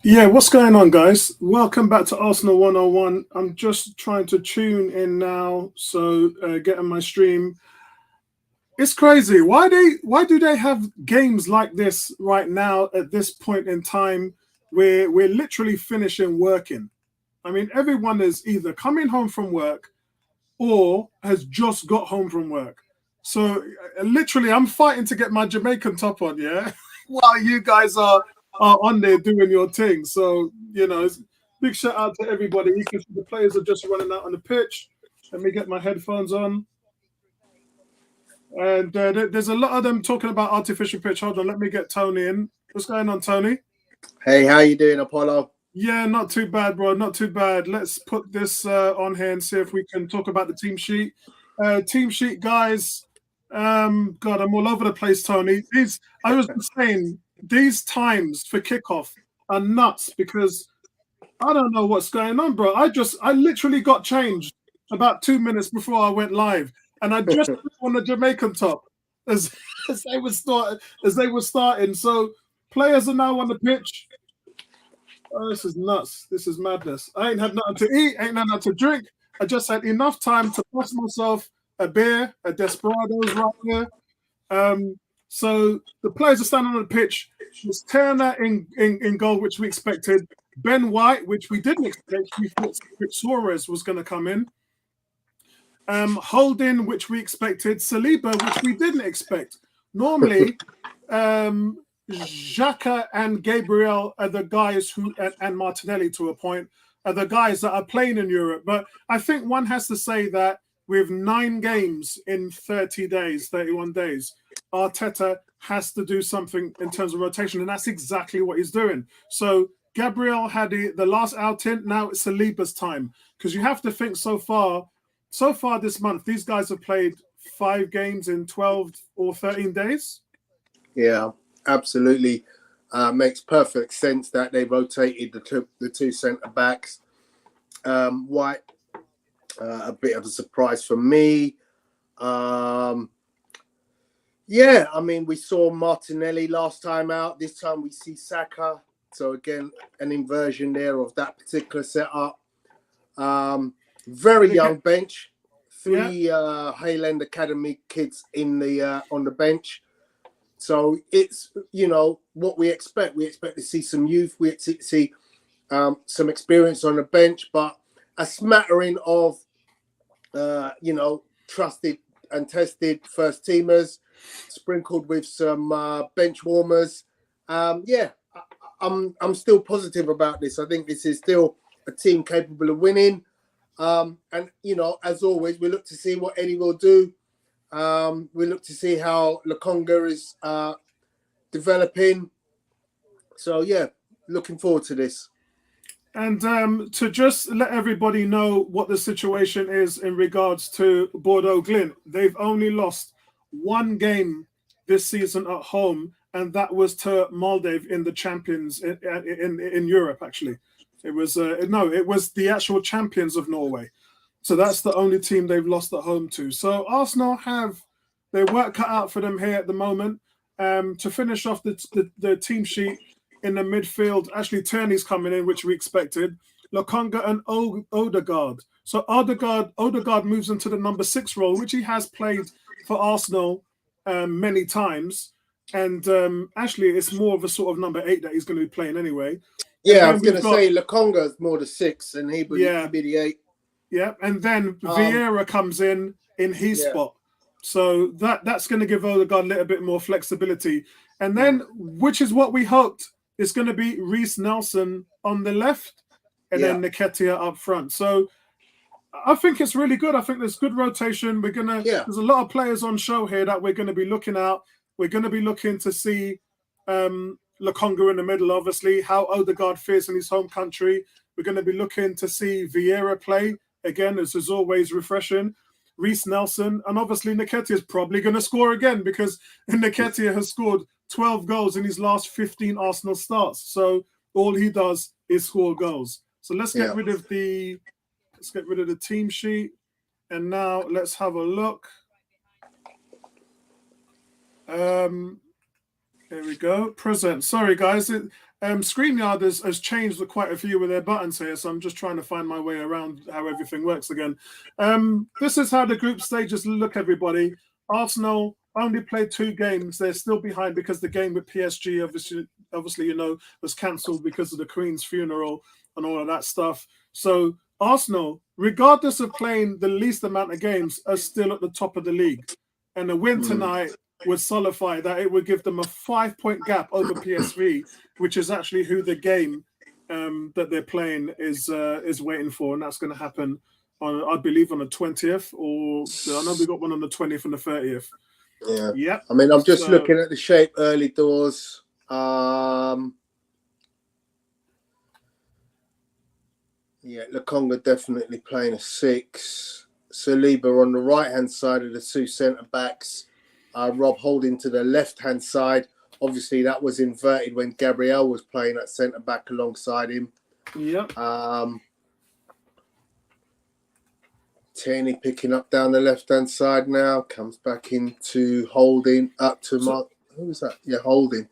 Yeah, what's going on, guys? Welcome back to Arsenal 101. I'm just trying to tune in now, so getting my stream. It's crazy. Why do they have games like this right now at this point in time where we're literally finishing working? I mean, everyone is either coming home from work or has just got home from work. So literally, I'm fighting to get my Jamaican top on, yeah, while you guys are on there doing your thing. So big shout out to everybody. You can see the players are just running out on the pitch. Let me get my headphones on. And there's a lot of them talking about artificial pitch. Hold on, let me get Tony in. What's going on, Tony? Hey, how you doing, Apollo? Yeah, not too bad, bro. Not too bad. Let's put this on here and see if we can talk about the team sheet. Team sheet, guys. God, I'm all over the place, Tony. I was saying, these times for kickoff are nuts because I don't know what's going on, bro. I literally got changed about 2 minutes before I went live, and I just put on the Jamaican top as they were starting. So players are now on the pitch. Oh, this is nuts. This is madness. I ain't had nothing to eat, ain't nothing to drink. I just had enough time to pass myself a beer, a Desperados right here. So the players are standing on the pitch. It's Tierney in goal, which we expected. Ben White, which we didn't expect. We thought Soares was going to come in. Holding, which we expected. Saliba, which we didn't expect. Normally, Xhaka and Gabriel are the guys and Martinelli to a point, are the guys that are playing in Europe. But I think one has to say that with 9 games in 30 days, 31 days, Arteta has to do something in terms of rotation, and that's exactly what he's doing. So Gabriel had the last outing, now it's Saliba's time. Because you have to think so far this month, these guys have played 5 games in 12 or 13 days. Yeah, absolutely. Makes perfect sense that they rotated the two centre backs. White, a bit of a surprise for me. Yeah, I mean, we saw Martinelli last time out. This time we see Saka. So again, an inversion there of that particular setup. Very young bench. 3 Highland Academy kids on the bench. So it's, what we expect. We expect to see some youth. We expect to see some experience on the bench, but a smattering of, trusted and tested first teamers, sprinkled with some bench warmers. I'm still positive about this. I think this is still a team capable of winning. And as always, we look to see what Eddie will do. We look to see how Lokonga is developing. So yeah, looking forward to this. And to just let everybody know what the situation is in regards to Bodo Glimt, they've only lost 1 game this season at home, and that was to Molde in the champions in Europe. Actually, it was it was the actual champions of Norway. So that's the only team they've lost at home to. So Arsenal have their work cut out for them here at the moment. To finish off the team sheet. In the midfield, actually Tierney's coming in, which we expected. Lokonga and Odegaard. So Odegaard moves into the number 6 role, which he has played for Arsenal many times. And actually, it's more of a sort of number 8 that he's going to be playing anyway. Yeah, I was going to say Lokonga's more the 6, and he would be the 8. Yeah, and then Vieira comes in his spot. So that's going to give Odegaard a little bit more flexibility. And then, which is what we hoped, it's going to be Reiss Nelson on the left and then Nketiah up front. So I think it's really good. I think there's good rotation. There's a lot of players on show here that we're going to be looking at. We're going to be looking to see Lokonga in the middle, obviously, how Odegaard fares in his home country. We're going to be looking to see Vieira play. Again, this is always refreshing. Reiss Nelson, and obviously Nketiah is probably going to score again because Nketiah has scored 12 goals in his last 15 Arsenal starts. So all he does is score goals. So let's get rid of the team sheet, and now let's have a look. There we go. Present. Sorry, guys. StreamYard has changed quite a few of their buttons here, so I'm just trying to find my way around how everything works again. This is how the group stages look, everybody. Arsenal only played 2 games. They're still behind because the game with PSG, obviously, you know, was cancelled because of the Queen's funeral and all of that stuff. So Arsenal, regardless of playing the least amount of games, are still at the top of the league. And a win tonight would solidify that. It would give them a 5-point gap over PSV, which is actually who the game that they're playing is waiting for, and that's going to happen on, I believe, on the 20th, or I know we got one on the 20th and the 30th. Yeah. Yep. I mean, I'm just looking at the shape early doors. Yeah, Lokonga definitely playing a 6. Saliba on the right-hand side of the 2 centre-backs. Rob Holding to the left-hand side. Obviously, that was inverted when Gabriel was playing at centre-back alongside him. Yep. Tierney picking up down the left-hand side now. Comes back into Holding. Up to Mark. Who was that? Yeah, Holding.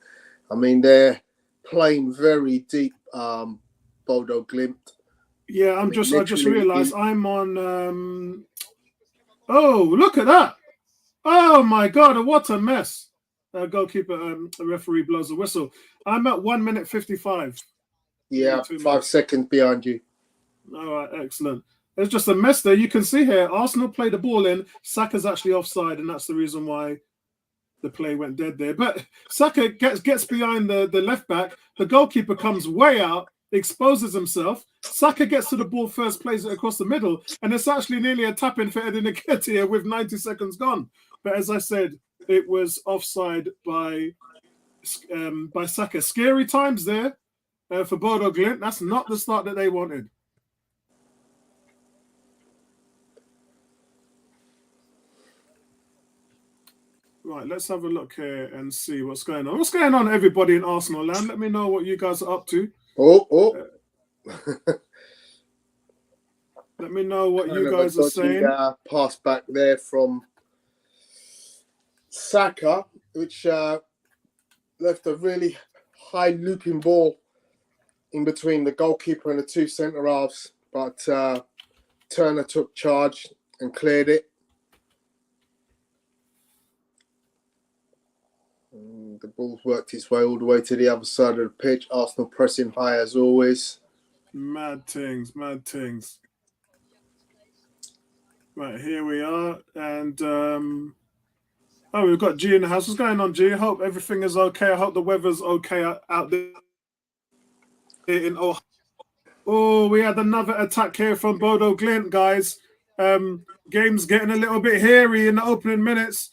I mean, they're playing very deep, Bodo Glimt. Yeah, I just realised I'm on... Oh, look at that. Oh, my God. What a mess. Goalkeeper, the referee blows the whistle. I'm at 1 minute 55. Yeah, 5 seconds behind you. All right, excellent. There's just a mess there. You can see here, Arsenal played the ball in. Saka's actually offside, and that's the reason why the play went dead there. But Saka gets behind the left back. The goalkeeper comes way out, exposes himself. Saka gets to the ball first, plays it across the middle, and it's actually nearly a tap-in for Edin Nketiah with 90 seconds gone. But as I said, it was offside by Saka. Scary times there for Bodo Glimt. That's not the start that they wanted. Right, let's have a look here and see what's going on. What's going on, everybody in Arsenal land? Let me know what you guys are up to. Let me know what you guys are saying. Pass back there from Saka, which left a really high looping ball in between the goalkeeper and the 2 centre-halves. But Turner took charge and cleared it. The ball's worked its way all the way to the other side of the pitch. Arsenal pressing high as always. Mad things, mad things. Right, here we are. And, oh, we've got G in the house. What's going on, G? I hope everything is okay. I hope the weather's okay out there. Oh, we had another attack here from Bodo Glimt, guys. Game's getting a little bit hairy in the opening minutes.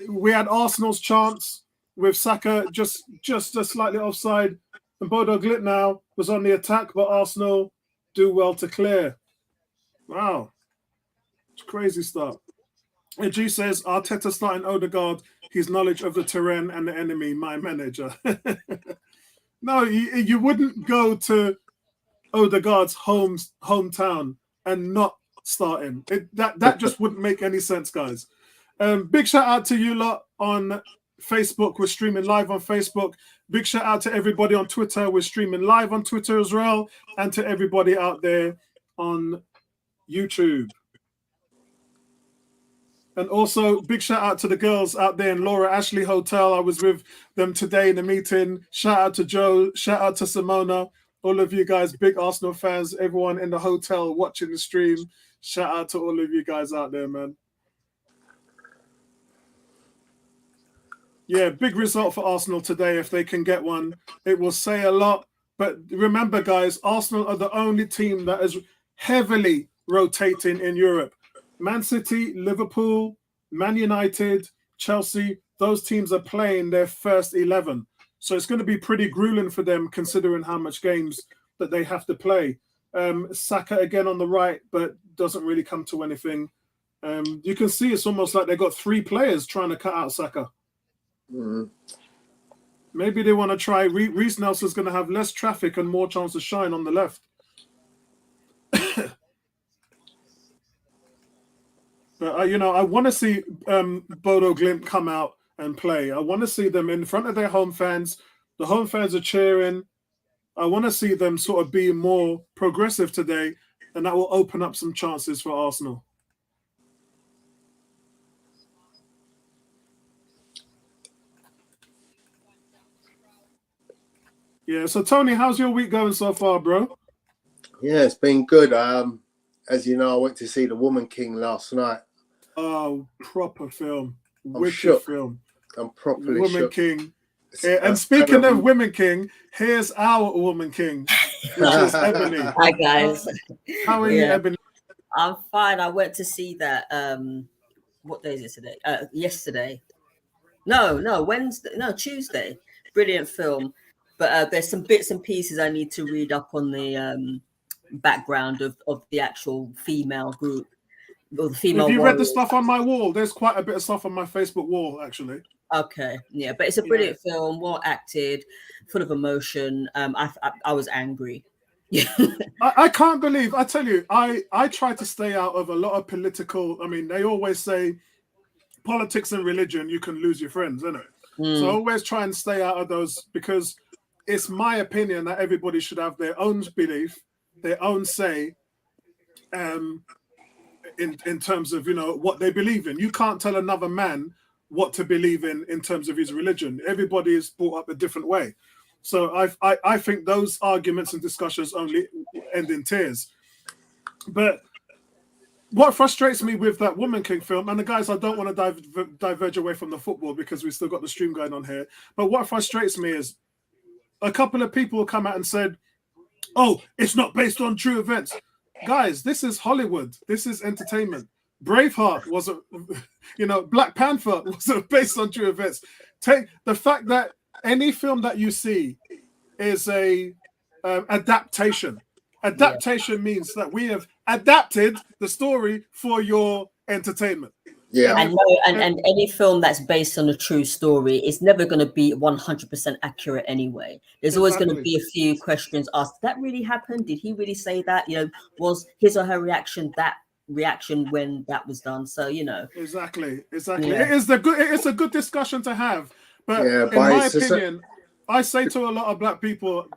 We had Arsenal's chance with Saka just slightly offside. And Bodo Glimt now was on the attack, but Arsenal do well to clear. Wow. It's crazy stuff. And G says, Arteta starting Odegaard, his knowledge of the terrain and the enemy, my manager. No, you wouldn't go to Odegaard's hometown and not start him. That just wouldn't make any sense, guys. Big shout out to you lot on Facebook. We're streaming live on Facebook. Big shout out to everybody on Twitter. We're streaming live on Twitter as well. And to everybody out there on YouTube. And also, big shout out to the girls out there in Laura Ashley Hotel. I was with them today in the meeting. Shout out to Joe. Shout out to Simona. All of you guys, big Arsenal fans. Everyone in the hotel watching the stream. Shout out to all of you guys out there, man. Yeah, big result for Arsenal today. If they can get one, it will say a lot. But remember, guys, Arsenal are the only team that is heavily rotating in Europe. Man City, Liverpool, Man United, Chelsea, those teams are playing their first 11. So it's going to be pretty grueling for them considering how much games that they have to play. Saka again on the right, but doesn't really come to anything. You can see it's almost like they've got 3 players trying to cut out Saka. Mm-hmm. Maybe they want to try. Reiss Nelson's going to have less traffic and more chance to shine on the left. But, I want to see Bodo Glimt come out and play. I want to see them in front of their home fans. The home fans are cheering. I want to see them sort of be more progressive today, and that will open up some chances for Arsenal. Yeah, so Tony, how's your week going so far, bro? Yeah, it's been good. As you know, I went to see The Woman King last night. Oh, proper film. I'm Wicked shook. film. I'm properly Woman shook. King. And speaking of Women King, here's our Woman King, which is Ebony. Hi, guys. How are you, Ebony? I'm fine. I went to see that. What day is it today? Yesterday. No, Wednesday. No, Tuesday. Brilliant film. But there's some bits and pieces I need to read up on the background of the actual female group. Or the female. Have you warriors. read the stuff on my wall? There's quite a bit of stuff on my Facebook wall, actually. Okay, yeah, but it's a brilliant film, well acted, full of emotion. I was angry. Yeah, I can't believe. I tell you, I try to stay out of a lot of political. I mean, they always say politics and religion, you can lose your friends, isn't it? So I always try and stay out of those because it's my opinion that everybody should have their own belief, their own say, in terms of, you know, what they believe in. You can't tell another man what to believe in terms of his religion. Everybody is brought up a different way. So I think those arguments and discussions only end in tears. But what frustrates me with that Woman King film, and the guys, I don't want to diverge away from the football because we've still got the stream going on here, but what frustrates me is a couple of people come out and said, oh, it's not based on true events. Guys, this is Hollywood. This is entertainment. Braveheart wasn't, Black Panther wasn't based on true events. Take the fact that any film that you see is a adaptation. Adaptation means that we have adapted the story for your entertainment. Yeah, and any film that's based on a true story is never going to be 100% accurate anyway. There's always going to be a few questions asked. Did that really happen? Did he really say that? Was his or her reaction that reaction when that was done? So exactly. Yeah. It's a good discussion to have. But in my opinion, I say to a lot of black people,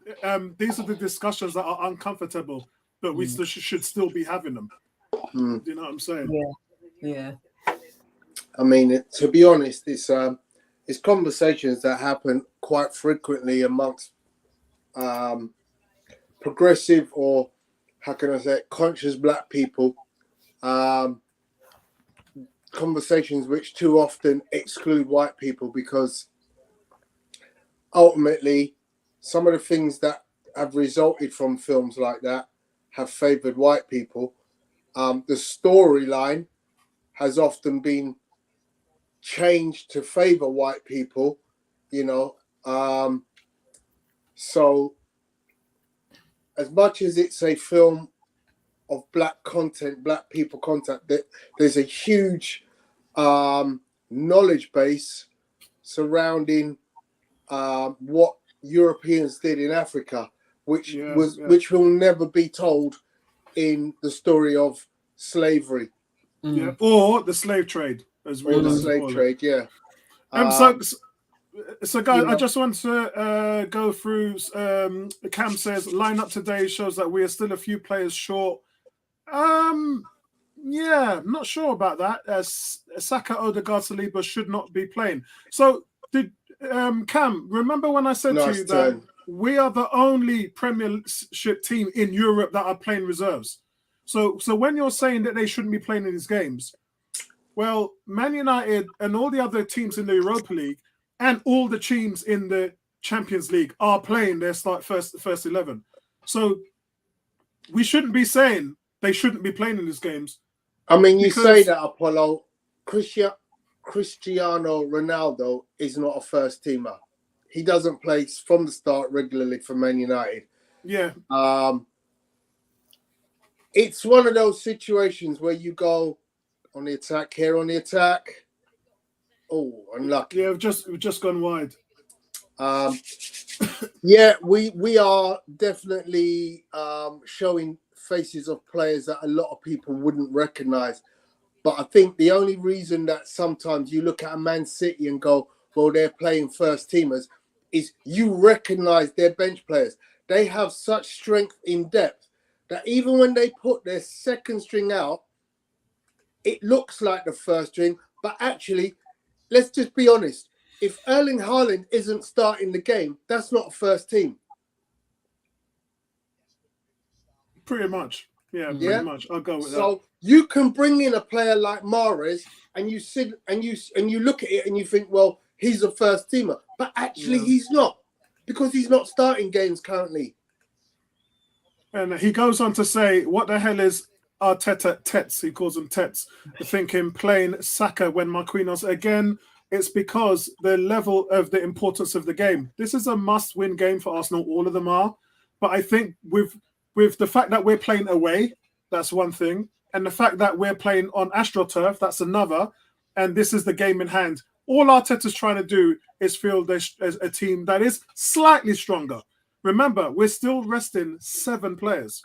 these are the discussions that are uncomfortable, but we should still be having them. Do you know what I'm saying? Yeah. I mean, to be honest, it's conversations that happen quite frequently amongst progressive or, how can I say it, conscious black people. Conversations which too often exclude white people because ultimately some of the things that have resulted from films like that have favored white people. The storyline has often been changed to favor white people, so as much as it's a film of black content, black people content, there's a huge knowledge base surrounding what Europeans did in Africa, which will never be told in the story of slavery. Yeah, or the slave trade, as we the slave trade. Yeah. So guys, I just want to go through. Cam says lineup today shows that we are still a few players short. Yeah, I'm not sure about that. Saka, Odegaard, Saliba should not be playing. So did Cam remember when I said to you that we are the only Premiership team in Europe that are playing reserves? So when you're saying that they shouldn't be playing in these games, well, Man United and all the other teams in the Europa League and all the teams in the Champions League are playing their first 11. So we shouldn't be saying they shouldn't be playing in these games. I mean, you say that, Apollo. Cristiano Ronaldo is not a first teamer. He doesn't play from the start regularly for Man United. Yeah. It's one of those situations where you go on the attack here, on the attack. Oh, unlucky. Yeah, we've just gone wide. Yeah, we are definitely showing faces of players that a lot of people wouldn't recognise. But I think the only reason that sometimes you look at a Man City and go, well, they're playing first teamers, is you recognise their bench players. They have such strength in depth that even when they put their second string out, it looks like the first string. But actually, let's just be honest. If Erling Haaland isn't starting the game, that's not a first team. Pretty much. Yeah, pretty much. I'll go with that. So you can bring in a player like Mahrez and you sit and you look at it and you think, well, he's a first teamer. But actually he's not, because he's not starting games currently. And he goes on to say, what the hell is Arteta Tets? He calls them Tets. Thinking playing Saka when Marquinhos again. It's because the level of the importance of the game. This is a must-win game for Arsenal. All of them are. But I think with the fact that we're playing away, that's one thing. And the fact that we're playing on AstroTurf, that's another. And this is the game in hand. All Arteta's trying to do is field as a team that is slightly stronger. Remember, we're still resting 7 players.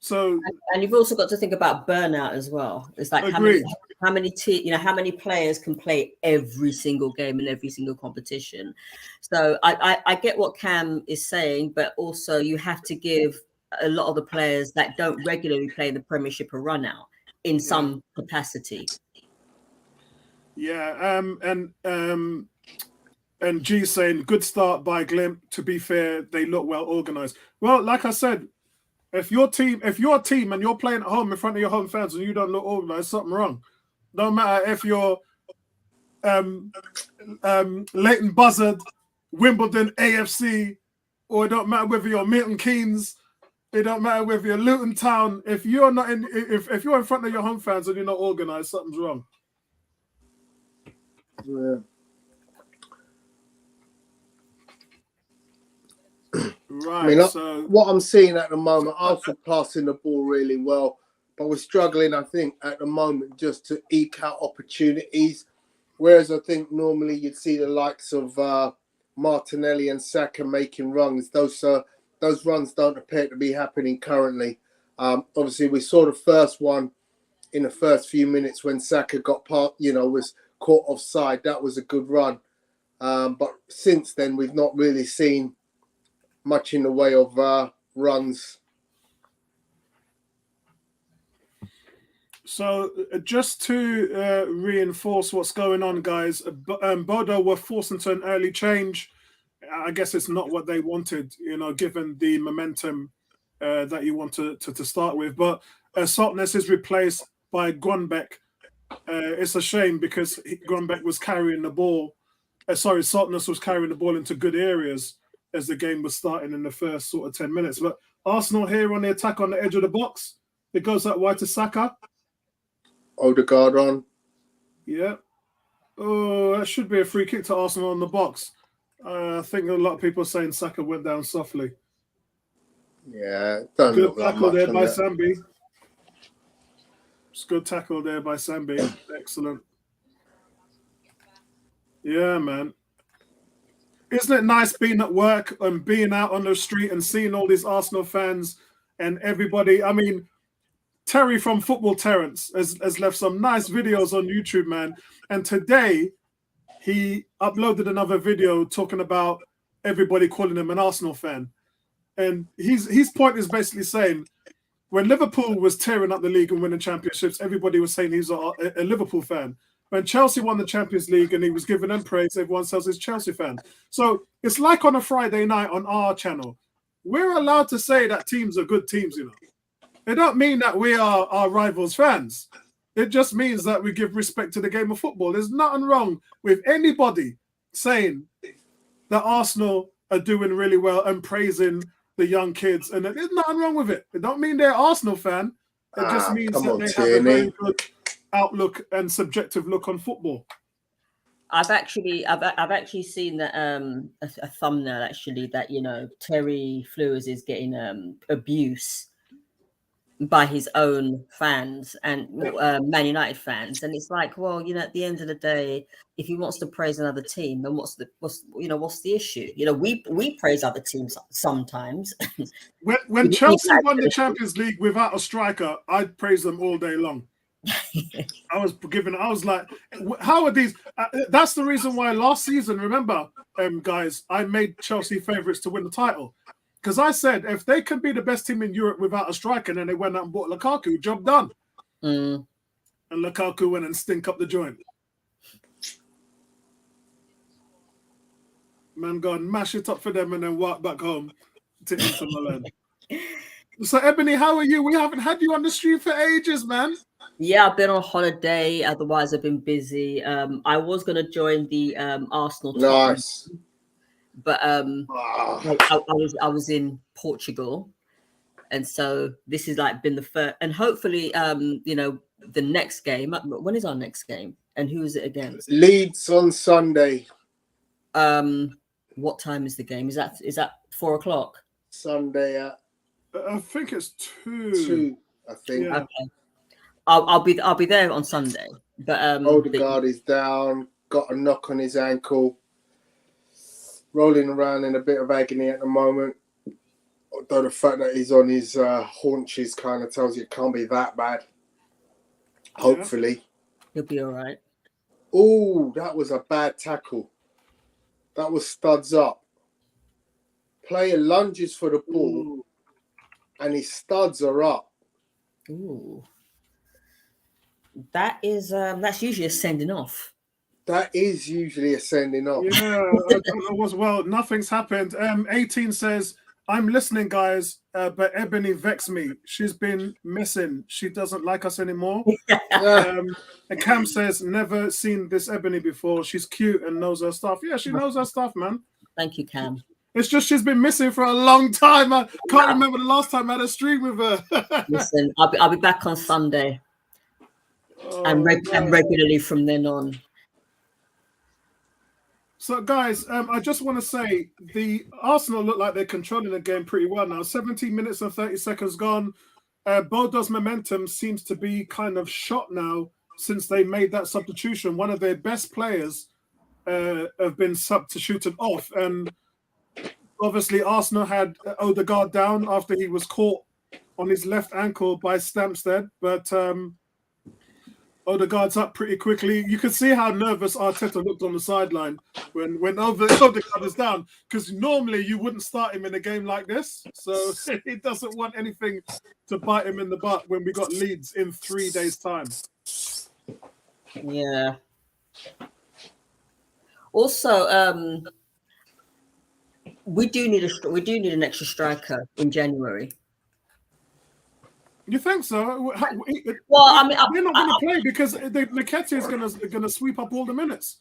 So, and you've also got to think about burnout as well. It's like how many players can play every single game in every single competition. So I get what Cam is saying, but also you have to give a lot of the players that don't regularly play in the Premiership a run out in some capacity. Yeah, and G saying good start by Glimt. To be fair, they look well organized. Well, like I said, if you're a team and you're playing at home in front of your home fans and you don't look organized, something wrong. Don't matter if you're Leighton Buzzard, Wimbledon AFC, or it don't matter whether you're Milton Keynes. It don't matter whether you're Luton Town. If you're not if you're in front of your home fans and you're not organized, something's wrong. Yeah. Right. I mean, so what I'm seeing at the moment, Arsenal passing the ball really well, but we're struggling, I think, at the moment just to eke out opportunities. Whereas I think normally you'd see the likes of Martinelli and Saka making runs. Those runs don't appear to be happening currently. Obviously, we saw the first one in the first few minutes when Saka was caught offside. That was a good run. But since then, we've not really seen much in the way of runs. So just to reinforce what's going on, guys, Bodo were forced into an early change. I guess it's not what they wanted, given the momentum that you want to start with. But Soares is replaced by Grönbeck. It's a shame because Grönbeck was carrying the ball. Soares was carrying the ball into good areas as the game was starting in the first sort of 10 minutes. But Arsenal here on the attack on the edge of the box. It goes that wide to Saka. Odegaard on. Yeah. Oh, that should be a free kick to Arsenal on the box. I think a lot of people are saying Saka went down softly. Yeah. Don't Good look like tackle much there on by that. Sambi. It's good tackle there by Sambi. Excellent. Yeah, man. Isn't it nice being at work and being out on the street and seeing all these Arsenal fans and everybody? I mean, Terry from Football Terrence has left some nice videos on YouTube, man. And today he uploaded another video talking about everybody calling him an Arsenal fan. And his point is basically saying when Liverpool was tearing up the league and winning championships, everybody was saying he's a Liverpool fan. When Chelsea won the Champions League and he was giving them praise, everyone says he's a Chelsea fan. So it's like on a Friday night on our channel. We're allowed to say that teams are good teams, It don't mean that we are our rivals' fans. It just means that we give respect to the game of football. There's nothing wrong with anybody saying that Arsenal are doing really well and praising the young kids. And there's nothing wrong with it. It don't mean they're Arsenal fan. It just means that they have a very good outlook and subjective look on football. I've actually seen that a thumbnail actually that Terry Flewers is getting abuse by his own fans and Man United fans, and it's like, well, at the end of the day, if he wants to praise another team, then what's the issue? We praise other teams sometimes. When Chelsea won the Champions League without a striker, I'd praise them all day long. I was like, how are these? That's the reason why last season, remember, guys, I made Chelsea favourites to win the title. Because I said, if they can be the best team in Europe without a striker, then they went out and bought Lukaku, job done. And Lukaku went and stink up the joint. Man, go and mash it up for them and then walk back home to Inter Milan. So, Ebony, how are you? We haven't had you on the stream for ages, man. Yeah, I've been on holiday. Otherwise, I've been busy. I was going to join the Arsenal. Nice. But I was in Portugal. And so this has like been the first. And hopefully, the next game. When is our next game? And who is it against? Leeds on Sunday. What time is the game? Is that 4:00? Sunday at I think it's 2. 2, I think. Yeah. Okay. I'll be there on Sunday. But Odegaard is down, got a knock on his ankle, rolling around in a bit of agony at the moment. Although the fact that he's on his haunches kind of tells you it can't be that bad. Hopefully. He'll be all right. Oh, that was a bad tackle. That was studs up. Player lunges for the ball, and his studs are up. Ooh. That is that's usually a sending off. That is usually a sending off. Yeah, I don't know well, nothing's happened. 18 says, I'm listening, guys, but Ebony vexed me. She's been missing. She doesn't like us anymore. And Cam says, never seen this Ebony before. She's cute and knows her stuff. Yeah, she knows her stuff, man. Thank you, Cam. It's just she's been missing for a long time. I can't remember the last time I had a stream with her. Listen, I'll be back on Sunday. And regularly from then on. So, guys, I just want to say the Arsenal look like they're controlling the game pretty well now. 17 minutes and 30 seconds gone. Bodo's momentum seems to be kind of shot now since they made that substitution. One of their best players have been substituted off. And obviously, Arsenal had Odegaard down after he was caught on his left ankle by Stamsted. But Odegaard's up pretty quickly. You can see how nervous Arteta looked on the sideline when Odegaard is down, because normally you wouldn't start him in a game like this. So he doesn't want anything to bite him in the butt when we got Leeds in 3 days' time. Yeah. Also, we do need an extra striker in January. You think so? Well, I mean, they're not going to play because Nketiah is going to sweep up all the minutes.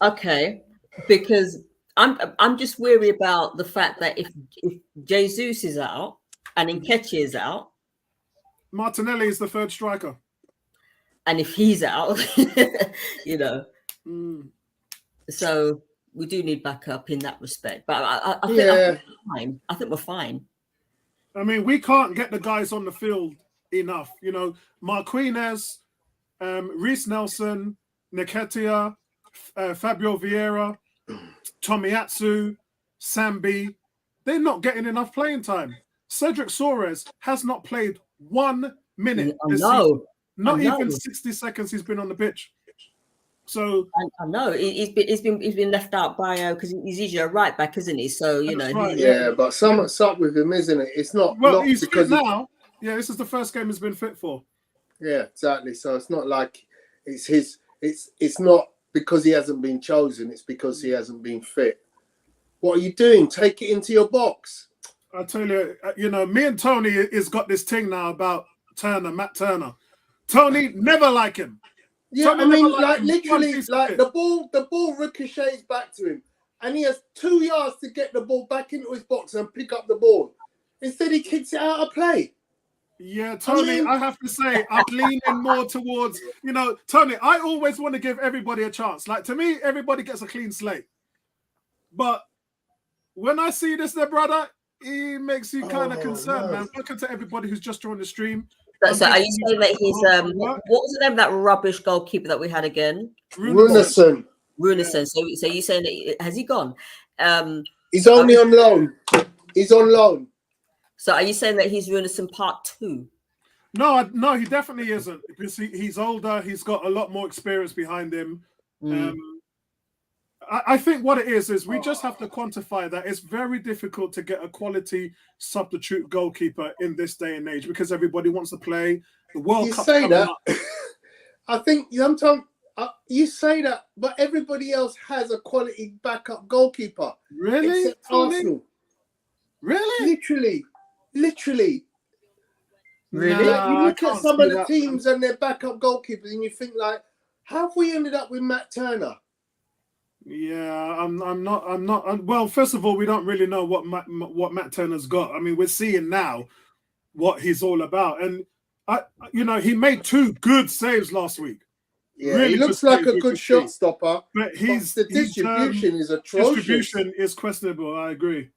Okay, because I'm just weary about the fact that if Jesus is out and Nketiah is out, Martinelli is the third striker, and if he's out, so we do need backup in that respect. But I think we're fine. I mean, we can't get the guys on the field enough. Marquinhos, Reiss Nelson, Nketiah, Fabio Vieira, Tomiyasu, Sambi. They're not getting enough playing time. Cedric Soares has not played 1 minute this season. Not even 60 seconds he's been on the pitch. So I know he's been left out by because he's usually a right back, isn't he? So right, but something's up with him, isn't it? It's not he's because fit now. Yeah, this is the first game he's been fit for. Yeah, exactly. So it's not like it's his. It's not because he hasn't been chosen. It's because he hasn't been fit. What are you doing? Take it into your box. I tell you, me and Tony has got this thing now about Matt Turner. Tony never like him. Yeah, I mean, literally, the ball ricochets back to him, and he has 2 yards to get the ball back into his box and pick up the ball. Instead, he kicks it out of play. Yeah, Tony, I have to say, I'm leaning more towards, Tony, I always want to give everybody a chance. Like, to me, everybody gets a clean slate. But when I see this, there, brother, it makes you kind of concerned, man. Welcome to everybody who's just joined the stream. So are you saying that he's what was the name of that rubbish goalkeeper that we had again? Runason. So you saying that has he gone? He's only on loan. He's on loan. So are you saying that he's Runason part 2? No, he definitely isn't, because he's older. He's got a lot more experience behind him. I think what it is we just have to quantify that. It's very difficult to get a quality substitute goalkeeper in this day and age because everybody wants to play the World Cup. You say that. I think sometimes you say that, but everybody else has a quality backup goalkeeper. Really? Except Arsenal. Really? Literally. Really? Like, you look at some of the teams and their backup goalkeepers, and you think, like, how have we ended up with Matt Turner? Yeah, I'm not. Well, first of all, we don't really know what Matt Turner's got. I mean, we're seeing now what he's all about, and he made 2 good saves last week. Yeah, really, he looks like a good shot stopper, but the distribution is atrocious. Distribution is questionable. I agree.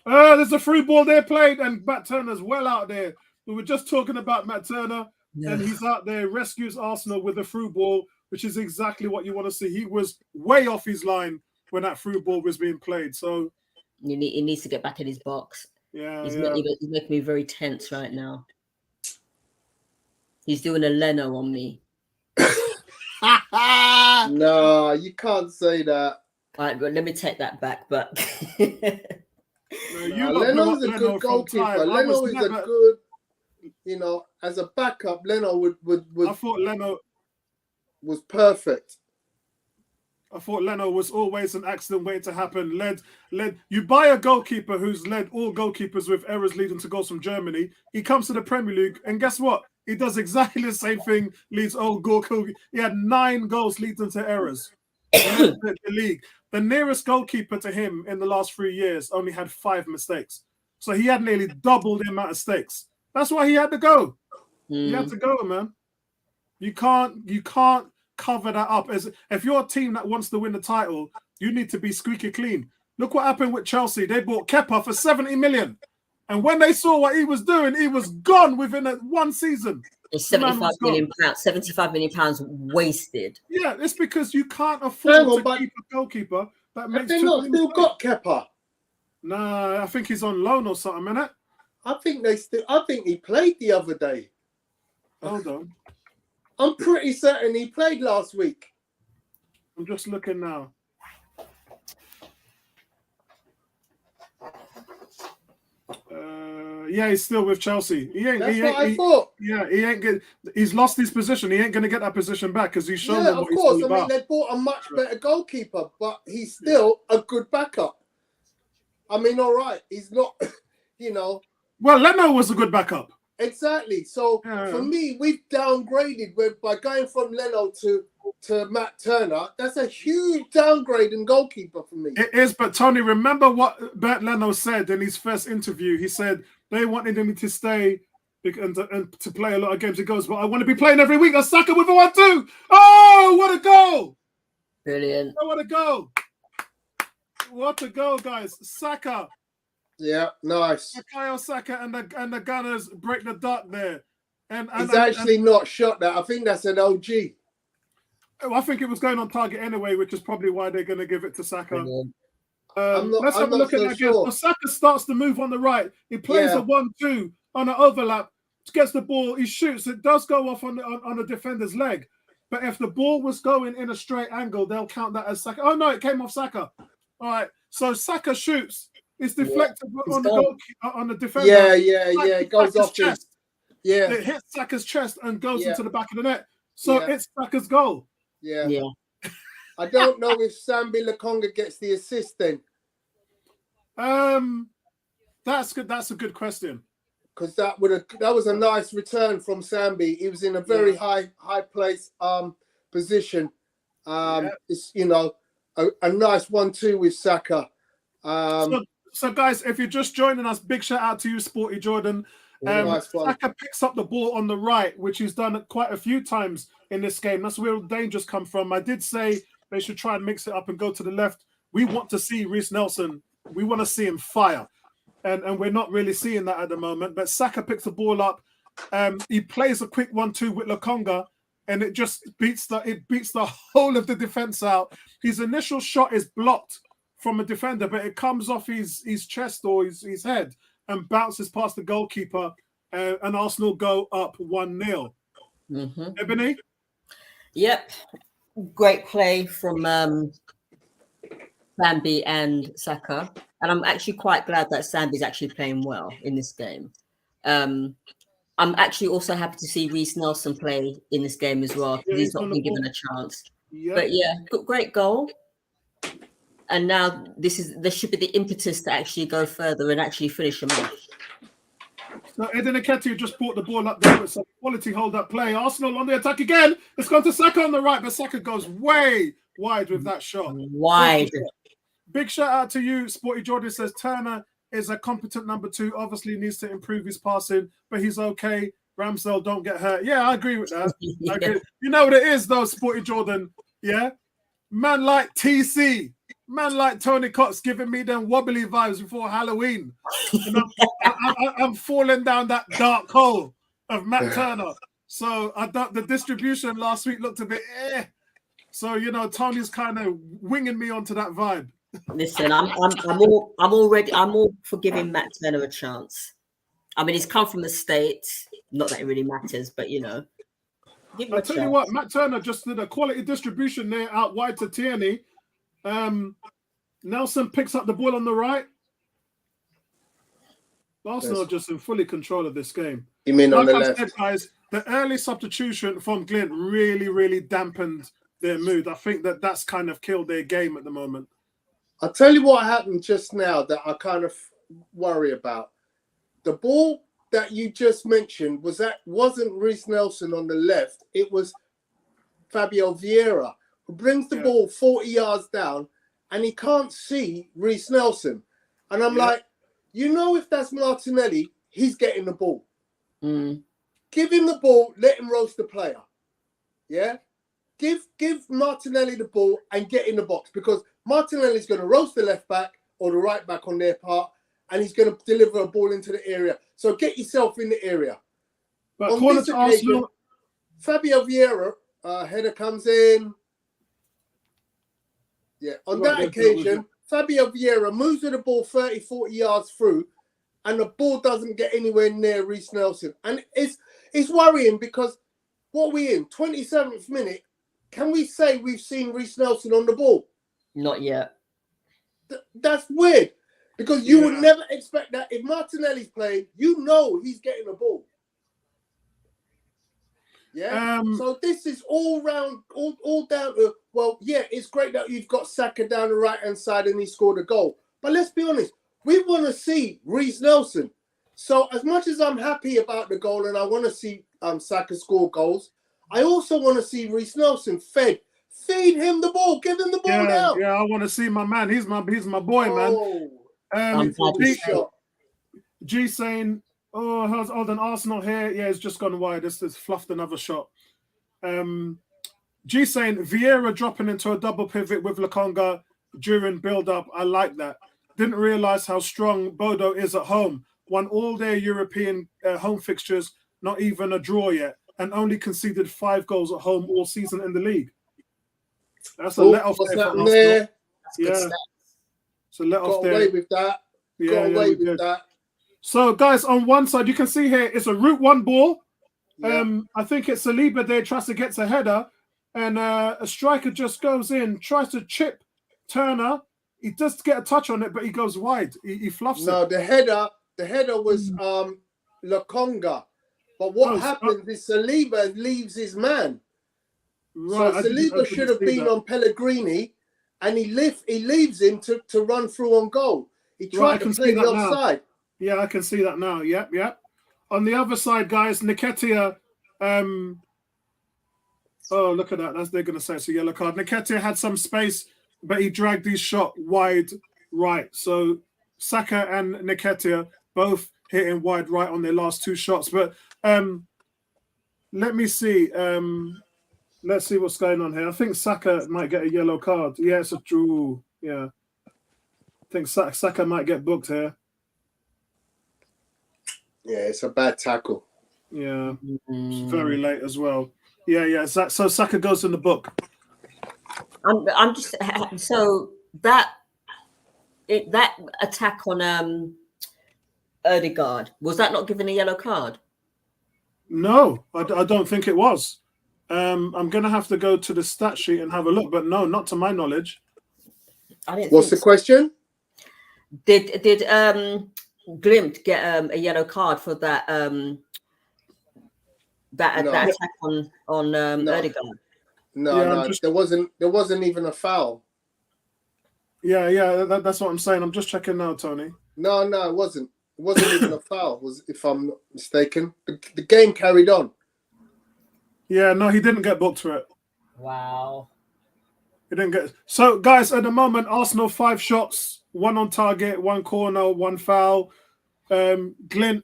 There's a through ball there played, and Matt Turner's well out there. We were just talking about Matt Turner, and he's out there, rescues Arsenal with a through ball, which is exactly what you want to see. He was way off his line when that through ball was being played. So he needs to get back in his box. Yeah, he's making me very tense right now. He's doing a Leno on me. No, you can't say that. All right, but let me take that back. But Leno's a good goalkeeper. Leno is a good, as a backup. Leno would. I thought Leno was perfect. I thought Leno was always an accident waiting to happen. Led. You buy a goalkeeper who's led all goalkeepers with errors leading to goals from Germany. He comes to the Premier League, and guess what? He does exactly the same thing. Leads old goalkeeper. He had 9 goals leading to errors. The league. The nearest goalkeeper to him in the last 3 years only had 5 mistakes. So he had nearly double the amount of mistakes. That's why he had to go. He had to go, man. You can't cover that up. As if you're a team that wants to win the title, you need to be squeaky clean. Look what happened with Chelsea. They bought Kepa for 70 million. And when they saw what he was doing, he was gone within one season. It's 75 million pounds wasted. Yeah, it's because you can't afford to keep a goalkeeper that makes. They not still got Kepa. Nah, I think he's on loan or something, innit? I think he played the other day. Hold on. I'm pretty certain he played last week. I'm just looking now. Yeah, he's still with Chelsea. That's what I thought. Yeah, he ain't get. He's lost his position. He ain't going to get that position back because he's shown them what he's all about. I mean, they bought a much better goalkeeper, but he's still a good backup. I mean, all right, he's not, Well, Leno was a good backup. Exactly. So for me, we've downgraded by going from Leno to Matt Turner. That's a huge downgrade in goalkeeper for me. It is, but Tony, remember what Bert Leno said in his first interview? He said they wanted him to stay and to play a lot of games. He goes, "Well, I want to be playing every week." That's Saka with a 1-2. Oh, what a goal! Brilliant. Oh, what a goal! What a goal, guys! Saka. Yeah, nice. Saka and the Gunners break the duck there. And he's actually not shot that. I think that's an OG. I think it was going on target anyway, which is probably why they're going to give it to Saka. Let's have a look at that game. So Saka starts to move on the right. He plays a 1-2 on an overlap, gets the ball, he shoots. It does go off on the defender's leg. But if the ball was going in a straight angle, they'll count that as Saka. Oh, no, it came off Saka. All right. So Saka shoots. It's deflected on the defender. Yeah. It goes off his chest. Yeah. It hits Saka's chest and goes into the back of the net. So it's Saka's goal. Yeah. I don't know if Sambi Lokonga gets the assist then. That's good. That's a good question. Because that was a nice return from Sambi. He was in a very high place position. It's a nice 1-2 with Saka. So guys, if you're just joining us, big shout out to you, Sporty Jordan. Saka picks up the ball on the right, which he's done quite a few times in this game. That's where the dangers come from. I did say they should try and mix it up and go to the left. We want to see Reiss Nelson. We want to see him fire. And we're not really seeing that at the moment. But Saka picks the ball up. He plays a quick 1-2 with Lokonga, and it just beats the whole of the defense out. His initial shot is blocked from a defender, but it comes off his chest or his head and bounces past the goalkeeper and Arsenal go up 1-0. Ebony? Yep. Great play from Sambi and Saka. And I'm actually quite glad that Sambi's actually playing well in this game. I'm actually also happy to see Reiss Nelson play in this game as well. Yeah, he's not been given a chance. Yep. But yeah, great goal. And now there should be the impetus to actually go further and actually finish him off. So Eden Nketiah just brought the ball up there with some quality hold-up play. Arsenal on the attack again. It's gone to Saka on the right, but Saka goes way wide with that shot. Wide. Big shout out to you. Sporty Jordan says Turner is a competent number 2. Obviously needs to improve his passing, but he's okay. Ramsdale, don't get hurt. Yeah, I agree with that. Yeah. You know what it is, though, Sporty Jordan. Yeah? Man like TC. Man like Tony Cox giving me them wobbly vibes before Halloween. And I'm falling down that dark hole of Matt Turner. So the distribution last week looked a bit So, Tony's kind of winging me onto that vibe. Listen, I'm all for giving Matt Turner a chance. I mean, he's come from the States. Not that it really matters, but give him I'll tell you what, Matt Turner just did a quality distribution there out wide to Tierney. Nelson picks up the ball on the right. Arsenal are just in fully control of this game. You mean on the Like I left? said, guys, the early substitution from Glimt really, really dampened their mood. I think that's kind of killed their game at the moment. I'll tell you what happened just now that I kind of worry about. The ball that you just mentioned wasn't Reiss Nelson on the left. It was Fabio Vieira, who brings the ball 40 yards down, and he can't see Reiss Nelson. And I'm like, if that's Martinelli, he's getting the ball. Give him the ball, let him roast the player. Yeah? Give Martinelli the ball and get in the box, because Martinelli's going to roast the left back or the right back on their part, and he's going to deliver a ball into the area. So get yourself in the area. But on this occasion, Fabio Vieira, header comes in. Yeah, on that occasion, Fabio Vieira moves with the ball 30, 40 yards through, and the ball doesn't get anywhere near Reiss Nelson. And it's worrying, because what are we in? 27th minute. Can we say we've seen Reiss Nelson on the ball? Not yet. That's weird, because you would never expect that. If Martinelli's playing, he's getting the ball. Yeah. So this is all round, all down to, it's great that you've got Saka down the right-hand side and he scored a goal. But let's be honest, we want to see Reiss Nelson. So as much as I'm happy about the goal and I want to see Saka score goals, I also want to see Reiss Nelson fed. Feed him the ball. Give him the ball now. Yeah, I want to see my man. He's my boy, man. G saying, hold on, Arsenal here. Yeah, it's just gone wide. This fluffed another shot. G saying, Vieira dropping into a double pivot with Lokonga during build-up. I like that. Didn't realise how strong Bodo is at home. Won all their European home fixtures, not even a draw yet, and only conceded 5 goals at home all season in the league. That's a let-off there. Yeah. It's a let-off there. Got away with that. Got away with that. So, guys, on one side, you can see here, it's a route one ball. I think it's Saliba there, tries to get a header, and a striker just goes in, tries to chip Turner. He does get a touch on it, but he goes wide. He fluffs it. No, the header was Lokonga. But what happens is Saliba leaves his man. Right, so Saliba should have been on Pellegrini, and he leaves him to run through on goal. He tried to play the offside. Yeah, I can see that now. Yep. On the other side, guys, Nketiah. Oh, look at that. They're going to say it's a yellow card. Nketiah had some space, but he dragged his shot wide right. So Saka and Nketiah both hitting wide right on their last 2 shots. But let me see. Let's see what's going on here. I think Saka might get a yellow card. Yeah, it's a draw. Yeah. I think Saka might get booked here. Yeah, it's a bad tackle. Yeah, it's very late as well. Yeah. So Saka goes in the book. I'm just so that attack on Odegaard. Was that not given a yellow card? No, I don't think it was. I'm going to have to go to the stat sheet and have a look, but no, not to my knowledge. I didn't. What's the question? Did Glimt get a yellow card for that that attack on Odegaard? No, there wasn't even a foul. Yeah, that's what I'm saying. I'm just checking now, Tony. No, it wasn't. It wasn't even a foul, if I'm not mistaken. The game carried on. Yeah, no, he didn't get booked for it. Wow. He didn't get. So, guys, at the moment, Arsenal 5 shots, 1 on target, 1 corner, 1 foul. Glimt,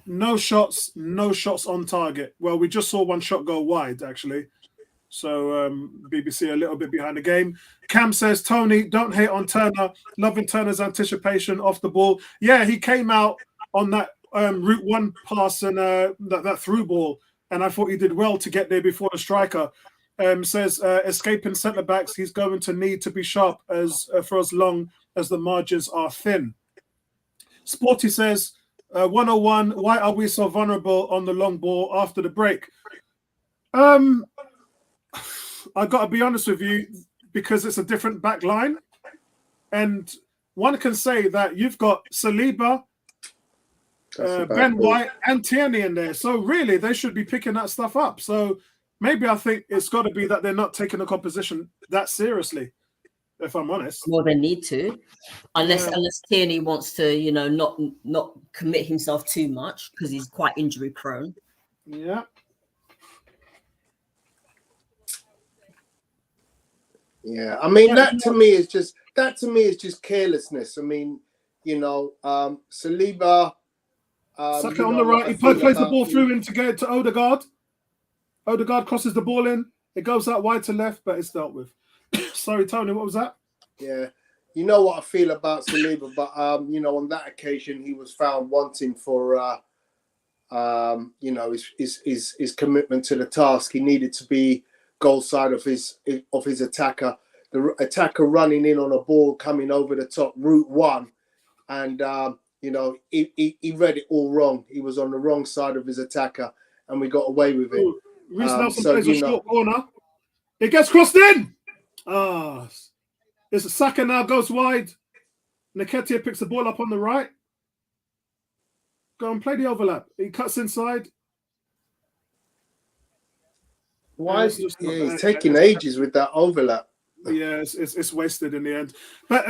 no shots on target. Well, we just saw 1 shot go wide, actually. So BBC a little bit behind the game. Cam says, Tony, don't hate on Turner. Loving Turner's anticipation off the ball. Yeah, he came out on that route 1 pass and that through ball, and I thought he did well to get there before the striker. Says, escaping centre-backs, he's going to need to be sharp for as long as the margins are thin. Sporty says, 101, why are we so vulnerable on the long ball after the break? I got to be honest with you, because it's a different back line. And one can say that you've got Saliba, Ben White, and Tierney in there. So really, they should be picking that stuff up. So maybe I think it's got to be that they're not taking the competition that seriously, if I'm honest. Well, they need to. Unless Tierney wants to, not commit himself too much because he's quite injury prone. Yeah. Yeah, I mean that to me is just carelessness. I mean, Saliba. Saka on the right, he plays the ball through in to get it to Odegaard. Odegaard crosses the ball in. It goes out wide to left, but it's dealt with. Sorry, Tony, what was that? Yeah, you know what I feel about Saliba, but on that occasion he was found wanting for his commitment to the task. He needed to be goal side of his attacker. The attacker running in on a ball coming over the top, route 1, and he read it all wrong. He was on the wrong side of his attacker, and we got away with it. Reiss Nelson plays a short corner. It gets crossed in. It's a Saka now goes wide. Nketiah picks the ball up on the right. Go and play the overlap. He cuts inside. Why is he's taking ages with that overlap? Yeah, it's wasted in the end. But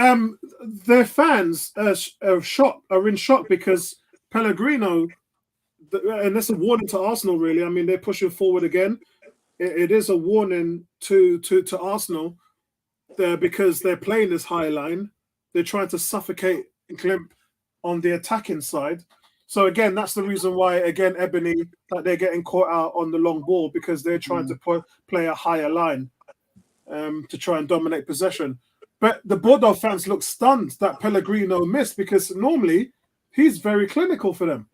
their fans are in shock because Pellegrino, and that's a warning to Arsenal, really. I mean, they're pushing forward again. It is a warning to Arsenal there because they're playing this high line. They're trying to suffocate Glimt on the attacking side. So again, that's the reason why, again, Ebony, that they're getting caught out on the long ball because they're trying to play a higher line to try and dominate possession. But the Bodo fans look stunned that Pellegrino missed because normally he's very clinical for them.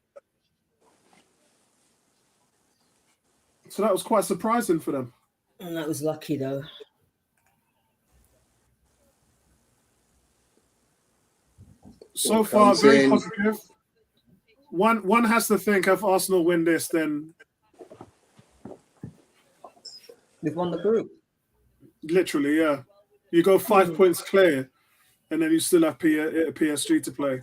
So that was quite surprising for them. And that was lucky, though. So far, very positive. One has to think if Arsenal win this, then they've won the group. Literally, yeah. You go 5 points clear, and then you still have PSG to play.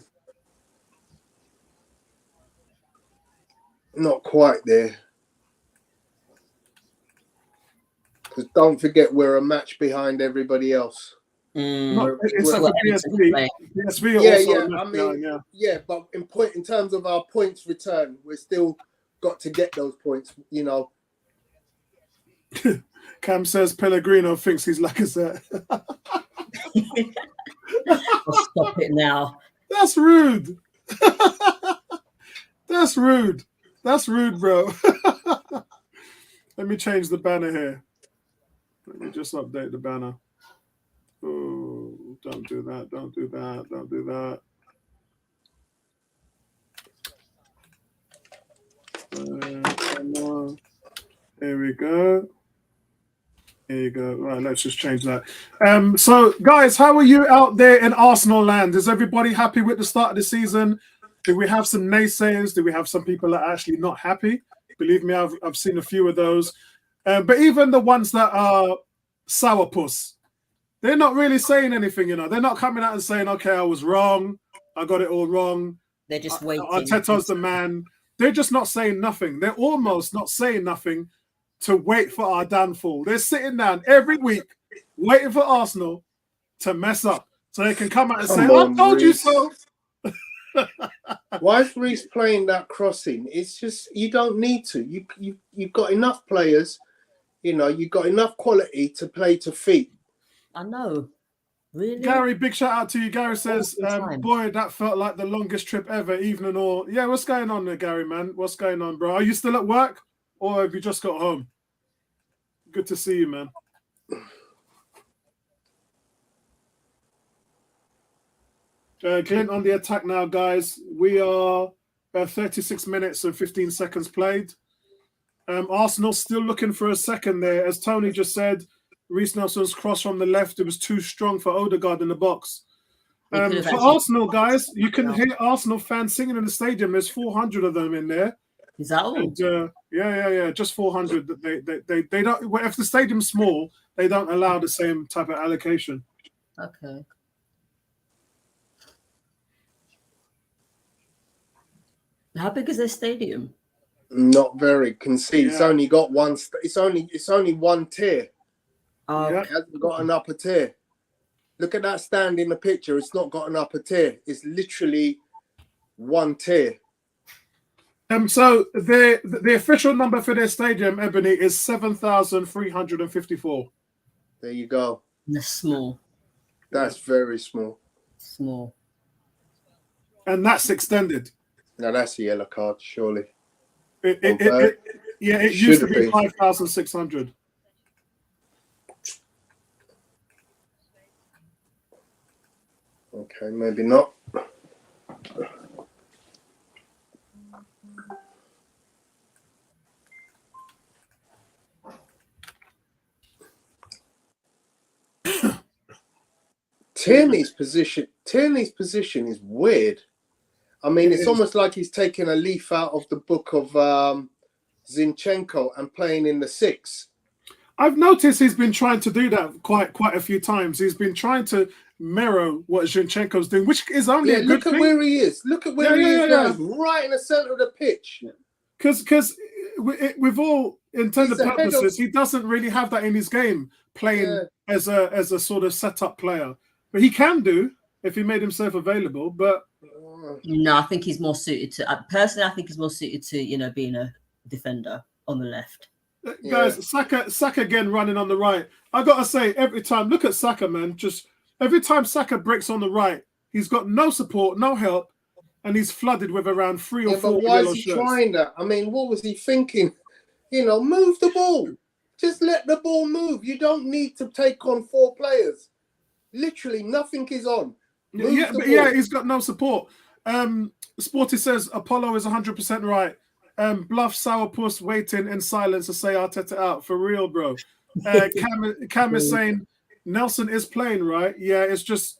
Not quite there. Because don't forget, we're a match behind everybody else. Except for PSV. PSV yeah, but in terms of our points return, we're still got to get those points, Cam says Pellegrino thinks he's Lacazette. Stop it now. That's rude. That's rude. That's rude, bro. Let me change the banner here. Let me just update the banner. Oh, don't do that. Don't do that. Don't do that. Come on. Here we go. Here you go. Right, let's just change that. So, guys, how are you out there in Arsenal land? Is everybody happy with the start of the season? Do we have some naysayers? Do we have some people that are actually not happy? Believe me, I've seen a few of those. But even the ones that are sourpuss, they're not really saying anything, They're not coming out and saying, okay, I was wrong. I got it all wrong. They're just waiting. Arteta's the man. They're just not saying nothing. They're almost not saying nothing to wait for our downfall. They're sitting down every week waiting for Arsenal to mess up so they can come out and say, I told you so. Why is Reiss playing that crossing? It's just, you don't need to. You've got enough players, you've got enough quality to play to feet. I know. Really? Gary, big shout out to you. Gary says, boy, that felt like the longest trip ever, evening or... Yeah, what's going on there, Gary, man? What's going on, bro? Are you still at work or have you just got home? Good to see you, man. Glimt on the attack now, guys. We are 36 minutes and 15 seconds played. Arsenal still looking for a second there. As Tony just said, Reiss Nelson's cross from the left, it was too strong for Odegaard in the box. For Arsenal, guys, you can hear Arsenal fans singing in the stadium. There's 400 of them in there. Is that all? And, yeah. Just 400. They don't. If the stadium's small, they don't allow the same type of allocation. Okay. How big is their stadium? Not very. Can see it's only got one. It's only one tier. It hasn't got an upper tier. Look at that stand in the picture. It's not got an upper tier. It's literally one tier. So the official number for their stadium, Ebony, is 7,354. There you go. That's small. That's very small. Small. And that's extended. Now that's a yellow card, surely. It used to be 5,600. Okay, maybe not. Tierney's position is weird. I mean, it's almost like he's taking a leaf out of the book of Zinchenko and playing in the 6. I've noticed he's been trying to do that quite a few times. He's been trying to mirror what Zinchenko's doing, which is only a good thing. Look at where he is. Look at where he is now. He's right in the centre of the pitch. Because with all intended purposes, he doesn't really have that in his game, playing as a sort of set-up player. But he can do if he made himself available. But no, I think he's more suited to. Personally, I think he's more suited to being a defender on the left. Guys, Saka again running on the right. I gotta say, every time, look at Saka, man. Just every time Saka breaks on the right, he's got no support, no help, and he's flooded with around 3 or 4 but why yellow is he shirts. trying that? I mean, what was he thinking? Move the ball. Just let the ball move. You don't need to take on 4 players. Literally, nothing is on. He's got no support. Sporty says Apollo is 100% right. Bluff sourpuss waiting in silence to say Arteta out. For real, bro. Cam is saying Nelson is playing, right? Yeah, it's just...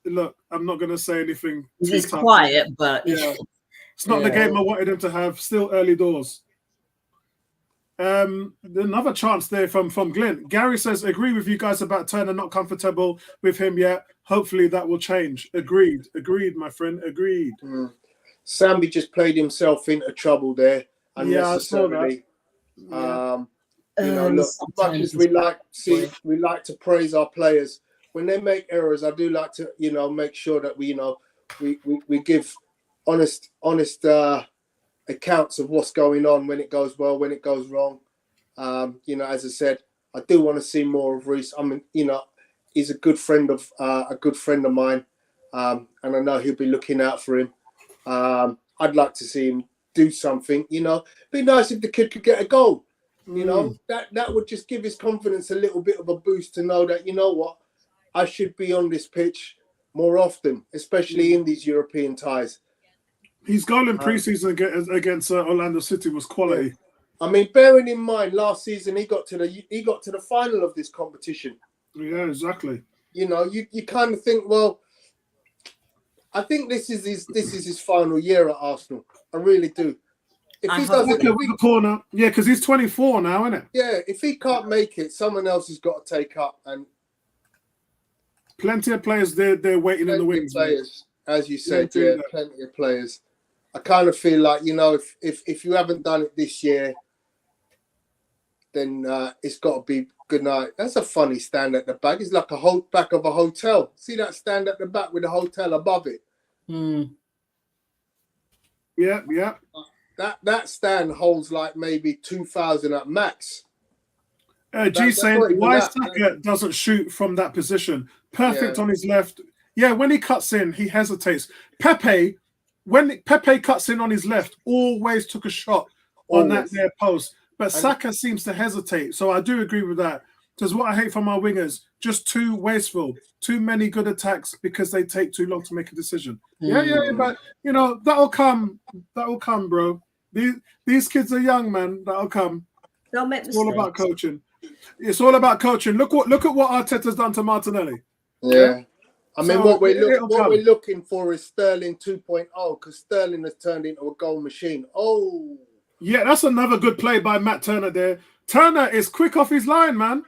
Look, I'm not going to say anything. He's quiet, but... Yeah. It's not the game I wanted him to have. Still early doors. Another chance there from Glimt. Gary says, agree with you guys about Turner, not comfortable with him yet. Hopefully that will change. Agreed, my friend. Agreed. Sambi just played himself into trouble there unnecessarily. Yeah, look, as much as we like to praise our players, when they make errors, I do like to, make sure that we give honest accounts of what's going on, when it goes well, when it goes wrong. As I said, I do want to see more of Reiss. I mean, he's a good friend of mine, and I know he'll be looking out for him. I'd like to see him do something. Be nice if the kid could get a goal. That would just give his confidence a little bit of a boost to know that what, I should be on this pitch more often, especially in these European ties. His goal in pre-season against Orlando City was quality. Yeah. I mean, bearing in mind last season he got to the final of this competition. Yeah, exactly. You kind of think, well, I think this is his final year at Arsenal. I really do. If he doesn't, the corner, yeah, because he's 24 now, isn't it? Yeah, if he can't make it, someone else has got to take up. And plenty of players they're waiting in the wings. Players, as you said, yeah, plenty of players. I kind of feel like, you know, if you haven't done it this year, then it's got to be good night. That's a funny stand at the back. It's like a back of a hotel. See that stand at the back with the hotel above it? Yeah, yeah. That stand holds like maybe 2,000 at max. G saying why Saka doesn't shoot from that position. Perfect on his left. Yeah, when he cuts in, he hesitates. When Pepe cuts in on his left, always took a shot on that near post. But Saka seems to hesitate. So I do agree with that. Because what I hate from our wingers, just too wasteful, too many good attacks because they take too long to make a decision. Yeah, but you know, that'll come. That'll come, bro. These kids are young, man. That'll come. They'll make mistakes. It's all about coaching. It's all about coaching. Look at what Arteta's done to Martinelli. Yeah. I mean, what we're looking for is Sterling 2.0, because Sterling has turned into a goal machine. Oh. Yeah, that's another good play by Matt Turner there. Turner is quick off his line, man.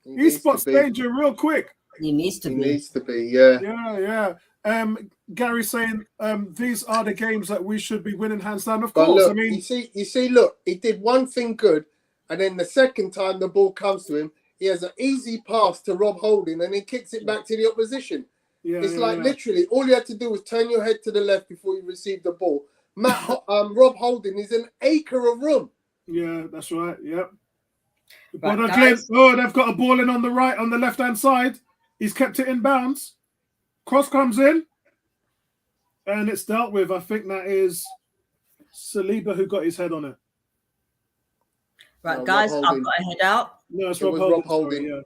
He spots danger real quick. He needs to be, yeah. Yeah. Gary saying these are the games that we should be winning hands down. Of course, look, I mean, you see, look, he did one thing good, and then the second time the ball comes to him, he has an easy pass to Rob Holding, and he kicks it back to the opposition. It's literally all you had to do was turn your head to the left before you received the ball. Rob Holding is an acre of room. Yeah, that's right. Yep. But they've got a ball in on the right, on the left-hand side. He's kept it in bounds. Cross comes in, and it's dealt with. I think that is Saliba who got his head on it. Right, guys, I've got to head out. No, it's Rob Holding. Sorry, yeah.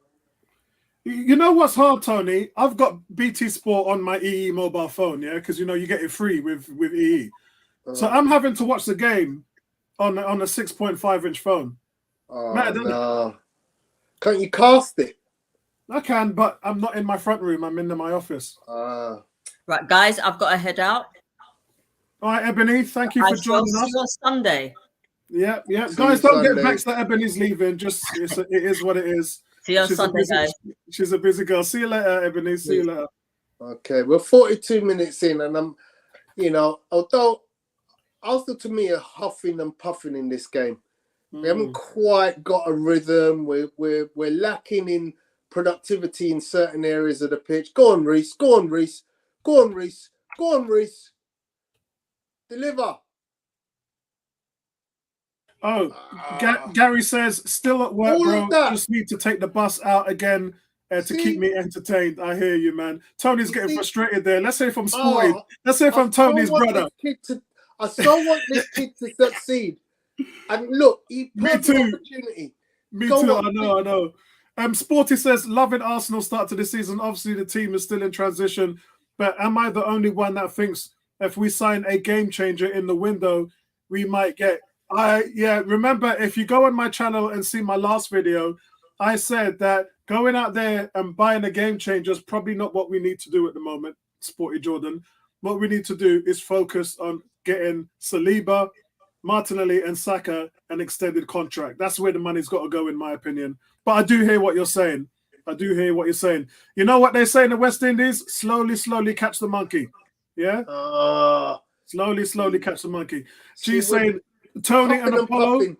You know what's hard, Tony? I've got BT Sport on my EE mobile phone, yeah, because you know you get it free with EE. So I'm having to watch the game on a 6.5-inch phone. Oh, no. Can't you cast it? I can, but I'm not in my front room. I'm in my office. Right, guys, I've got to head out. All right, Ebony, thank you for joining us. See you on Sunday. Yeah. Guys, don't get vexed that Ebony's leaving. Just it is what it is. See you on Sunday, guys. She's a busy girl. See you later, Ebony. See you later. Okay, we're 42 minutes in, and I'm, you know, although Arsenal to me are huffing and puffing in this game. We haven't quite got a rhythm. We're lacking in productivity in certain areas of the pitch. Go on, Reiss. Go on, Reiss. Go on, Reiss. Go on, Reiss. Deliver. Oh, Gary says, still at work, bro. Just need to take the bus out again to keep me entertained. I hear you, man. Tony's getting frustrated there. Let's say if I'm sporting. Let's say if I'm Tony's brother. I so want this kid to succeed. And look, he Me too. Opportunity. Me too. I know. Sporty says, loving Arsenal start to the season. Obviously, the team is still in transition. But am I the only one that thinks if we sign a game changer in the window, we might get... remember, if you go on my channel and see my last video, I said that going out there and buying a game changer is probably not what we need to do at the moment, Sporty Jordan. What we need to do is focus on getting Saliba, Martinelli and Saka an extended contract. That's where the money's got to go, in my opinion. But I do hear what you're saying. You know what they say in the West Indies? Slowly catch the monkey. Yeah? Slowly catch the monkey. She's saying... Tony and Apollo.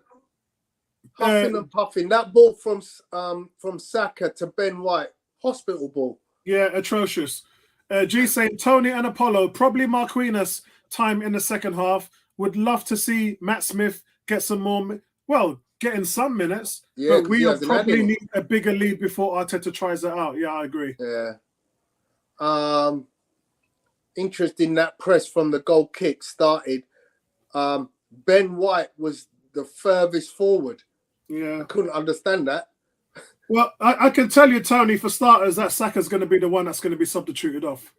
Huffing and puffing. That ball from Saka to Ben White. Hospital ball. Yeah, atrocious. G saying Tony and Apollo. Probably Marquinhos time in the second half. Would love to see Matt Smith get some more... Well, getting some minutes. Yeah, but we'll probably need a bigger lead before Arteta tries it out. Yeah, I agree. Yeah. Interesting, that press from the goal kick started... Ben White was the furthest forward. Yeah. I couldn't understand that. Well, I can tell you, Tony, for starters, that Saka's going to be the one that's going to be substituted off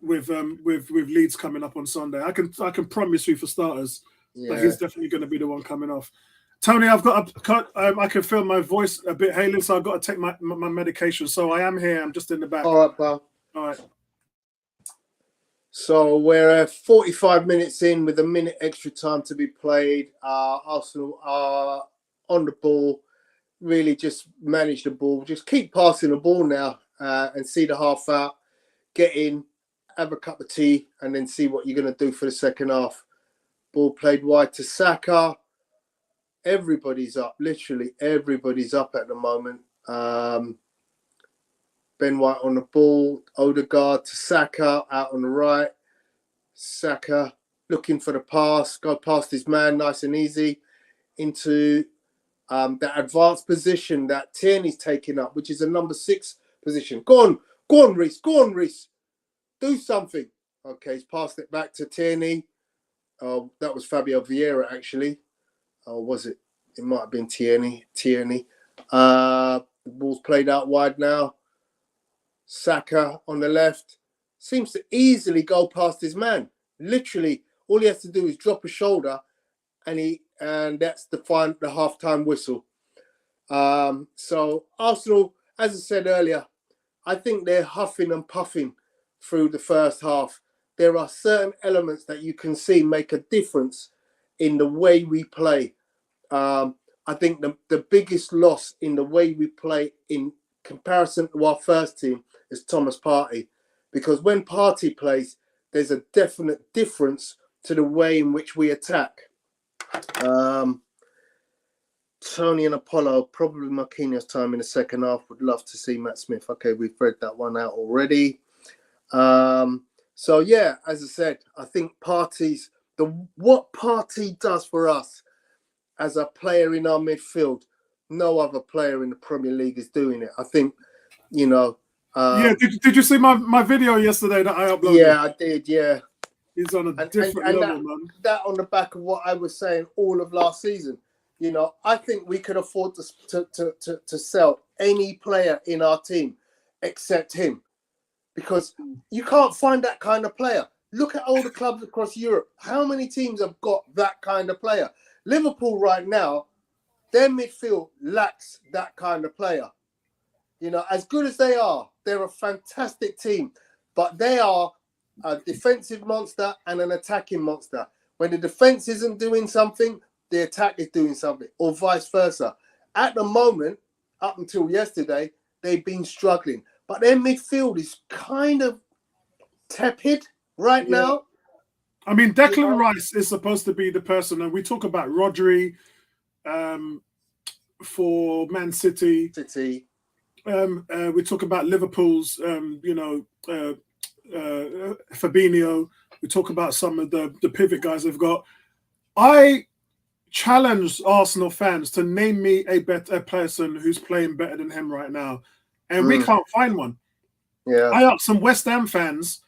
with Leeds coming up on Sunday. I can promise you for starters that he's definitely going to be the one coming off. Tony, I've got I can feel my voice a bit hailing, so I've got to take my medication. So I am here. I'm just in the back. All right, pal. All right. So we're 45 minutes in with a minute extra time to be played. Arsenal are on the ball, really just manage the ball, just keep passing the ball now and see the half out, get in, have a cup of tea, and then see what you're going to do for the second half. Ball played wide to Saka. Everybody's up, literally everybody's up at the moment. Ben White on the ball, Odegaard to Saka out on the right. Saka looking for the pass, go past his man nice and easy into that advanced position that Tierney's taking up, which is a number 6 position. Go on, Reiss, do something. Okay, he's passed it back to Tierney. That was Fabio Vieira, actually. Or was it? It might have been Tierney. The ball's played out wide now. Saka on the left seems to easily go past his man. Literally, all he has to do is drop a shoulder, and that's the half-time whistle. So Arsenal, as I said earlier, I think they're huffing and puffing through the first half. There are certain elements that you can see make a difference in the way we play. I think the biggest loss in the way we play in comparison to our first team is Thomas Partey. Because when Partey plays, there's a definite difference to the way in which we attack. Tony and Apollo, probably Marquinhos time in the second half. Would love to see Matt Smith. Okay, we've read that one out already. So yeah, as I said, I think what Partey does for us as a player in our midfield, no other player in the Premier League is doing it. I think, Did you see my video yesterday that I uploaded? Yeah, I did. Yeah, he's on a different level, man. That on the back of what I was saying all of last season. I think we could afford to sell any player in our team except him, because you can't find that kind of player. Look at all the clubs across Europe. How many teams have got that kind of player? Liverpool right now, their midfield lacks that kind of player. As good as they are, they're a fantastic team, but they are a defensive monster and an attacking monster. When the defense isn't doing something, the attack is doing something, or vice versa. At the moment, up until yesterday, they've been struggling, but their midfield is kind of tepid right now. I mean, Declan Rice is supposed to be the person, and we talk about Rodri for Man City. We talk about Liverpool's, Fabinho. We talk about some of the pivot guys they've got. I challenge Arsenal fans to name me a person who's playing better than him right now, and we can't find one. Yeah, I asked some West Ham fans.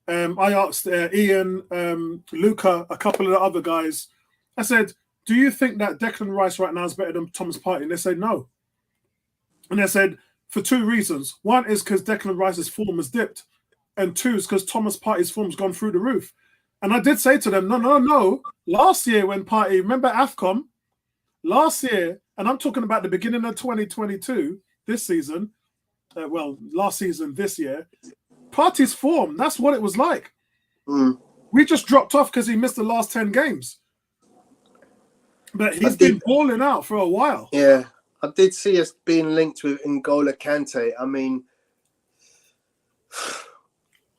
I asked Ian, Luca, a couple of the other guys. I said, "Do you think that Declan Rice right now is better than Thomas Partey?" And they said no. And they said for 2 reasons. One is because Declan Rice's form has dipped, and 2 is because Thomas Partey's form's gone through the roof. And I did say to them, no. Last year when Partey, remember AFCON? Last year, and I'm talking about the beginning of 2022, this season, last season, this year, Partey's form, that's what it was like. We just dropped off because he missed the last 10 games. But he's been balling out for a while. Yeah, I did see us being linked with N'Golo Kante. I mean...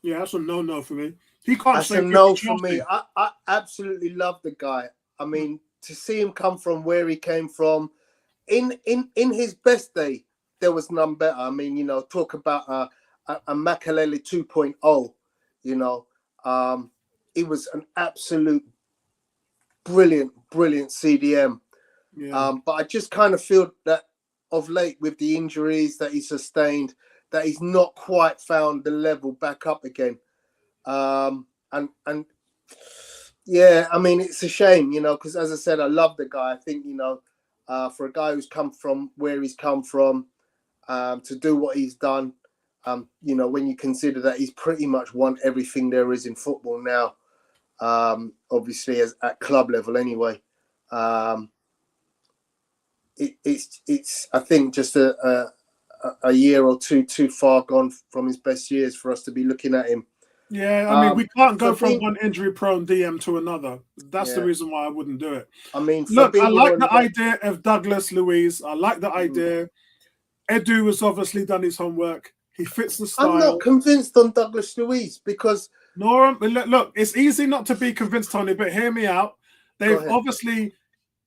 Yeah, that's a no for me. He can't That's say a no for me. I absolutely love the guy. I mean, to see him come from where he came from, in his best day, there was none better. I mean, talk about a Makelele 2.0. He was an absolute brilliant CDM. Yeah. But I just kind of feel that of late with the injuries that he sustained, that he's not quite found the level back up again. And yeah, I mean, it's a shame, because as I said, I love the guy. I think, for a guy who's come from where he's come from, to do what he's done, when you consider that he's pretty much won everything there is in football now, obviously at club level anyway. It's I think just a year or two too far gone from his best years for us to be looking at him. Yeah, I mean, we can't go from being, one injury-prone DM to another. That's the Yeah. reason why I wouldn't do it. I mean, Look, I like the Fabinho idea of Douglas Luiz. I like the idea. Edu has obviously done his homework. He fits the style. I'm not convinced on Douglas Luiz because Nora, look, it's easy not to be convinced, Tony, but hear me out. They've obviously,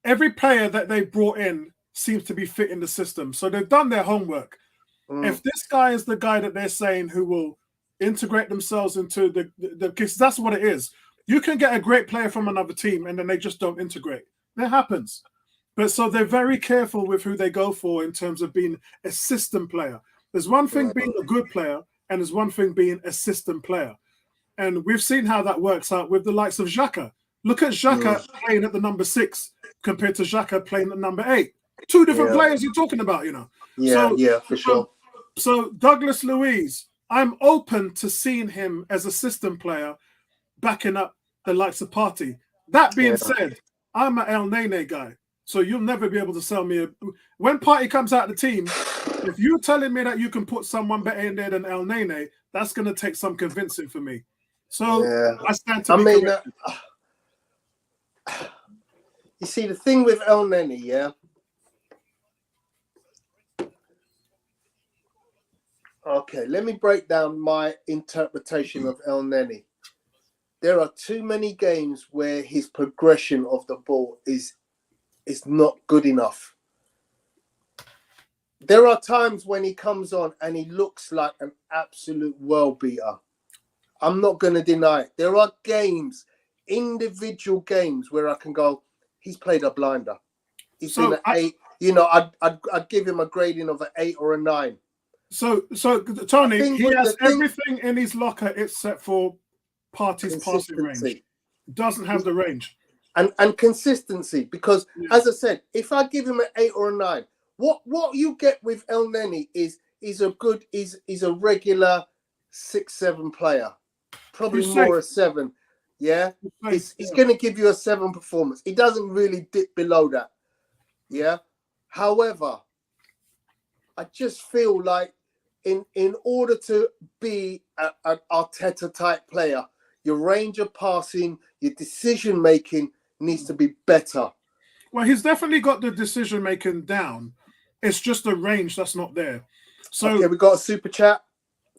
every player that they brought in seems to be fitting the system. So they've done their homework. If this guy is the guy that they're saying who will integrate themselves into the because that's what it is. You can get a great player from another team and then they just don't integrate. That happens. But so they're very careful with who they go for in terms of being a system player. There's one thing being a good player and there's one thing being a system player. And we've seen how that works out with the likes of Xhaka. Look at Xhaka playing at the number 6 compared to Xhaka playing at number 8. Two different players you're talking about, you know. Yeah, for sure. So Douglas Luiz, I'm open to seeing him as a system player backing up the likes of Partey. That being said, I'm an El Nene guy. So you'll never be able to sell me when Partey comes out of the team, if you're telling me that you can put someone better in there than El Nene, that's going to take some convincing for me. So I stand to be corrected. You see, the thing with El Nene, Okay, let me break down my interpretation of El Nene. There are too many games where his progression of the ball is not good enough. There are times when he comes on and he looks like an absolute world beater. I'm not going to deny it. There are games, individual games, where I can go, he's played a blinder. He's been an 8. You know, I'd give him a grading of an 8 or a 9. So Tony, he has everything in his locker except for Partey's passing range. Doesn't have the range. And consistency, because as I said, if I give him an 8 or a 9, what you get with El Nene is a regular 6-7 player, probably more a 7. Yeah, he's going to give you a 7 performance. He doesn't really dip below that. Yeah, however, I just feel like in order to be an Arteta type player, your range of passing, your decision making needs to be better. Well, he's definitely got the decision making down. It's just the range that's not there. So okay, we got a super chat.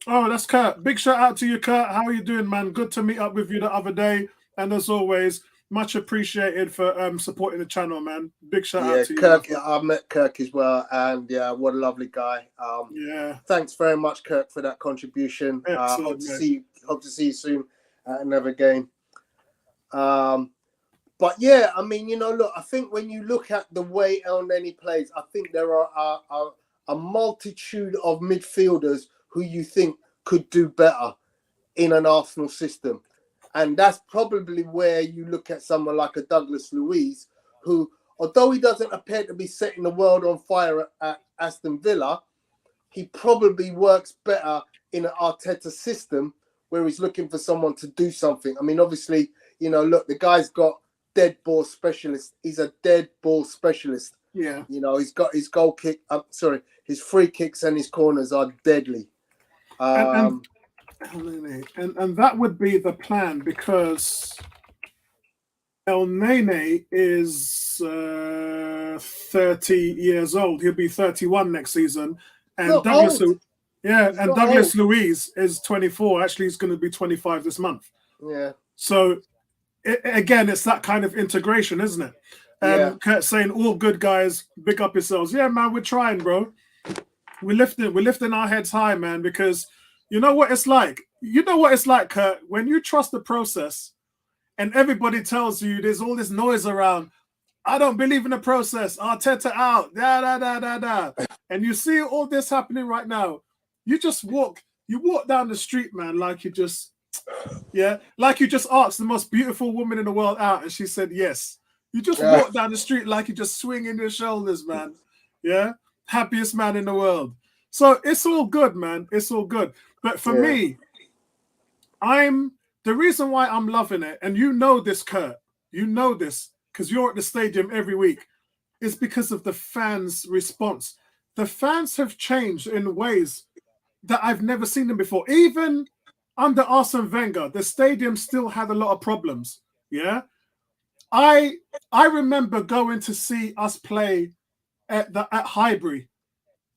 Oh, that's Kurt. Big shout out to you, Kurt. How are you doing, man? Good to meet up with you the other day. And as always, much appreciated for supporting the channel, man. Big shout out to Kirk, you. I met Kirk as well, and what a lovely guy. Thanks very much, Kirk, for that contribution. Hope to see you soon at another game. But yeah, I mean, look, I think when you look at the way El Nene plays, I think there are a multitude of midfielders who you think could do better in an Arsenal system. And that's probably where you look at someone like a Douglas Luiz, who, although he doesn't appear to be setting the world on fire at Aston Villa, he probably works better in an Arteta system where he's looking for someone to do something. I mean, obviously, look, the guy's got dead ball specialist. He's a dead ball specialist. Yeah. He's got his goal kick. His free kicks and his corners are deadly. And that would be the plan, because El Nene is 30 years old. He'll be 31 next season. And Douglas Luiz is 24. Actually, he's going to be 25 this month. Yeah. So again, it's that kind of integration, isn't it? Kurt saying, all good guys, big up yourselves. Yeah, man, we're trying, bro. We're lifting our heads high, man, because you know what it's like. You know what it's like, Kurt, when you trust the process and everybody tells you there's all this noise around, I don't believe in the process, Arteta out, and you see all this happening right now. You walk down the street, man, like you just asked the most beautiful woman in the world out and she said yes. You just walk down the street like you just swinging your shoulders, man. Yeah, happiest man in the world. So it's all good, man. It's all good. But for me, the reason why I'm loving it, and you know this, Kurt, you know this because you're at the stadium every week, is because of the fans' response. The fans have changed in ways that I've never seen them before. Even under Arsene Wenger, the stadium still had a lot of problems. Yeah, I remember going to see us play at Highbury.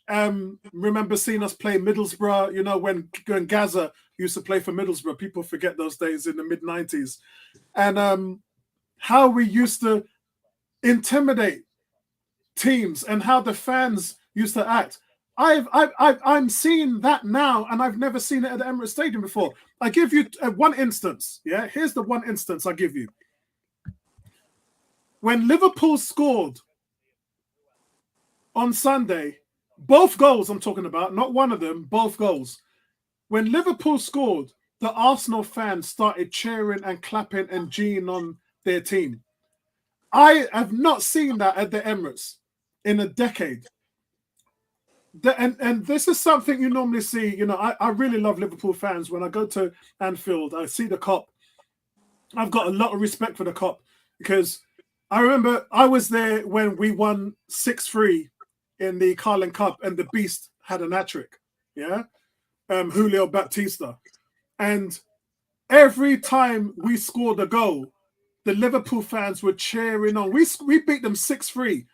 Remember seeing us play Middlesbrough. You know, when Gaza used to play for Middlesbrough. People forget those days in the mid-90s, and how we used to intimidate teams and how the fans used to act. I'm seeing that now, and I've never seen it at the Emirates Stadium before. I give you one instance. Yeah, here's the one instance I give you. When Liverpool scored on Sunday, both goals I'm talking about, not one of them, both goals. When Liverpool scored, the Arsenal fans started cheering and clapping and geeing on their team. I have not seen that at the Emirates in a decade. And this is something you normally see. You know, I really love Liverpool fans. When I go to Anfield, I see the Kop. I've got a lot of respect for the Kop because I remember I was there when we won 6-3 in the Carling Cup and the Beast had an hat-trick. Yeah, Julio Baptista. And every time we scored a goal, the Liverpool fans were cheering on. We beat them 6-3.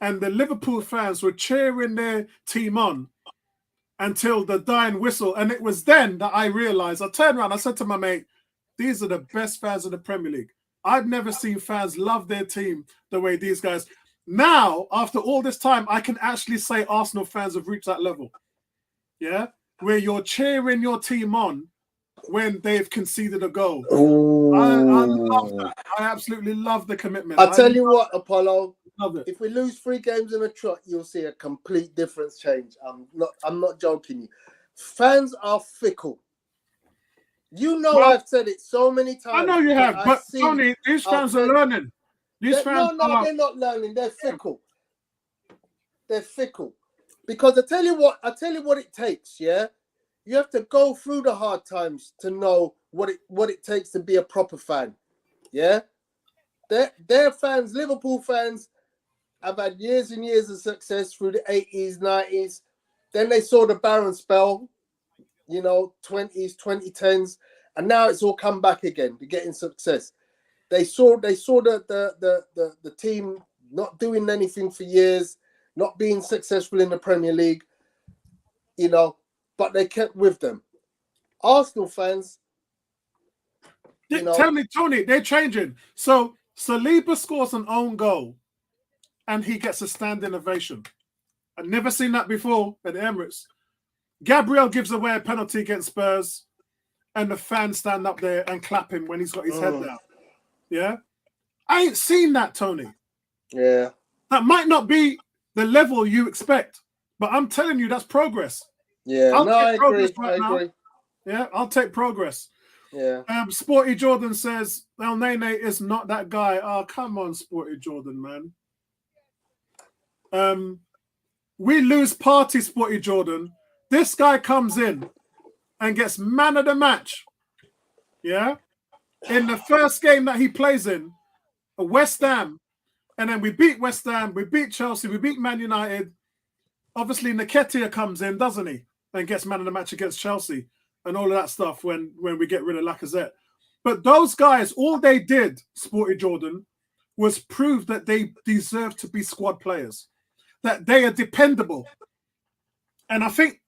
And the Liverpool fans were cheering their team on until the dying whistle. And it was then that I realized, I turned around, I said to my mate, these are the best fans in the Premier League. I've never seen fans love their team the way these guys. Now, after all this time, I can actually say Arsenal fans have reached that level. Yeah? Where you're cheering your team on when they've conceded a goal. I love that. I absolutely love the commitment. I'll tell you what, Apollo. If we lose 3 games in a trot, you'll see a complete difference change. I'm not joking you. Fans are fickle. You know, well, I've said it so many times. I know you have, but Tony, these fans are learning. They're not learning. They're fickle. They're fickle. Because I tell you what it takes, yeah? You have to go through the hard times to know what it takes to be a proper fan. Yeah? Their fans, Liverpool fans, have had years and years of success through the 80s, 90s. Then they saw the barren spell, you know, 20s, 2010s, and now it's all come back again. They're getting success. They saw the team not doing anything for years, not being successful in the Premier League, you know, but they kept with them. Arsenal fans, you know, tell me, Tony, they're changing. So Saliba scores an own goal and he gets a standing ovation. I've never seen that before at the Emirates. Gabriel gives away a penalty against Spurs and the fans stand up there and clap him when he's got his head down. Yeah? I ain't seen that, Tony. Yeah. That might not be the level you expect, but I'm telling you, that's progress. Yeah, I agree. Yeah, I'll take progress. Yeah. Sporty Jordan says, El Nene is not that guy. Oh, come on, Sporty Jordan, man. We lose Partey, Sporty Jordan. This guy comes in and gets man of the match. Yeah? In the first game that he plays in, West Ham. And then we beat West Ham, we beat Chelsea, we beat Man United. Obviously, Nketiah comes in, doesn't he? And gets man of the match against Chelsea and all of that stuff when we get rid of Lacazette. But those guys, all they did, Sporty Jordan, was prove that they deserve to be squad players, that they are dependable. And I think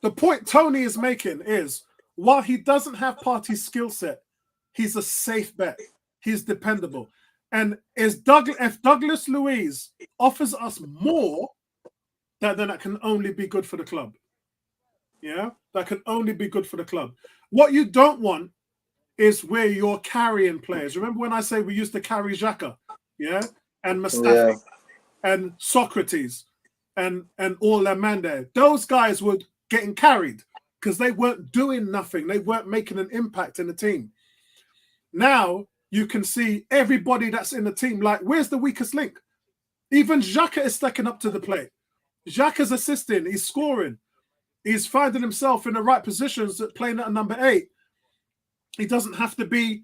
the point Tony is making is, while he doesn't have Partey's skill set, he's a safe bet. He's dependable. And if Douglas Luiz offers us more, then that can only be good for the club. Yeah, that can only be good for the club. What you don't want is where you're carrying players. Remember when I say we used to carry Xhaka, yeah, and Mustafi, and Socrates, and all their man there. Those guys were getting carried because they weren't doing nothing. They weren't making an impact in the team. Now you can see everybody that's in the team. Like, where's the weakest link? Even Xhaka is stacking up to the plate. Xhaka's assisting. He's scoring. He's finding himself in the right positions, playing at number 8. He doesn't have to be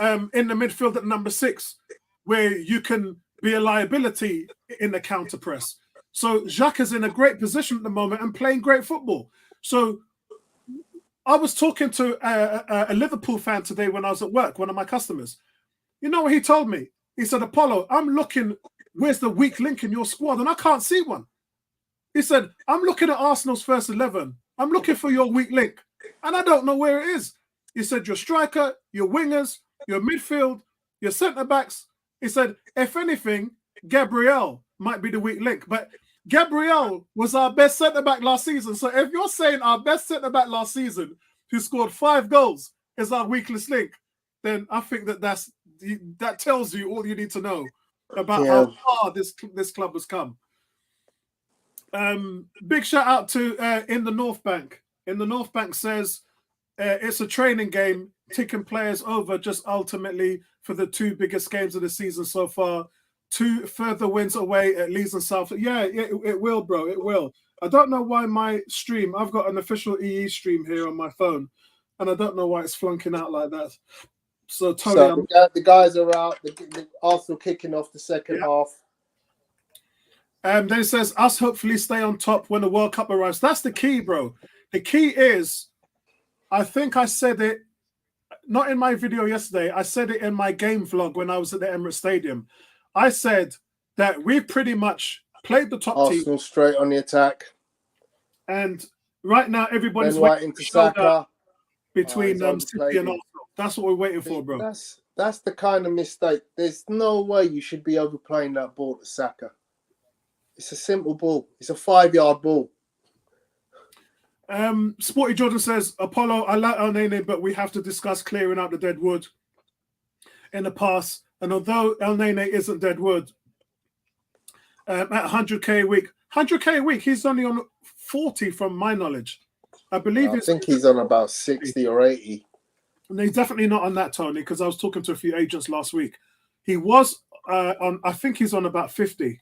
in the midfield at number 6, where you can be a liability in the counter press. So Xhaka's in a great position at the moment and playing great football. So I was talking to a Liverpool fan today when I was at work, one of my customers. You know what he told me? He said, Apollo, I'm looking, where's the weak link in your squad? And I can't see one. He said, I'm looking at Arsenal's first 11. I'm looking for your weak link. And I don't know where it is. He said, your striker, your wingers, your midfield, your centre-backs. He said, if anything, Gabriel might be the weak link. But Gabriel was our best centre-back last season. So if you're saying our best centre-back last season, who scored 5 goals, is our weakest link, then I think that tells you all you need to know about how far this club has come. Big shout out to In the North Bank. In the North Bank says it's a training game, ticking players over just ultimately for the 2 biggest games of the season so far. 2 further wins away at Leeds and South. Yeah, it will, bro. It will. I don't know why my stream, I've got an official EE stream here on my phone, and I don't know why it's flunking out like that. So, Tony, the guys are out. The Arsenal kicking off the second half. Then it says, us hopefully stay on top when the World Cup arrives. That's the key, bro. The key is, I think I said it, not in my video yesterday, I said it in my game vlog when I was at the Emirates Stadium. I said that we've pretty much played the top team. Arsenal straight on the attack. And right now, everybody's waiting for Saka between City and Arsenal. That's what we're waiting for, bro. That's the kind of mistake. There's no way you should be overplaying that ball to Saka. It's a simple ball. It's a 5-yard ball. Sporty Jordan says, Apollo, I like El Nene, but we have to discuss clearing out the dead wood in the past. And although El Nene isn't dead wood, at 100k a week, he's only on 40 from my knowledge. I think he's on about 60 or 80. And he's definitely not on that, Tony, because I was talking to a few agents last week. He was on, I think he's on about 50.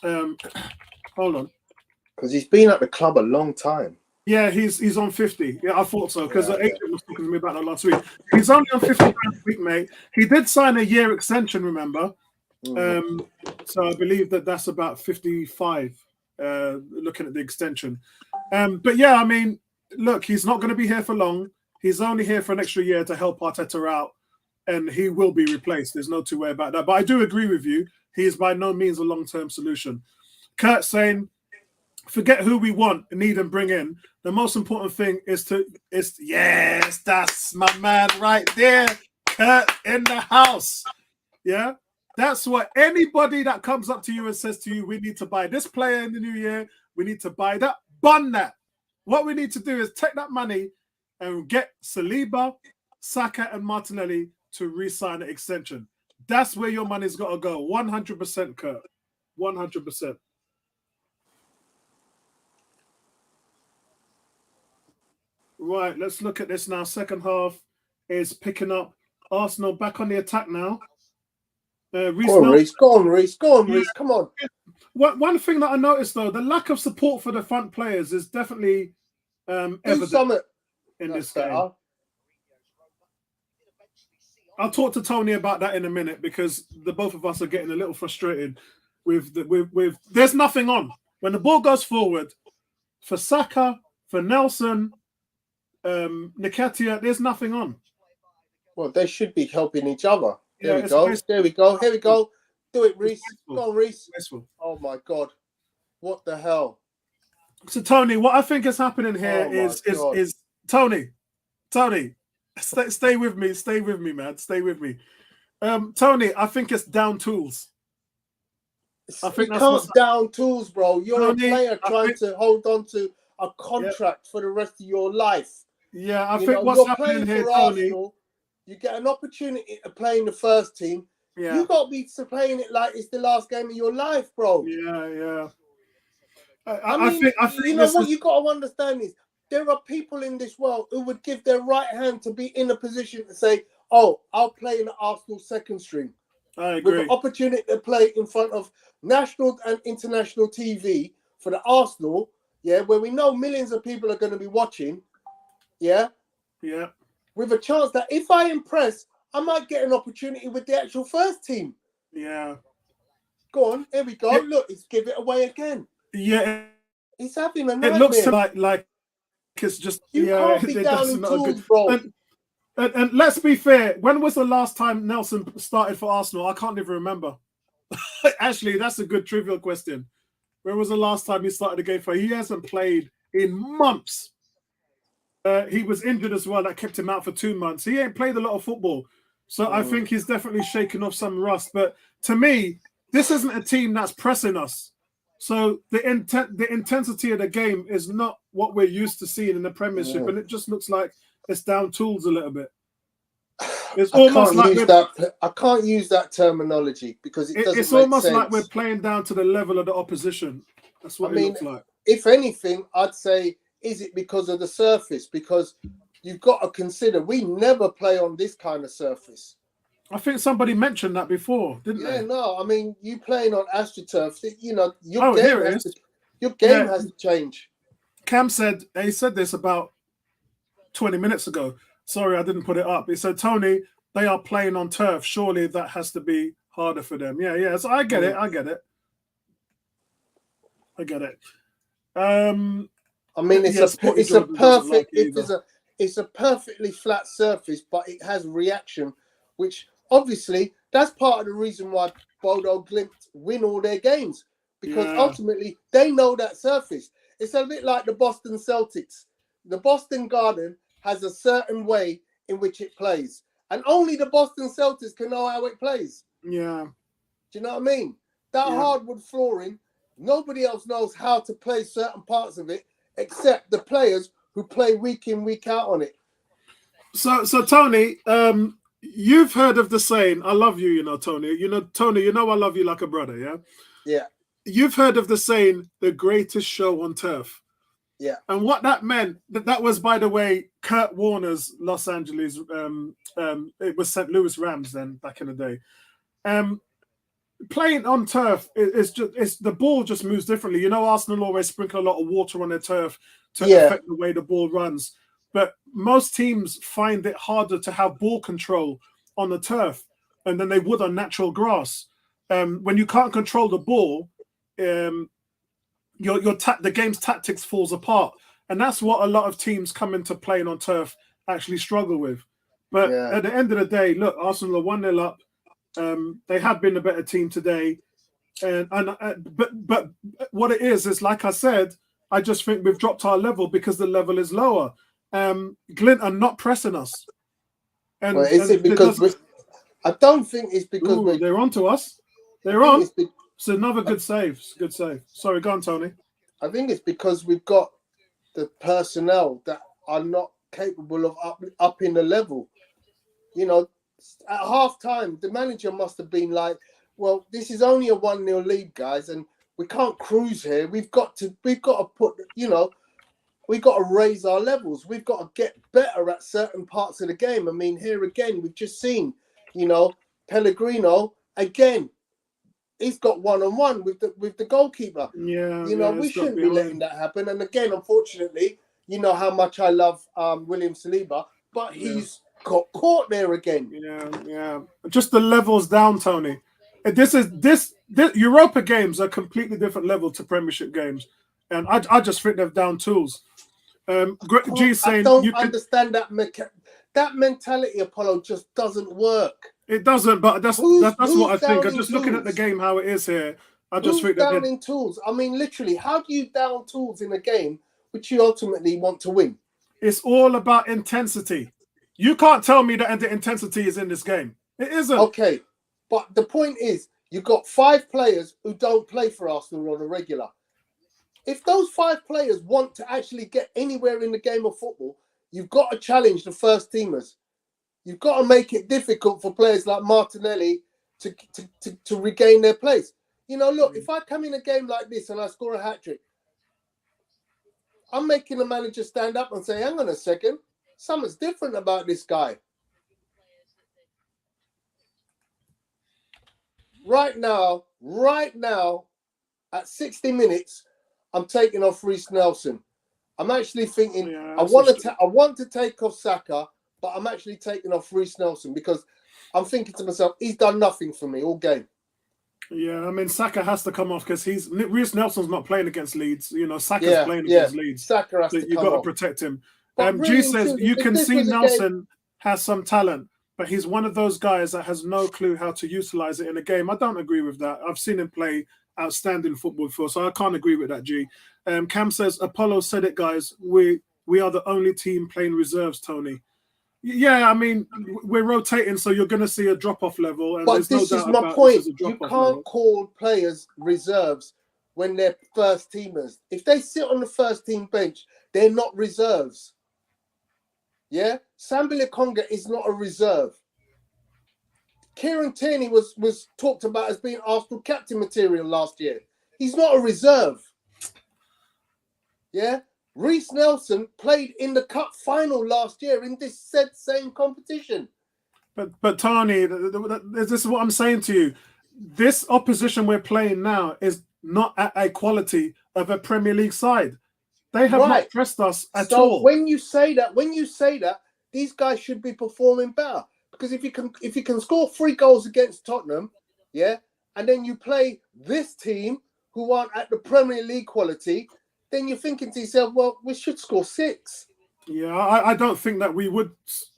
Hold on. Because he's been at the club a long time. Yeah, he's on 50. Yeah, I thought so, because the agent was talking to me about that last week. He's only on 50 a week, mate. He did sign a year extension, remember? So I believe that's about 55, looking at the extension. But yeah, I mean, look, he's not going to be here for long. He's only here for an extra year to help Arteta out, and he will be replaced. There's no 2 ways about that. But I do agree with you. He is by no means a long-term solution. Kurt saying, forget who we want, need, and bring in. The most important thing is yes, that's my man right there. Kurt in the house. Yeah, that's what anybody that comes up to you and says to you, we need to buy this player in the new year, we need to buy that, bun that. What we need to do is take that money and get Saliba, Saka, and Martinelli to re-sign an extension. That's where your money's got to go. 100%, Kurt. 100%. Right, let's look at this now. Second half is picking up. Arsenal back on the attack now. Reiss. Go on, Reiss. Come on. One thing that I noticed, though, the lack of support for the front players is definitely evident in this game. I'll talk to Tony about that in a minute, because the both of us are getting a little frustrated with there's nothing on. When the ball goes forward, for Saka, for Nelson, Nketiah, there's nothing on. Well, they should be helping each other. There we go. Here we go. Do it, Reiss. Go on, Reiss. Oh my God. What the hell? So Tony, what I think is happening here is Tony, stay with me, man. Stay with me. Tony, I think it's down tools. I think that's down tools, bro. You're a player trying to hold on to a contract for the rest of your life. Yeah, I think what's happening here, Tony. Arsenal, you get an opportunity to play in the first team. Yeah. You got to be playing it like it's the last game of your life, bro. Yeah. I think you know what you got to understand is there are people in this world who would give their right hand to be in a position to say, "Oh, I'll play in the Arsenal second string." I agree. With the opportunity to play in front of national and international TV for the Arsenal, where we know millions of people are going to be watching, with a chance that if I impress, I might get an opportunity with the actual first team. Yeah. Go on, here we go. Look, he's give it away again. Yeah. He's having a nightmare. It looks like it's just You can't be down in tools, bro. And let's be fair. When was the last time Nelson started for Arsenal? I can't even remember. Actually, that's a good trivial question. When was the last time he started a game for? He hasn't played in months. He was injured as well. That kept him out for 2 months. He ain't played a lot of football. So I think he's definitely shaken off some rust. But to me, this isn't a team that's pressing us. So the intensity of the game is not what we're used to seeing in the Premiership. And it just looks like it's down tools a little bit. It's almost like I can't use that terminology because it doesn't. It's almost make sense. like we're playing down to the level of the opposition. That's what it looks like. If anything, I'd say, is it because of the surface? Because you've got to consider we never play on this kind of surface. I think somebody mentioned that before, didn't they? Yeah, no. I mean, you playing on AstroTurf, you know, your game has to change. Cam said this about 20 minutes ago. Sorry, I didn't put it up. He said, Tony, they are playing on turf. Surely that has to be harder for them. Yeah. So I get it. I get it. I mean, it's a perfectly flat surface, but it has reaction, which obviously that's part of the reason why Bodo Glimt win all their games, because ultimately they know that surface. It's a bit like the Boston Celtics. The Boston Garden has a certain way in which it plays, and only the Boston Celtics can know how it plays. Yeah. Do you know what I mean? That hardwood flooring, nobody else knows how to play certain parts of it except the players who play week in, week out on it. So Tony, you've heard of the saying, I love you, Tony. Tony, I love you like a brother, yeah? Yeah. You've heard of the saying, the greatest show on turf. Yeah. And what that meant, that was, by the way, Kurt Warner's Los Angeles, it was St. Louis Rams then, back in the day. Playing on turf is just the ball just moves differently. Arsenal always sprinkle a lot of water on their turf to affect the way the ball runs. But most teams find it harder to have ball control on the turf than they would on natural grass. When you can't control the ball, the game's tactics falls apart, and that's what a lot of teams come into playing on turf actually struggle with. But at the end of the day, look, Arsenal are 1-0 up. They have been a better team today, but what it is like I said, I just think we've dropped our level because the level is lower. Glimt are not pressing us. And is it because I don't think it's because they're on to us. They're on. It's another good save. Good save. Sorry, go on, Tony. I think it's because we've got the personnel that are not capable of upping the level. At half time, the manager must have been like, well, this is only a 1-0 lead, guys, and we can't cruise here. We've got to we've got to raise our levels. We've got to get better at certain parts of the game. I mean, here again, we've just seen, Pellegrino again. He's got one-on-one with the goalkeeper. We shouldn't be letting that happen. And again, unfortunately, you know how much I love William Saliba, but he's got caught there again. Yeah. Just the levels down, Tony. This Europa games are a completely different level to Premiership games, and I just think they're down tools. G saying, I don't understand that mentality. Apollo just doesn't work. It doesn't, but that's what I think. I'm just looking at the game how it is here. I just think down in tools. I mean, literally, how do you down tools in a game which you ultimately want to win? It's all about intensity. You can't tell me that the intensity is in this game. It isn't. Okay, but the point is, you've got 5 players who don't play for Arsenal on a regular. If those 5 players want to actually get anywhere in the game of football, you've got to challenge the first teamers. You've got to make it difficult for players like Martinelli to regain their place. Look, if I come in a game like this and I score a hat-trick, I'm making the manager stand up and say, hang on a second, something's different about this guy. Right now, at 60 minutes, I'm taking off Reiss Nelson. I'm actually thinking I want to take off Saka, but I'm actually taking off Reiss Nelson because I'm thinking to myself, he's done nothing for me all game. Yeah, I mean, Saka has to come off because Reiss Nelson's not playing against Leeds. You know, Saka's playing against Leeds. Saka has So to you come got to off. protect him. But G really, says truly, you if can this see was a Nelson has some talent, but he's one of those guys that has no clue how to utilize it in a game. I don't agree with that. I've seen him play outstanding football before, so I can't agree with that, G. Cam says, Apollo said it, guys. We are the only team playing reserves, Tony. Yeah, I mean, we're rotating, so you're going to see a drop-off level. And But there's no this is doubt my about point. this is a You drop-off can't level. call players reserves when they're first teamers. If they sit on the first team bench, they're not reserves. Yeah? Sambi Lokonga is not a reserve. Kieran Tierney was talked about as being Arsenal captain material last year. He's not a reserve. Yeah? Reiss Nelson played in the cup final last year in this same competition. But Tony, this is what I'm saying to you. This opposition we're playing now is not at a quality of a Premier League side. They have not pressed us at all. So when you say that, these guys should be performing better. Because if you can score 3 goals against Tottenham, yeah, and then you play this team who aren't at the Premier League quality, then you're thinking to yourself, well, we should score 6. Yeah, I don't think that we would.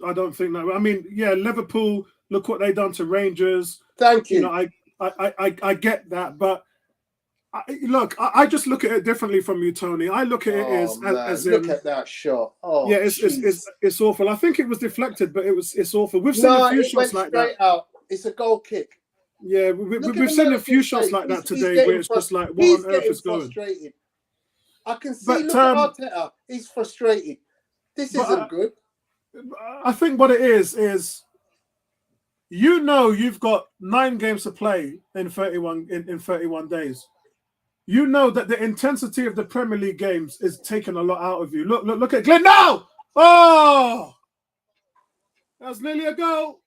I don't think that. I mean, yeah, Liverpool. Look what they done to Rangers. Thank you. You know, I get that, but I just look at it differently from you, Tony. I look at it as look at that shot. Oh, yeah, it's awful. I think it was deflected, but it's awful. We've seen a few shots like that. Out. It's a goal kick. Yeah, we've seen a few shots like that today where it's just like, what on earth is going? Frustrated. I can see. Look at Arteta. He's frustrated. This isn't good. I think what it is you've got 9 games to play in 31 days. You know that the intensity of the Premier League games is taking a lot out of you. Look at Glenn now. Oh, that was nearly a goal.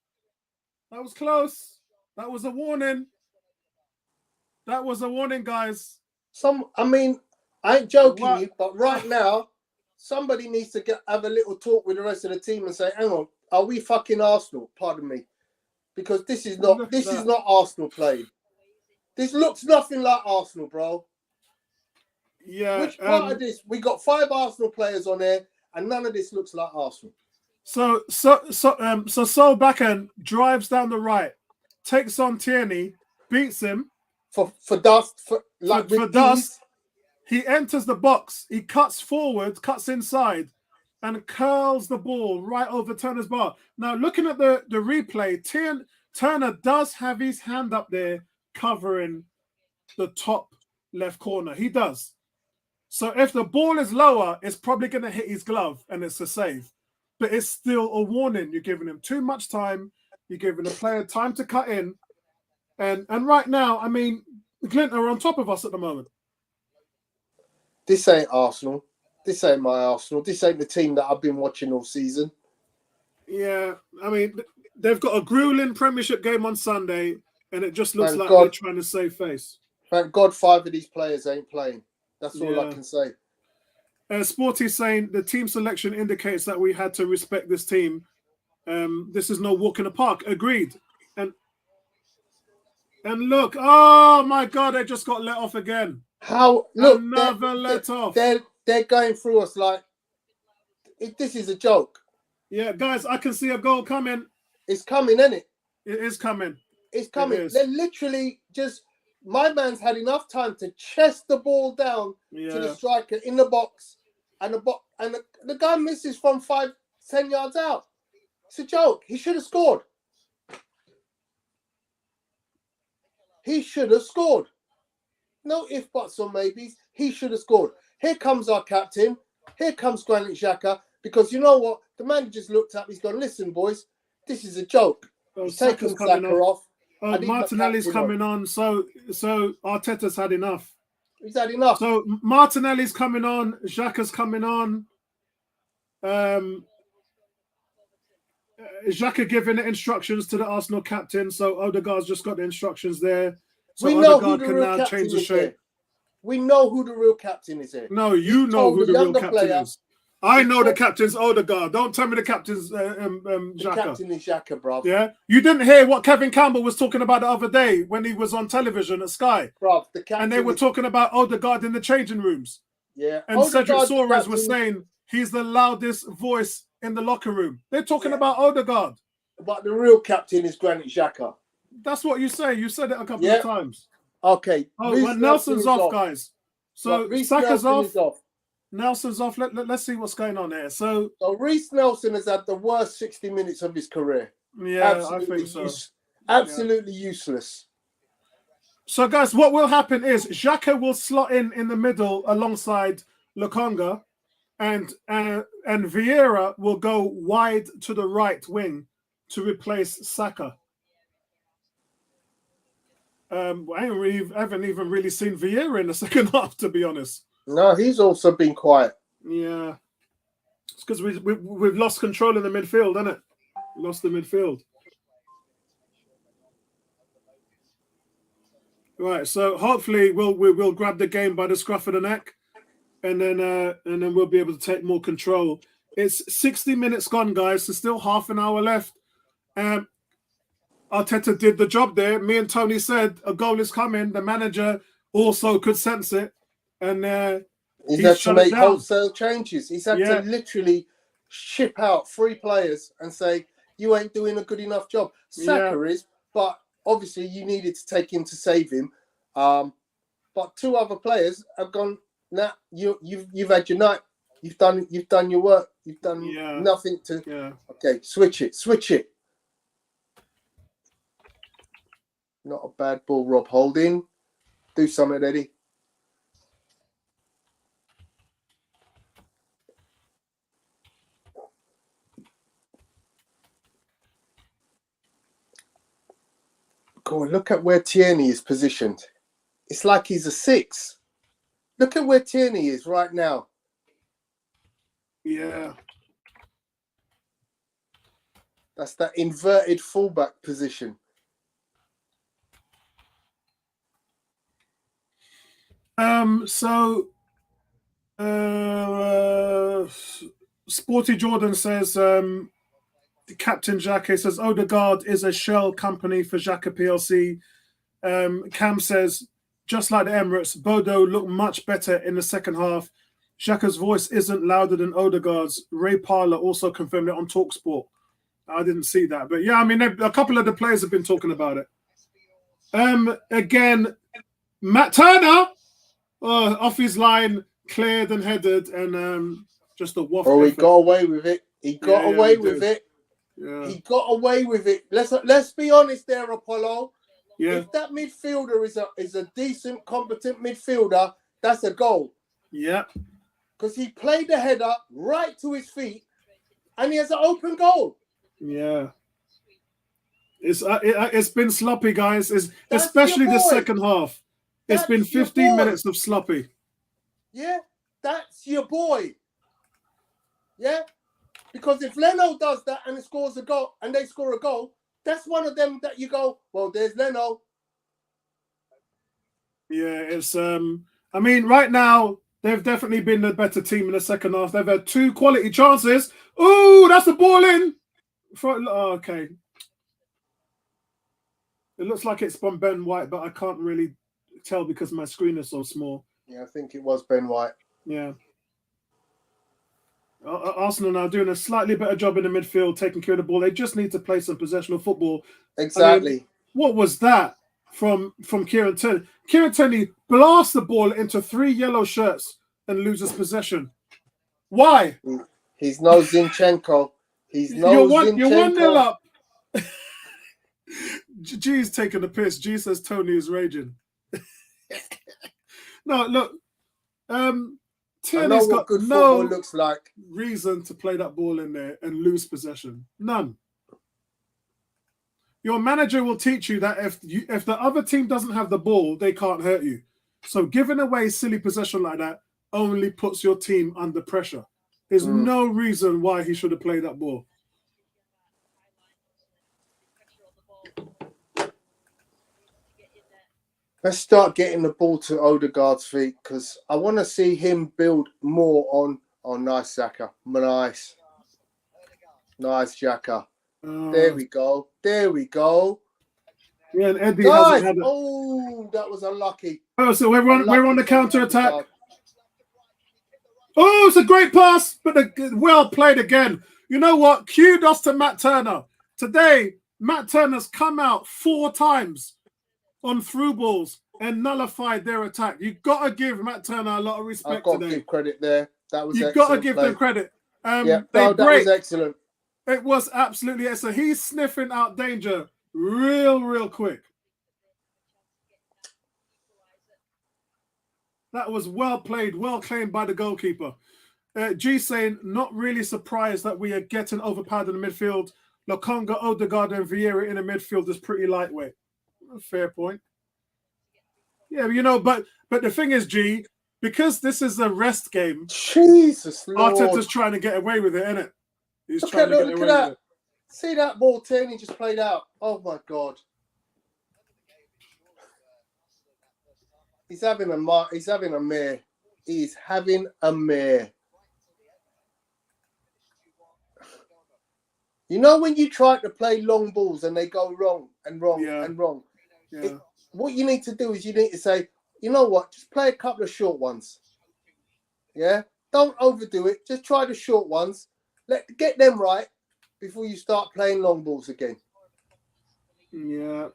That was close. That was a warning. That was a warning, guys. I mean, I ain't joking you, but right now, somebody needs to have a little talk with the rest of the team and say, hang on, are we fucking Arsenal? Pardon me. Because this is not Arsenal playing. This looks nothing like Arsenal, bro. Yeah. Which part of this? We got 5 Arsenal players on there, and none of this looks like Arsenal. So Sol Bakken drives down the right, takes on Tierney, beats him for dust. For dust. He enters the box. He cuts forward, cuts inside, and curls the ball right over Turner's bar. Now, looking at the replay, Turner does have his hand up there covering the top left corner. He does. So if the ball is lower, it's probably going to hit his glove and it's a save. But it's still a warning. You're giving him too much time. You're giving the player time to cut in. And right now, I mean, Glimt are on top of us at the moment. This ain't Arsenal. This ain't my Arsenal. This ain't the team that I've been watching all season. Yeah, I mean, they've got a grueling Premiership game on Sunday, and it just looks like they're trying to save face. Thank God 5 of these players ain't playing. That's all I can say. Sporty's saying the team selection indicates that we had to respect this team. This is no walk in the park. Agreed. And look, oh my God, they just got let off again. How? Look, another let off. They're going through us like this is a joke. Yeah, guys, I can see a goal coming. It's coming, isn't it? It is coming. It's coming. They're literally just. My man's had enough time to chest the ball down to the striker in the box, and the guy misses from 5-10 yards out. It's a joke. He should have scored. He should have scored. No ifs, buts, or maybes. He should have scored. Here comes our captain. Here comes Granit Xhaka. Because you know what? The man just looked up. He's gone, listen, boys, this is a joke. He's taking Saka off. Martinelli's coming on. So Arteta's had enough. He's had enough. So Martinelli's coming on. Xhaka's coming on. Xhaka giving the instructions to the Arsenal captain. So Odegaard's just got the instructions there. So we know Odegaard who the can real now change the shape. We know who the real captain is here. No, you know who the real captain is. I know the captain's Odegaard. Don't tell me the captain's The Xhaka. captain is Xhaka, bruv. Yeah, you didn't hear what Kevin Campbell was talking about the other day when he was on television at Sky, Bruv, the captain and they were talking about Odegaard in the changing rooms. Yeah. And Cedric Odegaard's the Soares was captain, saying he's the loudest voice in the locker room. They're talking Yeah. about Odegaard. but the real captain is Granit Xhaka. That's what you say. You said it a couple Yeah. of times. Okay. Oh, Reiss well, Nelson's is off, guys. So Right, Reiss Saka's Nelson off. is off. Nelson's off. Let's see what's going on here. So So Reiss Nelson has had the worst 60 minutes of his career. yeah, I think so. Absolutely useless. So guys, what will happen is Xhaka will slot in the middle alongside Lokonga, and Vieira will go wide to the right wing to replace Saka. I haven't even really seen Vieira in the second half, to be honest. No, he's also been quiet. Yeah, it's because we've lost control in the midfield, isn't it? Lost the midfield. Right, so hopefully we'll grab the game by the scruff of the neck, and then we'll be able to take more control. It's 60 minutes gone, guys. There's still half an hour left. Arteta did the job there. Me and Tony said a goal is coming. The manager also could sense it, and He's had to make wholesale changes. He's had Yeah. to literally ship out 3 players and say, you ain't doing a good enough job. Saka is, but obviously you needed to take him to save him. But 2 other players have gone, nah, you've had your night. You've done your work. You've done nothing to. Yeah. Okay, switch it. Not a bad ball, Rob Holding. Do something, Eddie. Go on, look at where Tierney is positioned. It's like he's a 6. Look at where Tierney is right now. Yeah. That's that inverted fullback position. So Sporty Jordan says Captain Xhaka says Odegaard is a shell company for Xhaka PLC. Cam says, just like the Emirates, Bodo looked much better in the second half. Xhaka's voice isn't louder than Odegaard's. Ray Parler also confirmed it on TalkSport. I didn't see that, but yeah, I mean, a couple of the players have been talking about it. Again, Matt Turner off his line, cleared and headed, and just a waffle. Oh, he got away with it. He got away with it. Yeah. He got away with it. Let's be honest there, Apollo. Yeah. If that midfielder is a decent, competent midfielder, that's a goal. Yeah. Because he played the header right to his feet, and he has an open goal. Yeah. It's been sloppy, guys. That's Especially your the boy. second half. It's That's been your 15 boy. minutes of sloppy. Yeah, that's your boy. Yeah, because if Leno does that and scores a goal, and they score a goal, that's one of them that you go, well, there's Leno. Yeah, it's I mean, right now they've definitely been the better team in the second half. They've had 2 quality chances. Ooh, that's the ball in. Okay. It looks like it's from Ben White, but I can't really tell because my screen is so small. Yeah, I think it was Ben White. Yeah. Arsenal now doing a slightly better job in the midfield, taking care of the ball. They just need to play some possessional football. Exactly. I mean, what was that from Kieran Tierney? Kieran Tierney blasts the ball into 3 yellow shirts and loses possession. Why? He's no Zinchenko. He's no You're Zinchenko. 1-0 up. G's taking the piss. G says Tony is raging. No, look. Tierney's got good no football looks like. reason to play that ball in there and lose possession. None. Your manager will teach you that if the other team doesn't have the ball, they can't hurt you. So giving away silly possession like that only puts your team under pressure. There's no reason why he should have played that ball. Let's start getting the ball to Odegaard's feet because I want to see him build more on Oh, nice, Xhaka. Nice. Nice, Xhaka. There we go. There we go. Yeah, and Eddie Guys, hasn't had it. oh, that was unlucky. Oh, so we're on the counter attack. Oh, it's a great pass, but well played again. You know what? Kudos to Matt Turner. Today, Matt Turner's come out 4 times on through balls and nullified their attack. You've got to give Matt Turner a lot of respect I've got today. to give credit there. That was You've excellent. got to give them credit. That was excellent. It was absolutely excellent. He's sniffing out danger real quick. That was well played, well claimed by the goalkeeper. G saying, not really surprised that we are getting overpowered in the midfield. Lokonga, Odegaard, and Vieira in the midfield is pretty lightweight. Fair point. Yeah, you know, but the thing is, G, because this is a rest game, Jesus Lord. Arteta's trying to get away with it, isn't it? He's look trying to get away with it. See that ball Tierney just played out. Oh my God. He's having a mare. He's having a mare. You know when you try to play long balls and they go wrong and wrong and wrong. Yeah. What you need to do is you need to say, you know what? Just play a couple of short ones. Yeah. Don't overdo it. Just try the short ones. Get them right before you start playing long balls again. Yeah.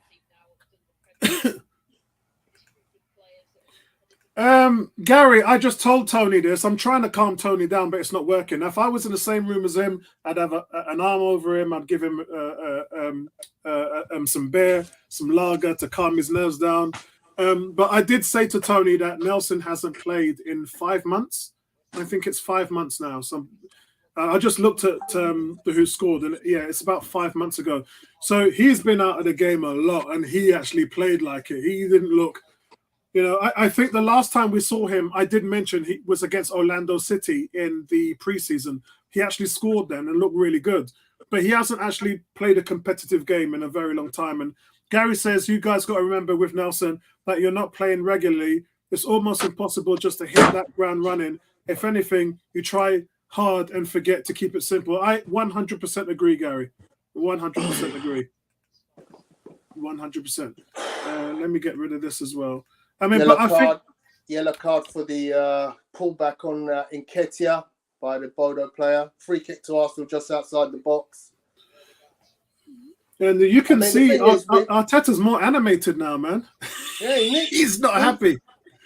Gary, I just told Tony this. I'm trying to calm Tony down, but it's not working. If I was in the same room as him, I'd have an arm over him. I'd give him some beer, some lager to calm his nerves down. But I did say to Tony that Nelson hasn't played in 5 months. I think it's 5 months now. So I just looked at who scored, and yeah, it's about 5 months ago. So he's been out of the game a lot, and he actually played like it. He didn't look. You know, I think the last time we saw him, I did mention he was against Orlando City in the preseason. He actually scored then and looked really good. But he hasn't actually played a competitive game in a very long time. And Gary says, you guys got to remember with Nelson that you're not playing regularly. It's almost impossible just to hit that ground running. If anything, you try hard and forget to keep it simple. I 100% agree, Gary. 100% agree. 100%. Let me get rid of this as well. I mean, yellow card for the pullback on Nketiah by the Bodo player. Free kick to Arsenal just outside the box. And you can see Arteta's more animated now, man. Yeah, he's not happy.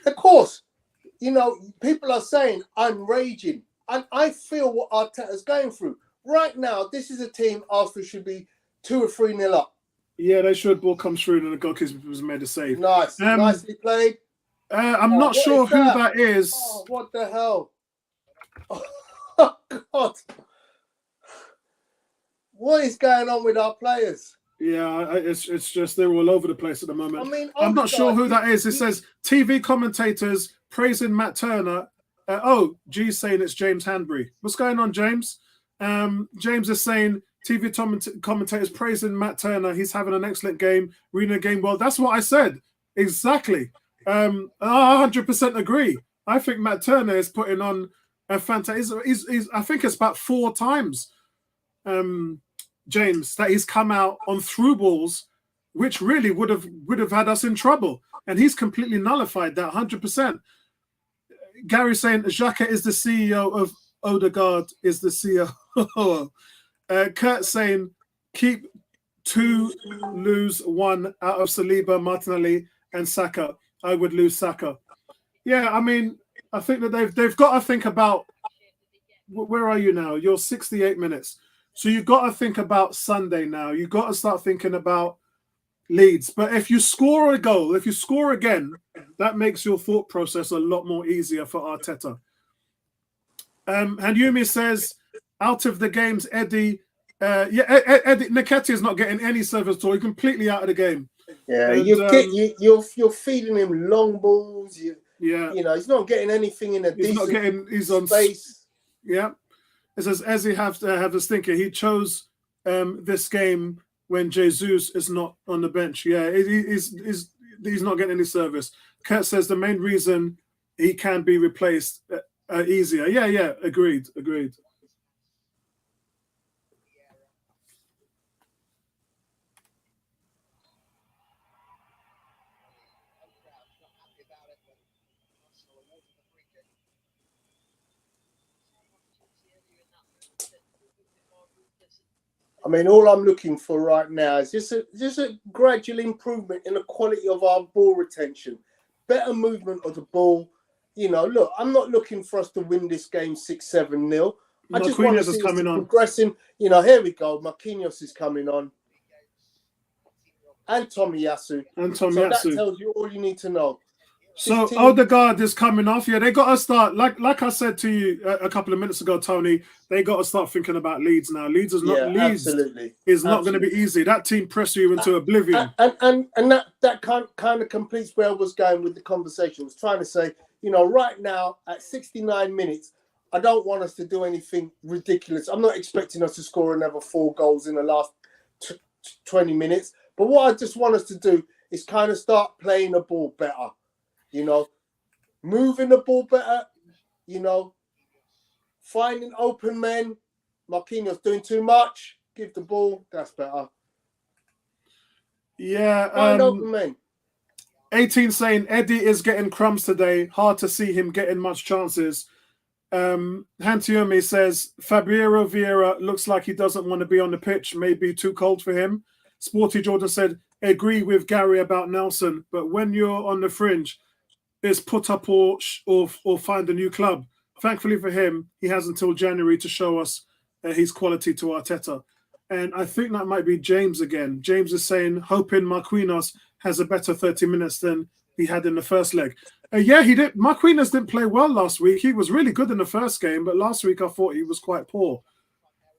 Of course. You know, people are saying I'm raging. And I feel what Arteta's going through. Right now, this is a team Arsenal should be 2 or 3-0 up. Yeah, they should. Ball comes through and the goalkeeper was made a save. Nice. Nicely played. I'm not sure who that is. Oh, what the hell? Oh, God. What is going on with our players? Yeah, it's just they're all over the place at the moment. I mean, I'm not sure who that is. It says TV commentators praising Matt Turner. G's saying it's James Hanbury. What's going on, James? James is saying TV commentators praising Matt Turner. He's having an excellent game, reading the game well. That's what I said. Exactly. I 100% agree. I think Matt Turner is putting on a fantastic. I think it's about 4 times, James, that he's come out on through balls, which really would have had us in trouble, and he's completely nullified that 100%. Gary saying Xhaka is the CEO of Odegaard is the CEO. Kurt saying keep 2, lose 1 out of Saliba, Martinelli, and Saka. I would lose Saka. Yeah, I mean, I think that they've got to think about where are you now? You're 68 minutes. So you've got to think about Sunday now. You've got to start thinking about Leeds. But if you score a goal, if you score again, that makes your thought process a lot more easier for Arteta. And Yumi says, out of the games, Eddie, Eddie Nketiah is not getting any service at all. He's completely out of the game. Yeah, and, you're feeding him long balls. You know, he's not getting anything in a decent he's on space. Yeah. It says, as he have this thinker, he chose this game when Jesus is not on the bench. Yeah, he's not getting any service. Kurt says the main reason he can be replaced easier. Yeah, agreed. I mean, all I'm looking for right now is just a gradual improvement in the quality of our ball retention, better movement of the ball. Look, I'm not looking for us to win this game 6-7-0. I just want to Marquinhos is see us coming on. progressing. Here we go. Marquinhos is coming on. And Tomiyasu. So that tells you all you need to know. So Odegaard is coming off. Yeah, they got to start. Like I said to you a couple of minutes ago, Tony. They got to start thinking about Leeds now. Leeds is not going to be easy. That team press you into oblivion. And that kind of completes where I was going with the conversation. I was trying to say, right now at 69 minutes, I don't want us to do anything ridiculous. I'm not expecting us to score another 4 goals in the last 20 minutes. But what I just want us to do is kind of start playing the ball better. Moving the ball better, finding open men. Marquinhos doing too much. Give the ball. That's better. Yeah. Find open men. 18 saying Eddie is getting crumbs today. Hard to see him getting much chances. Hantiumi says Fabio Vieira looks like he doesn't want to be on the pitch. Maybe too cold for him. Sporty Jordan said, agree with Gary about Nelson, but when you're on the fringe, is put up or find a new club. Thankfully for him, he has until January to show us his quality to Arteta. And I think that might be James again. James is saying, hoping Marquinhos has a better 30 minutes than he had in the first leg. Yeah, he did. Marquinhos didn't play well last week. He was really good in the first game, but last week I thought he was quite poor.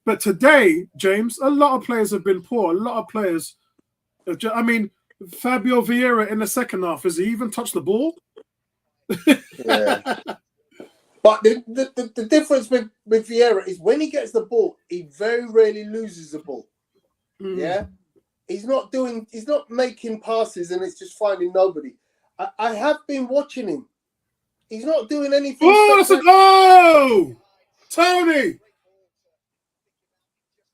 But today, James, a lot of players have been poor. A lot of players. I mean, Fabio Vieira in the second half, has he even touched the ball? Yeah. But the difference with Vieira is when he gets the ball, he very rarely loses the ball. Yeah, he's not making passes and it's just finding nobody. I have been watching him. He's not doing anything. Oh, that's a goal! Tony!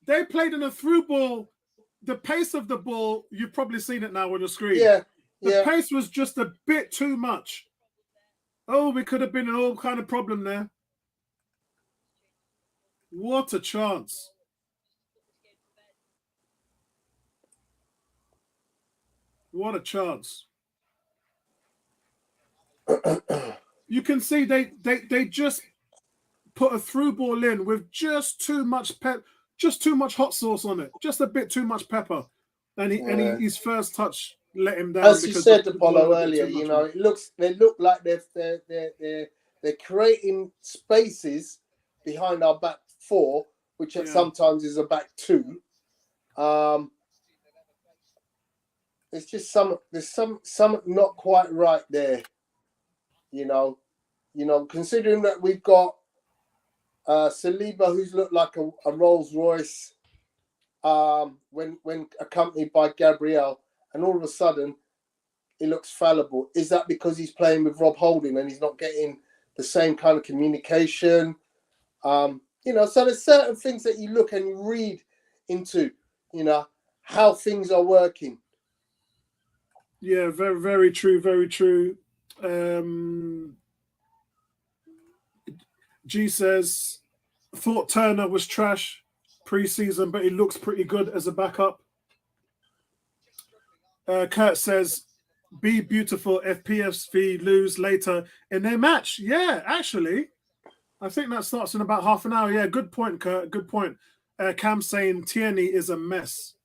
They played in a through ball. The pace of the ball, you've probably seen it now on your screen. Yeah. The pace was just a bit too much. Oh, we could have been in all kind of problem there. What a chance. What a chance. You can see they just put a through ball in with just too much hot sauce on it. Just a bit too much pepper. And his first touch let him down. As you said, Apollo, earlier, they look like they're creating spaces behind our back 4, which sometimes is a back 2. It's just there's some not quite right there. Considering that we've got Saliba, who's looked like a Rolls Royce when accompanied by Gabriel, and all of a sudden he looks fallible. Is that because he's playing with Rob Holding and he's not getting the same kind of communication? So there's certain things that you look and you read into, how things are working. Yeah, very, very true, very true. G says, thought Turner was trash pre-season, but he looks pretty good as a backup. Kurt says, be beautiful if PSV lose later in their match. Yeah, actually, I think that starts in about half an hour. Yeah, good point, Kurt. Good point. Cam saying Tierney is a mess.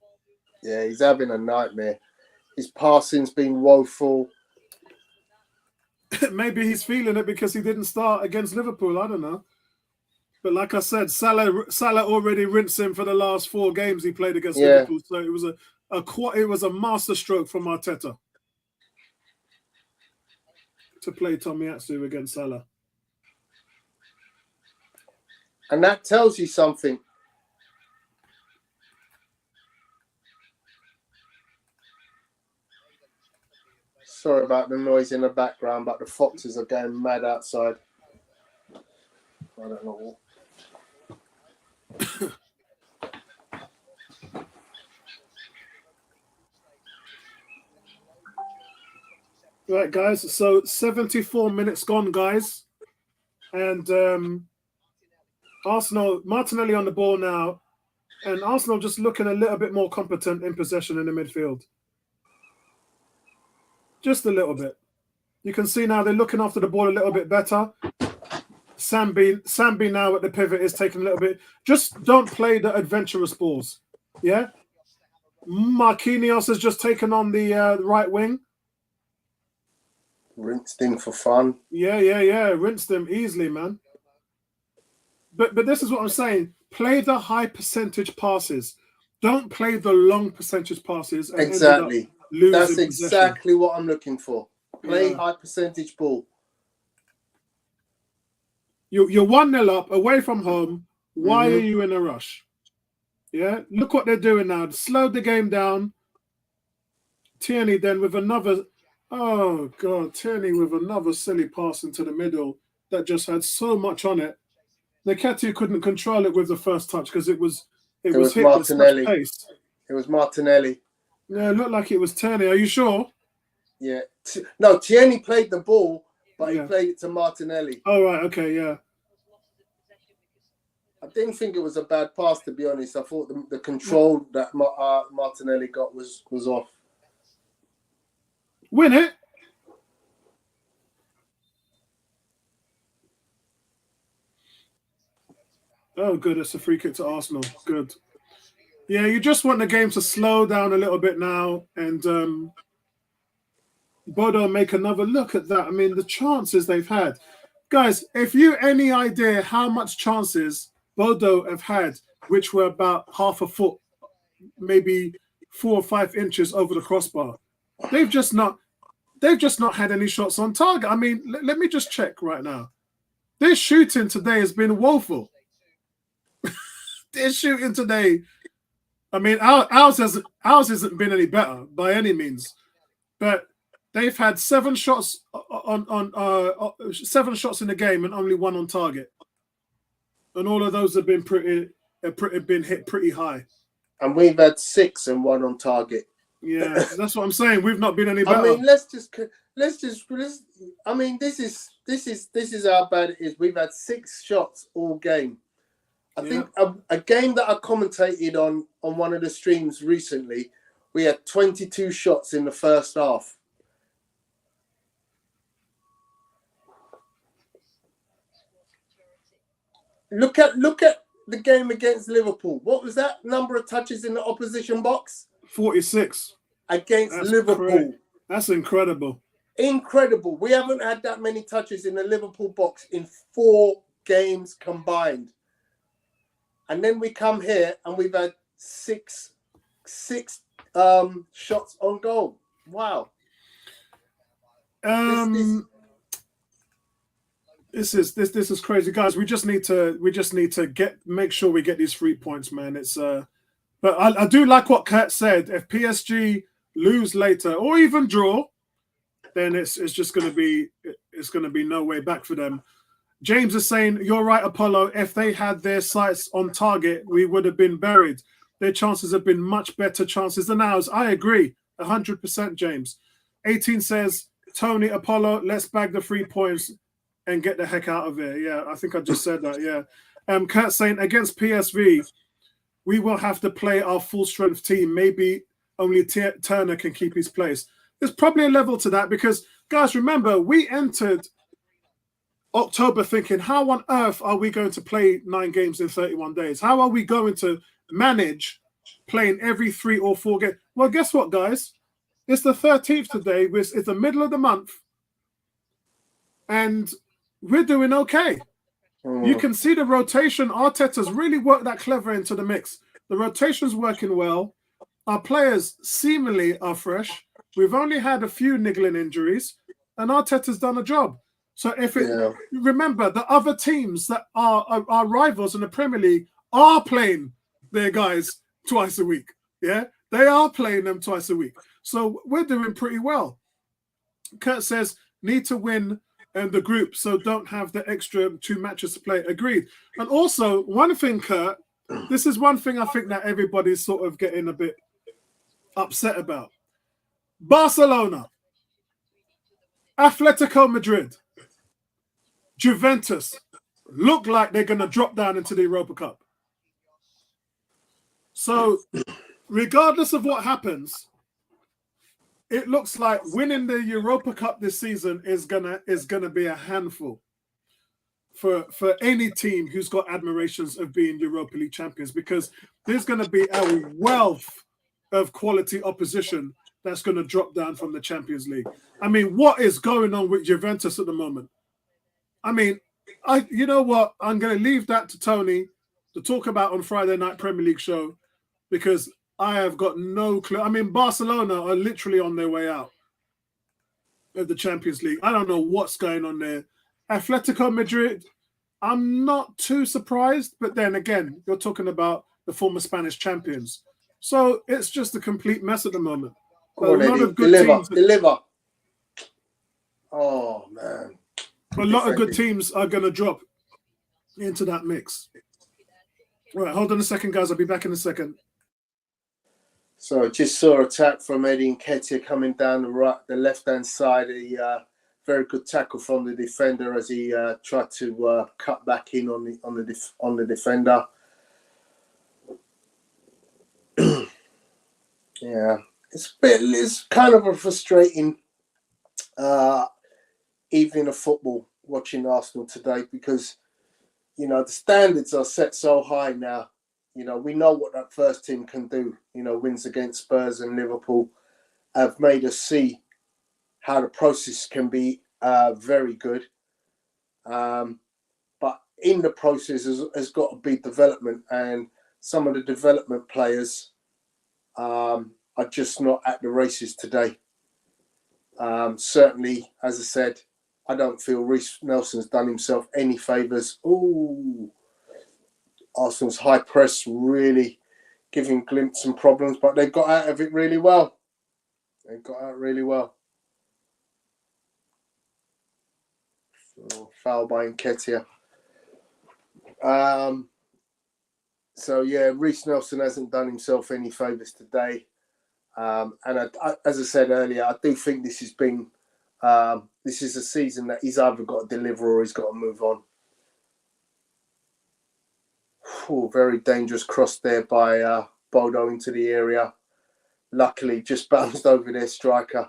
Yeah, he's having a nightmare. His passing's been woeful. Maybe he's feeling it because he didn't start against Liverpool. I don't know. But like I said, Salah already rinsed him for the last 4 games he played against Liverpool. So it was a masterstroke from Arteta to play Tomiyasu against Salah. And that tells you something. Sorry about the noise in the background, but the foxes are going mad outside. I don't know. Right, guys. So 74 minutes gone, guys. And Arsenal, Martinelli on the ball now. And Arsenal just looking a little bit more competent in possession in the midfield. Just a little bit. You can see now they're looking after the ball a little bit better. Sambi now at the pivot is taking a little bit. Just don't play the adventurous balls. Yeah? Marquinhos has just taken on the right wing. Rinsed him for fun. Yeah. Rinsed him easily, man. But this is what I'm saying. Play the high percentage passes. Don't play the long percentage passes. And Exactly. That's possession. exactly what I'm looking for. Play high percentage ball. You're 1-0 up away from home. Why are you in a rush? Yeah, look what they're doing now. Slowed the game down. Tierney then with another. Oh God, Tierney with another silly pass into the middle that just had so much on it. Nketiah couldn't control it with the first touch because it was hit with such pace. It was Martinelli. Yeah, it looked like it was Tierney. Are you sure? Yeah. No, Tierney played the ball, but he played it to Martinelli. Oh, right. Okay, yeah. I didn't think it was a bad pass, to be honest. I thought the control that Martinelli got was off. Win it. Oh, good. It's a free kick to Arsenal. Good. Yeah, you just want the game to slow down a little bit now. And Bodo make another look at that. I mean, the chances they've had. Guys, if you any idea how much chances Bodo have had, which were about half a foot, maybe 4 or 5 inches over the crossbar, they've just not had any shots on target. I mean, let me just check right now. Their shooting today has been woeful. Their shooting today, I mean, ours hasn't been any better by any means, but they've had 7 shots on 7 shots in the game and only 1 on target, and all of those have been been hit pretty high. And we've had 6 and 1 on target. Yeah, that's what I'm saying. We've not been any better. I mean, let's. I mean, this is how bad it is. We've had 6 shots all game. I think a game that I commentated on one of the streams recently, we had 22 shots in the first half. Look at the game against Liverpool. What was that number of touches in the opposition box? 46 against Liverpool. That's incredible. Incredible. We haven't had that many touches in the Liverpool box in 4 games combined. And then we come here and we've had 6 shots on goal. Wow. This is crazy, guys. We just need to make sure we get these 3 points, man. It's but I do like what Kurt said. If PSG lose later or even draw, then it's just going to be no way back for them. James is saying, you're right, Apollo. If they had their sights on target, we would have been buried. Their chances have been much better chances than ours. I agree, 100%, James. 18 says, Tony, Apollo, let's bag the 3 points and get the heck out of here. Yeah, I think I just said that, yeah. Kurt saying, against PSV, we will have to play our full-strength team. Maybe only Turner can keep his place. There's probably a level to that because, guys, remember, we entered October thinking, how on earth are we going to play 9 games in 31 days? How are we going to manage playing every 3 or 4 games? Well, guess what, guys? It's the 13th today. It's the middle of the month. And we're doing okay. You can see the rotation. Arteta's really worked that clever into the mix. The rotation's working well. Our players seemingly are fresh. We've only had a few niggling injuries, and Arteta's done a job. So remember, the other teams that are our rivals in the Premier League are playing their guys twice a week. Yeah, they are playing them twice a week. So we're doing pretty well. Kurt says, need to win and the group, so don't have the extra 2 matches to play. Agreed. And also, one thing, Kurt, this is one thing I think that everybody's sort of getting a bit upset about. Barcelona, Atletico Madrid, Juventus look like they're going to drop down into the Europa Cup. So, regardless of what happens, it looks like winning the Europa Cup this season is gonna be a handful for any team who's got admirations of being Europa League champions, because there's going to be a wealth of quality opposition that's going to drop down from the Champions League. I mean, what is going on with Juventus at the moment? I mean, you know what? I'm going to leave that to Tony to talk about on Friday night Premier League show, because I have got no clue. I mean, Barcelona are literally on their way out of the Champions League. I don't know what's going on there. Atletico Madrid, I'm not too surprised, but then again, you're talking about the former Spanish champions. So it's just a complete mess at the moment. A lot of good teams. Deliver. Oh, man. A lot of good teams are going to drop into that mix. Right, hold on a second, guys. I'll be back in a second. So just saw a tap from Eddie Nketiah coming down the left-hand side. A very good tackle from the defender as he tried to cut back in on the defender. Yeah, it's kind of a frustrating evening of football watching Arsenal today, because the standards are set so high now. We know what that first team can do. Wins against Spurs and Liverpool have made us see how the process can be very good. But in the process has got to be development, and some of the development players are just not at the races today. Certainly, as I said, I don't feel Reiss Nelson's done himself any favours. Ooh. Arsenal's high press really giving Glimt some problems, but they got out of it really well. Foul by Nketiah. So yeah, Reiss Nelson hasn't done himself any favours today. And as I said earlier, I do think this has been this is a season that he's either got to deliver or he's got to move on. Ooh, very dangerous cross there by Bodo into the area. Luckily, just bounced over their striker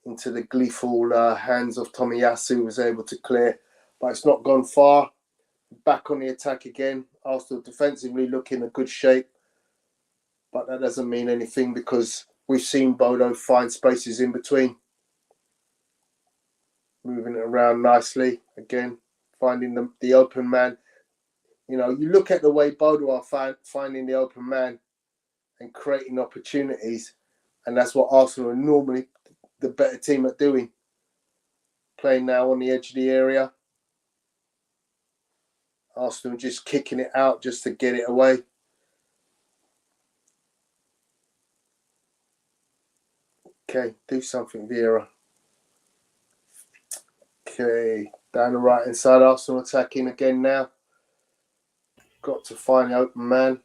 into the gleeful hands of Tomiyasu, who was able to clear, but it's not gone far. Back on the attack again. Arsenal defensively looking in good shape, but that doesn't mean anything because we've seen Bodo find spaces in between. Moving it around nicely again, finding the open man. You look at the way Bodo are finding the open man and creating opportunities, and that's what Arsenal are normally the better team at doing. Playing now on the edge of the area. Arsenal just kicking it out just to get it away. Okay, do something, Vieira. Okay, down the right hand side, Arsenal attacking again now. Got to find the open man.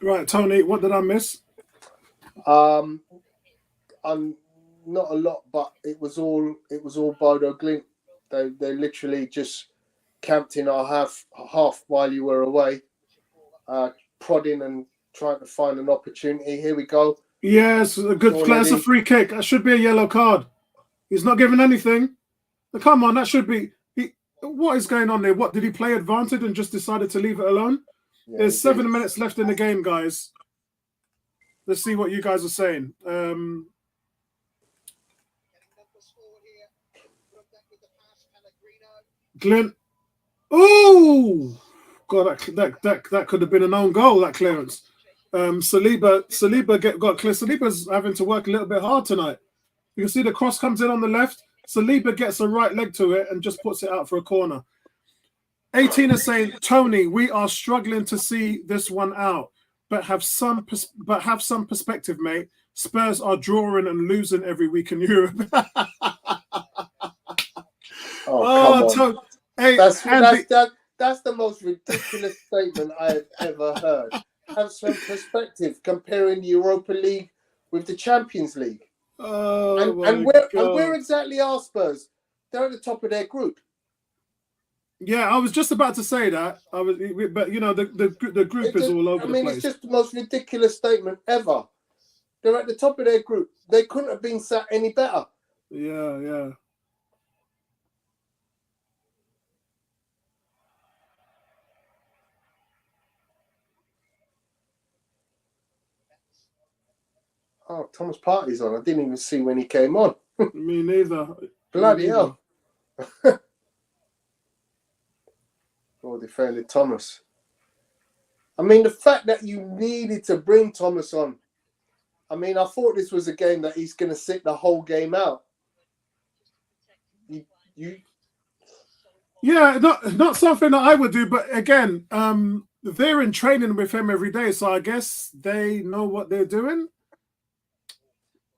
Right, Tony, what did I miss? I'm not a lot, but it was all Bodo Glimt. They literally just camped in our half while you were away, prodding and trying to find an opportunity. Here we go. Yes, a good play. That's a free kick. That should be a yellow card. He's not giving anything. But come on, that should be. What is going on there? What, did he play advantage and just decided to leave it alone? Yeah, there's 7 minutes left in the game, guys. Let's see what you guys are saying. Glimt. Oh, God, that could have been an own goal, that clearance. Saliba got clear. Saliba's having to work a little bit hard tonight. You can see the cross comes in on the left. Saliba gets a right leg to it and just puts it out for a corner. 18 is saying, Tony, we are struggling to see this one out, but have some perspective, mate. Spurs are drawing and losing every week in Europe. come on. Hey, That's the most ridiculous statement I've ever heard. Have some perspective comparing the Europa League with the Champions League. And where exactly are Spurs? They're at the top of their group. Yeah, I was just about to say that. But you know, the group is all over the place. It's just the most ridiculous statement ever. They're at the top of their group. They couldn't have been sat any better. Yeah. Oh, Thomas Partey's on. I didn't even see when he came on. Me neither. Bloody hell. Oh, defended Thomas. I mean, the fact that you needed to bring Thomas on. I mean, I thought this was a game that he's going to sit the whole game out. Yeah, not something that I would do, but again, they're in training with him every day, so I guess they know what they're doing.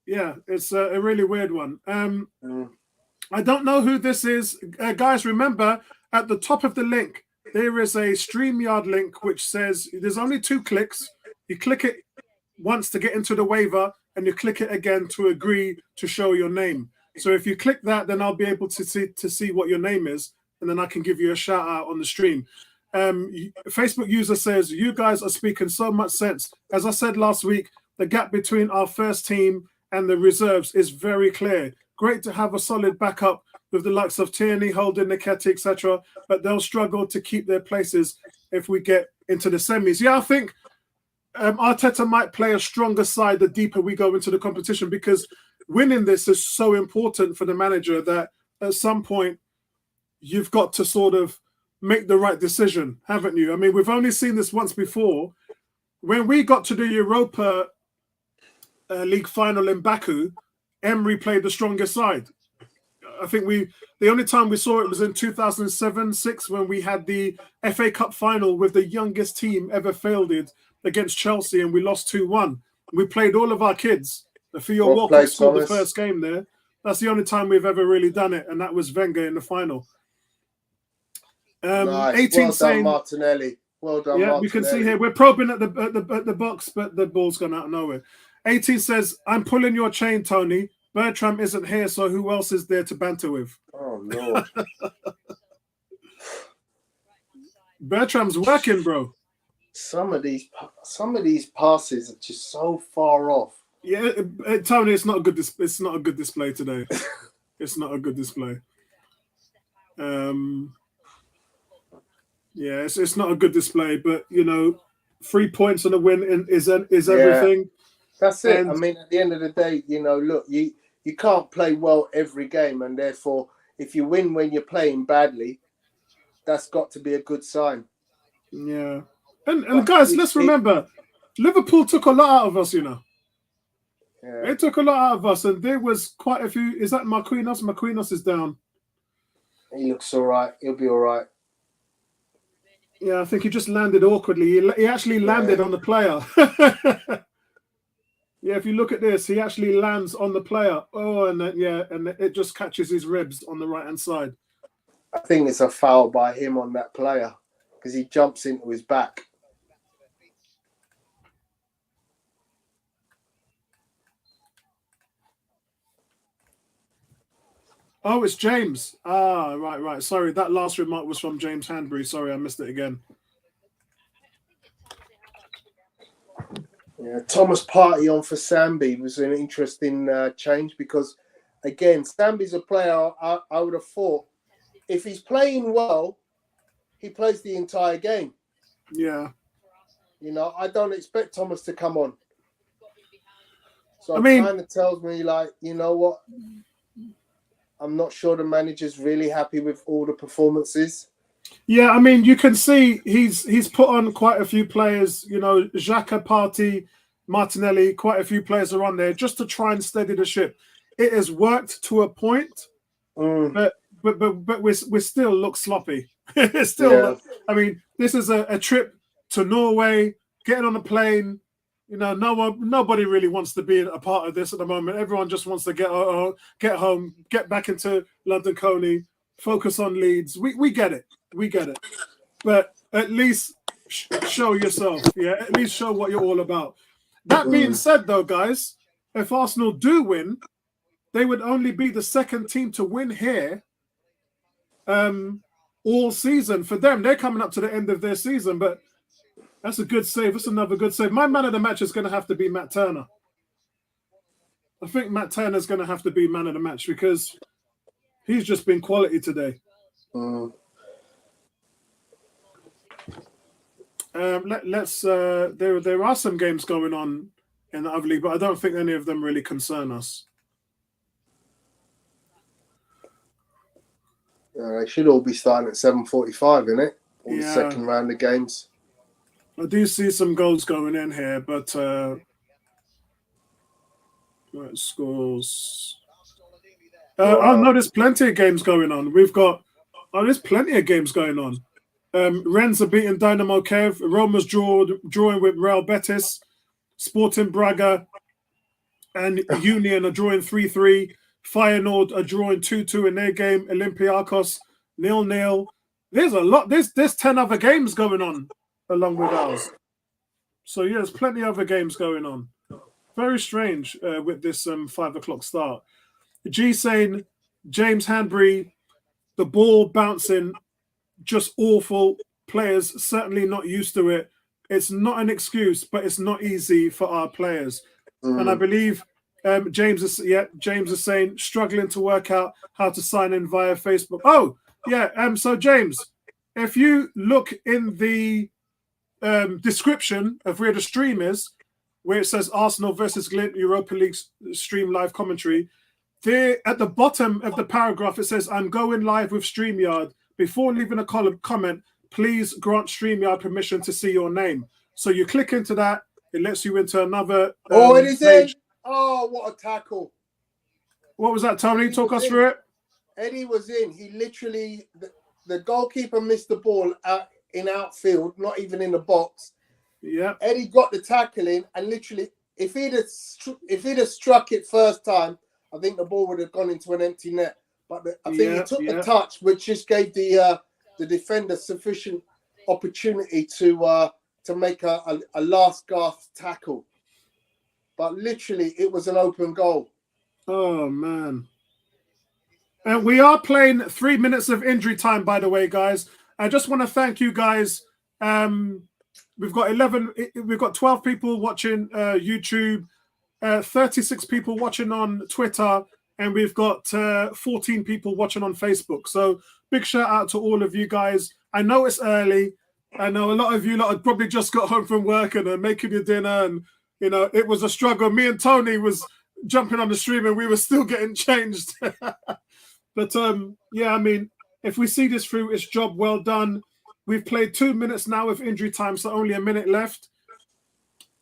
Yeah, it's a really weird one. I don't know who this is. Guys, remember, at the top of the link, there is a StreamYard link which says there's only 2 clicks. You click it once to get into the waiver, and you click it again to agree to show your name. So if you click that, then I'll be able to see what your name is, and then I can give you a shout out on the stream. Facebook user says, you guys are speaking so much sense. As I said last week, the gap between our first team and the reserves is very clear. Great to have a solid backup with the likes of Tierney, Holden, Nketiah, etc. But they'll struggle to keep their places if we get into the semis. Yeah, I think Arteta might play a stronger side the deeper we go into the competition, because winning this is so important for the manager that at some point you've got to sort of make the right decision, haven't you? I mean, we've only seen this once before. When we got to the Europa League final in Baku, Emery played the strongest side. I think the only time we saw it was in 2007-06 when we had the FA Cup final with the youngest team ever fielded against Chelsea, and we lost 2-1. We played all of our kids. Theo Walcott scored the first game there. That's the only time we've ever really done it, and that was Wenger in the final. Nice. 18 well saying, done, Martinelli. Well done, yeah, Martinelli. we can see here we're probing at the box, but the ball's gone out of nowhere. 18 says, I'm pulling your chain, Tony. Bertram isn't here, so who else is there to banter with? Oh, Lord. Bertram's working, bro. Some of these passes are just so far off. Yeah, Tony, it's not a good display today. It's not a good display. Yeah, it's not a good display, but you know, 3 points and a win is everything. That's it. I mean, at the end of the day, you know, look, you can't play well every game, and therefore, if you win when you're playing badly, that's got to be a good sign. Yeah, and guys, let's remember, Liverpool took a lot out of us. You know, they took a lot out of us, and there was quite a few. Is that Marquinhos? Marquinhos is down. He looks all right. He'll be all right. Yeah, I think he just landed awkwardly. He actually landed on the player. Yeah, if you look at this, he actually lands on the player. Oh, and it just catches his ribs on the right-hand side. I think it's a foul by him on that player because he jumps into his back. Oh, it's James. Ah, right. Sorry, that last remark was from James Hanbury. Sorry, I missed it again. Yeah, Thomas Partey on for Sambi was an interesting change because, again, Sambi's a player I would have thought if he's playing well, he plays the entire game. Yeah. You know, I don't expect Thomas to come on. So it kind of tells me, like, you know what? I'm not sure the manager's really happy with all the performances. Yeah, I mean, you can see he's put on quite a few players, you know, Xhaka, Partey, Martinelli, quite a few players are on there just to try and steady the ship. It has worked to a point, but we still look sloppy. It's still, I mean, this is a trip to Norway, getting on a plane. You know, nobody really wants to be a part of this at the moment. Everyone just wants to get home, get back into London Coney, focus on Leeds. We get it. We get it. But at least show yourself. Yeah, at least show what you're all about. That being said, though, guys, if Arsenal do win, they would only be the second team to win here all season. For them, they're coming up to the end of their season, but that's a good save. That's another good save. My man of the match is going to have to be Matt Turner. I think Matt Turner's going to have to be man of the match because he's just been quality today. Let's. There are some games going on in the other league, but I don't think any of them really concern us. They should all be starting at 7:45, innit? All the second round of games. I do see some goals going in here, but scores. No, there's plenty of games going on. There's plenty of games going on. Rennes are beating Dynamo Kiev. Roma's drawing with Real Betis. Sporting Braga and Union are drawing 3-3. Feyenoord are drawing 2-2 in their game. Olympiacos 0-0. There's a lot. There's 10 other games going on along with ours. So yeah, there's plenty of other games going on. Very strange with this 5 o'clock start. G saying James Hanbury, the ball bouncing, just awful. Players certainly not used to it. It's not an excuse, but it's not easy for our players. And I believe James is saying struggling to work out how to sign in via Facebook. Oh, yeah. So James, if you look in the description of where the stream is, where it says Arsenal versus Glimt Europa League stream live commentary, there at the bottom of the paragraph it says, "I'm going live with StreamYard. Before leaving a comment, please grant StreamYard permission to see your name." So you click into that, it lets you into another it is page. in. Oh, what a tackle. What was that, Tony? Talk us through it. Eddie was in. He literally, the goalkeeper missed the ball in outfield, not even in the box. Yeah. Eddie got the tackle in, and literally, if he'd have struck it first time, I think the ball would have gone into an empty net. But I think he took the touch, which just gave the defender sufficient opportunity to make a last gasp tackle. But literally, it was an open goal. Oh, man. And we are playing 3 minutes of injury time, by the way, guys. I just want to thank you guys. We've got 12 people watching YouTube, 36 people watching on Twitter, and we've got 14 people watching on Facebook. So big shout out to all of you guys. I know it's early. I know a lot of you lot had probably just got home from work and are making your dinner, and it was a struggle. Me and Tony was jumping on the stream and we were still getting changed. But I mean, if we see this through, it's job well done. We've played 2 minutes now with injury time, so only a minute left.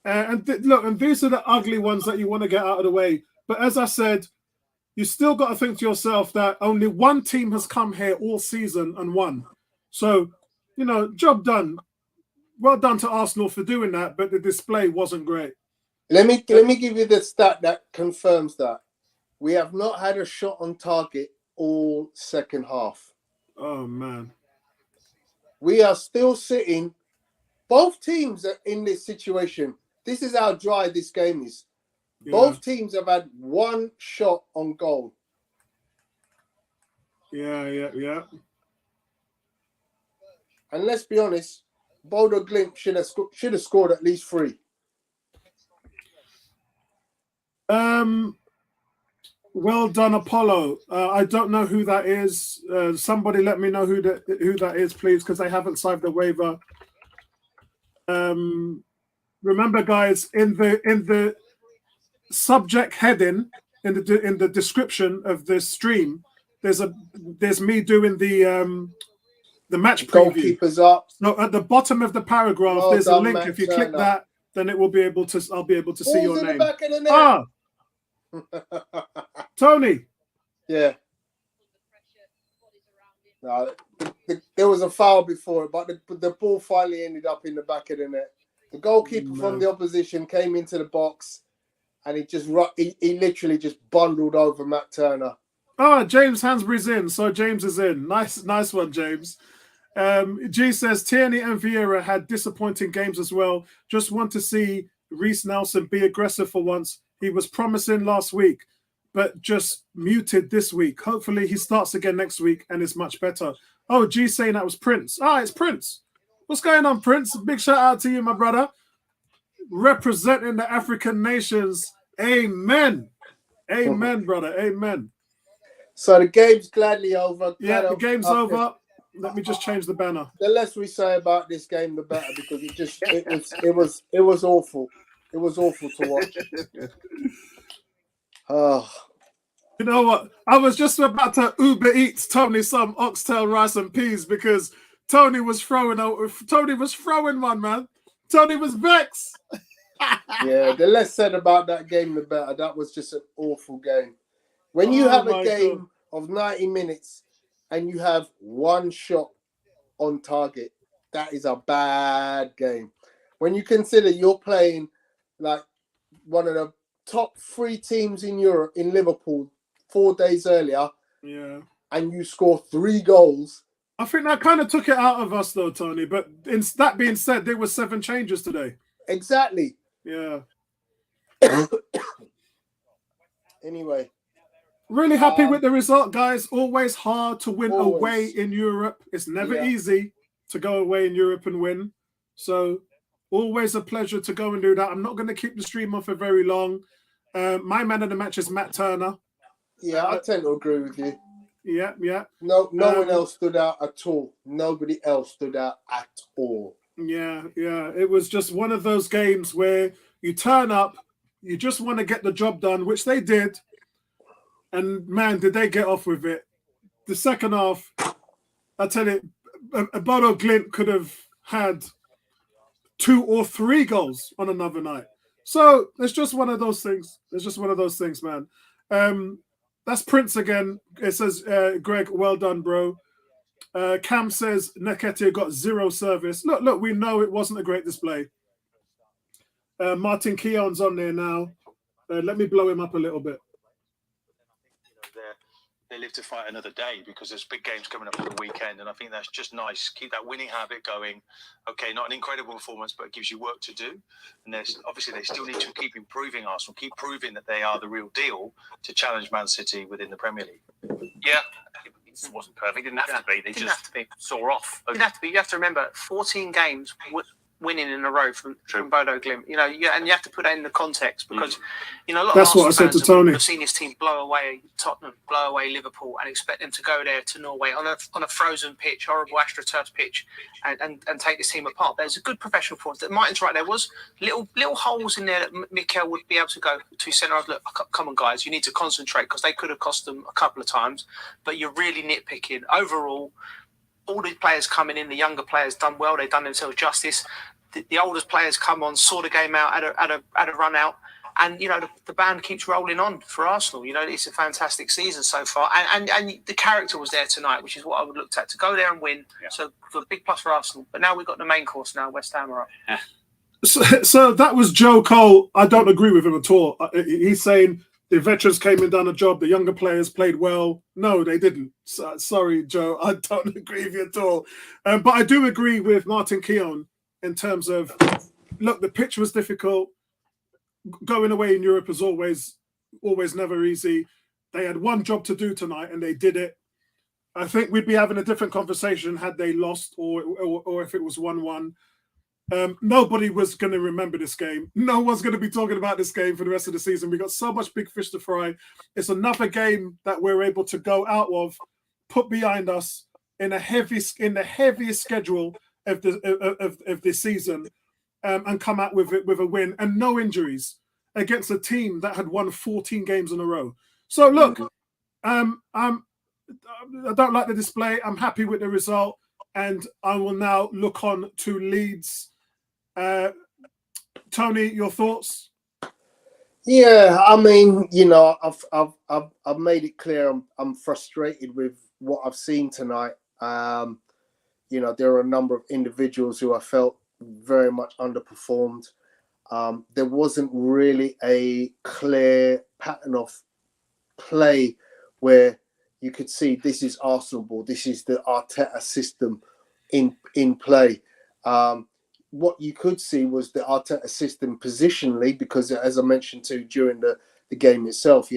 And these are the ugly ones that you want to get out of the way. But as I said, you still got to think to yourself that only one team has come here all season and won. So, job done. Well done to Arsenal for doing that, but the display wasn't great. Let me give you the stat that confirms that. We have not had a shot on target all second half. Oh, man. We are still sitting. Both teams are in this situation. This is how dry this game is. Yeah. Both teams have had one shot on goal. Yeah. And let's be honest, Bodo Glimt should have scored at least 3. Well done, Apollo. I don't know who that is. Somebody let me know who that is, please, because they haven't signed the waiver. Remember, guys, in the subject heading in the description of this stream, there's me doing the match preview. Goalkeepers up. No, at the bottom of the paragraph, there's a link. If you click that, then it will be able to. I'll be able to see your name. Back of the net. Tony. Yeah. No, there was a foul before, but the ball finally ended up in the back of the net. The goalkeeper from the opposition came into the box, and he literally just bundled over Matt Turner. Oh, James Hansbury's in. So James is in. Nice one, James. G says Tierney and Vieira had disappointing games as well. Just want to see Reiss Nelson be aggressive for once. He was promising last week, but just muted this week. Hopefully he starts again next week and is much better. Oh, G saying that was Prince. Ah, it's Prince. What's going on, Prince? Big shout out to you, my brother. Representing the African nations. Amen. Amen, brother. Amen. So the game's gladly over. Yeah, the game's over. Let me just change the banner. The less we say about this game, the better, because it was awful. It was awful to watch. Oh. You know what? I was just about to Uber Eats Tony some oxtail rice and peas because Tony was throwing one, man. Tony was vexed. Yeah, the less said about that game, the better. That was just an awful game. When you have a game of 90 minutes and you have one shot on target, that is a bad game. When you consider you're playing like one of the top 3 teams in Europe, in Liverpool, 4 days earlier, yeah, and you score 3 goals. I think that kind of took it out of us, though, Tony. But that being said, there were 7 changes today. Exactly. Yeah. Anyway. Really happy with the result, guys. Always hard to win away in Europe. It's never easy to go away in Europe and win. So always a pleasure to go and do that. I'm not going to keep the stream on for very long. My man of the match is Matt Turner. Yeah, I tend to agree with you. Yeah. No one else stood out at all. Nobody else stood out at all. Yeah. It was just one of those games where you turn up, you just want to get the job done, which they did. And, man, did they get off with it. The second half, I tell you, Bodo Glimt could have had 2 or 3 goals on another night. So it's just one of those things. It's just one of those things, man. That's Prince again. It says, Greg, well done, bro. Cam says Nketiah got 0 service. Look, we know it wasn't a great display. Martin Keown's on there now. Let me blow him up a little bit. They live to fight another day because there's big games coming up at the weekend, and I think that's just nice. Keep that winning habit going. Okay, not an incredible performance, but it gives you work to do. And there's obviously they still need to keep improving Arsenal, keep proving that they are the real deal to challenge Man City within the Premier League. Yeah, it wasn't perfect. It didn't have to be. They just saw off. It didn't have to be. You have to remember, 14 games winning in a row from Bodo Glimt. You know, and you have to put that in the context because, you know, a lot That's of what I said to Tony. Have seen his team blow away Tottenham, blow away Liverpool, and expect them to go there to Norway on a frozen pitch, horrible AstroTurf pitch, and take this team apart. There's a good professional performance. Martin's right. There was little holes in there that Mikel would be able to go to centre of. Look, come on, guys, you need to concentrate because they could have cost them a couple of times. But you're really nitpicking overall. All the players coming in, the younger players done well. They've done themselves justice. The older players come on, saw the game out, at a run out, and you know the band keeps rolling on for Arsenal. You know, it's a fantastic season so far, and the character was there tonight, which is what I would look at to go there and win. Yeah. So a big plus for Arsenal. But now we've got the main course. Now West Ham are up. Yeah. So that was Joe Cole. I don't agree with him at all. He's saying the veterans came and done a job. The younger players played well. No, they didn't. Sorry, Joe. I don't agree with you at all. But I do agree with Martin Keown in terms of, look, the pitch was difficult. Going away in Europe is always never easy. They had one job to do tonight, and they did it. I think we'd be having a different conversation had they lost or if it was 1-1. Nobody was going to remember this game. No one's going to be talking about this game for the rest of the season. We got so much big fish to fry. It's another game that we're able to go out of, put behind us in the heaviest schedule of this season, and come out with a win and no injuries against a team that had won 14 games in a row. So look, I don't like the display. I'm happy with the result, and I will now look on to Leeds. Tony, your thoughts? Yeah, I mean, you know, I've made it clear I'm frustrated with what I've seen tonight. You know, there are a number of individuals who I felt very much underperformed. There wasn't really a clear pattern of play where you could see this is Arsenal ball. This is the Arteta system in play. What you could see was the Arteta system positionally, because as I mentioned to during the game itself,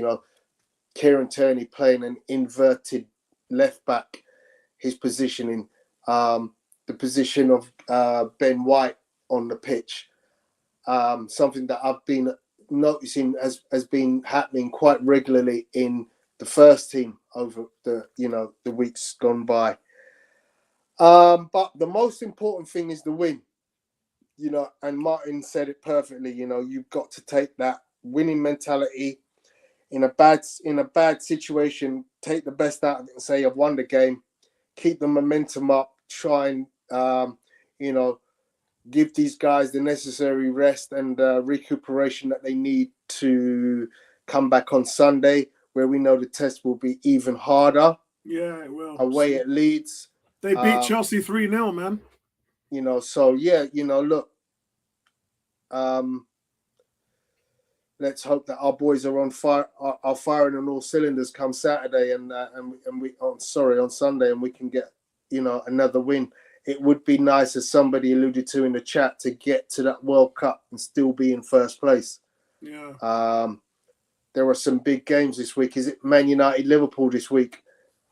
Kieran Tierney playing an inverted left back, his positioning, the position of Ben White on the pitch, something that I've been noticing has been happening quite regularly in the first team over the weeks gone by. But the most important thing is the win, and Martin said it perfectly. You've got to take that winning mentality in a bad situation, take the best out of it and say, I've won the game, keep the momentum up, try and, give these guys the necessary rest and recuperation that they need to come back on Sunday, where we know the test will be even harder. Yeah, it will. Away at Leeds. They beat Chelsea 3-0, man. So yeah, look, let's hope that our boys are on fire, are firing on all cylinders come Saturday on Sunday, and we can get, another win. It would be nice, as somebody alluded to in the chat, to get to that World Cup and still be in first place. Yeah. There are some big games this week. Is it Man United, Liverpool this week?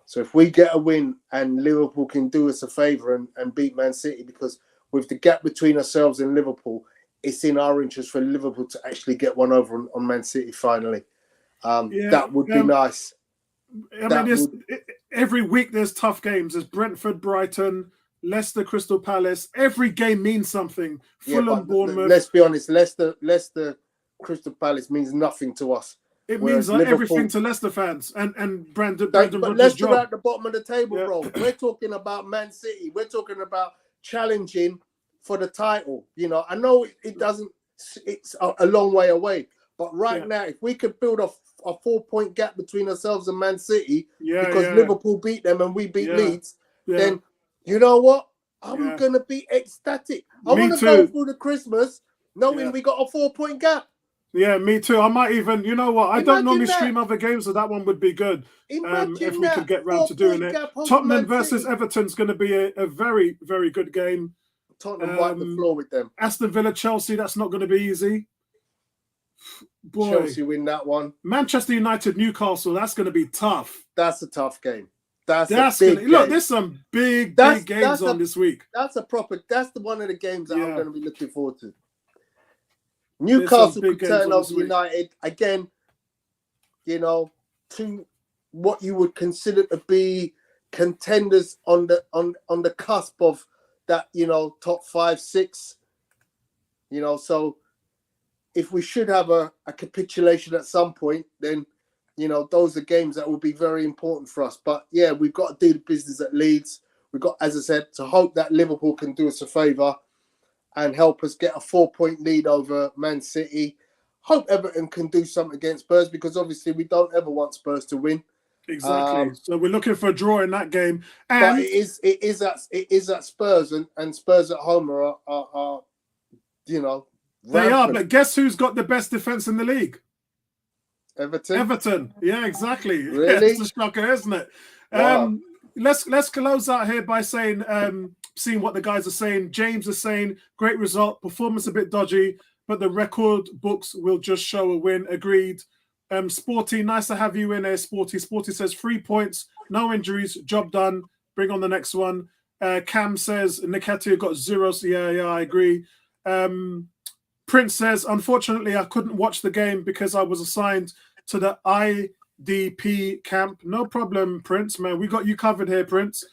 So if we get a win and Liverpool can do us a favour and beat Man City, because with the gap between ourselves and Liverpool, it's in our interest for Liverpool to actually get one over on Man City finally. That would be nice. Every week there's tough games. There's Brentford, Brighton, Leicester, Crystal Palace. Every game means something. Fulham, Bournemouth. Let's be honest. Leicester, Crystal Palace means nothing to us. It means everything to Leicester fans and Brandon. But Leicester at the bottom of the table, bro. We're talking about Man City. We're talking about challenging for the title. I know it doesn't. It's a long way away. But now, if we could build a 4-point gap between ourselves and Man City, because Liverpool beat them and we beat Leeds, then you know what? I'm gonna be ecstatic. I want to go through the Christmas knowing we got a 4-point gap. Yeah, me too. I might even, you know what? I don't normally stream other games, so that one would be good. If we could get round to doing it. Tottenham versus Everton's going to be a very, very good game. Tottenham wipe the floor with them. Aston Villa, Chelsea, that's not going to be easy. Boy. Chelsea win that one. Manchester United, Newcastle, that's going to be tough. That's a tough game. That's a big game. Look, there's some big games on this week. That's one of the games that I'm going to be looking forward to. Newcastle could turn over United again, to what you would consider to be contenders on the cusp of that, top 5, 6. So if we should have a capitulation at some point, then those are games that will be very important for us. But yeah, we've got to do the business at Leeds. We've got, as I said, to hope that Liverpool can do us a favour and help us get a 4-point lead over Man City. Hope Everton can do something against Spurs, because obviously we don't ever want Spurs to win. Exactly. So we're looking for a draw in that game. And but it is at Spurs, and Spurs at home are they are. But guess who's got the best defense in the league? Everton. Yeah, exactly. Really? It's a shocker, isn't it? Wow. Let's close out here by saying, seeing what the guys are saying. James is saying, great result, performance a bit dodgy, but the record books will just show a win. Agreed. Sporty, nice to have you in there, Sporty. Sporty says 3 points, no injuries, job done. Bring on the next one. Cam says Nketiah got 0. So yeah, I agree. Prince says, unfortunately, I couldn't watch the game because I was assigned to the IDP camp. No problem, Prince, man. We got you covered here, Prince.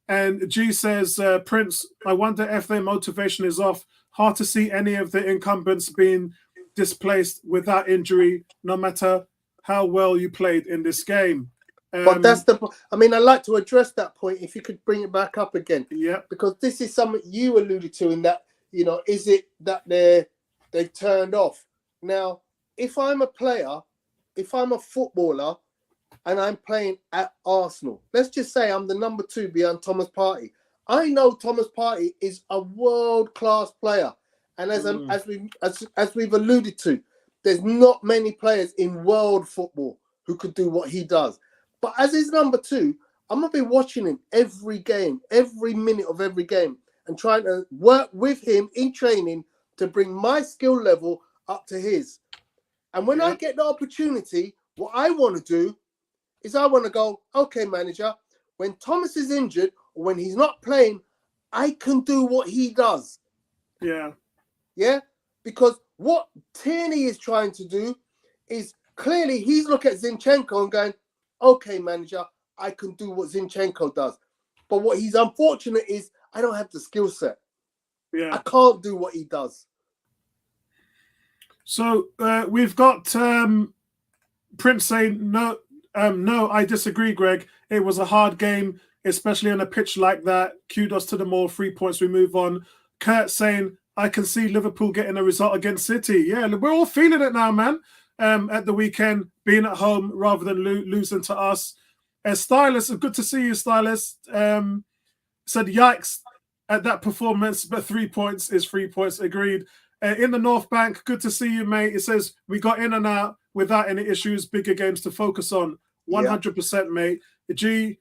And G says, Prince, I wonder if their motivation is off. Hard to see any of the incumbents being displaced without injury, no matter how well you played in this game. But that's I'd like to address that point, if you could bring it back up again. Yeah. Because this is something you alluded to in that, is it that they've turned off? Now, if I'm a player, if I'm a footballer, and I'm playing at Arsenal, let's just say I'm the number 2 behind Thomas Partey. I know Thomas Partey is a world-class player. And as we've alluded to, there's not many players in world football who could do what he does. But as his number 2, I'm going to be watching him every game, every minute of every game, and trying to work with him in training to bring my skill level up to his. And when I get the opportunity, what I want to do is I want to go, okay, manager, when Thomas is injured or when he's not playing, I can do what he does. Yeah. Yeah? Because what Tierney is trying to do is clearly he's looking at Zinchenko and going, okay, manager, I can do what Zinchenko does. But what he's unfortunate is I don't have the skill set. Yeah. I can't do what he does. So we've got Prince saying, no, I disagree, Greg. It was a hard game, especially on a pitch like that. Kudos to them all. 3 points, we move on. Kurt saying, I can see Liverpool getting a result against City. Yeah, we're all feeling it now, man. At the weekend, being at home rather than losing to us. Stylist, good to see you, Stylist. Said, yikes at that performance, but 3 points is 3 points. Agreed. In the North Bank, good to see you, mate. It says, we got in and out without any issues, bigger games to focus on. 100%, mate. G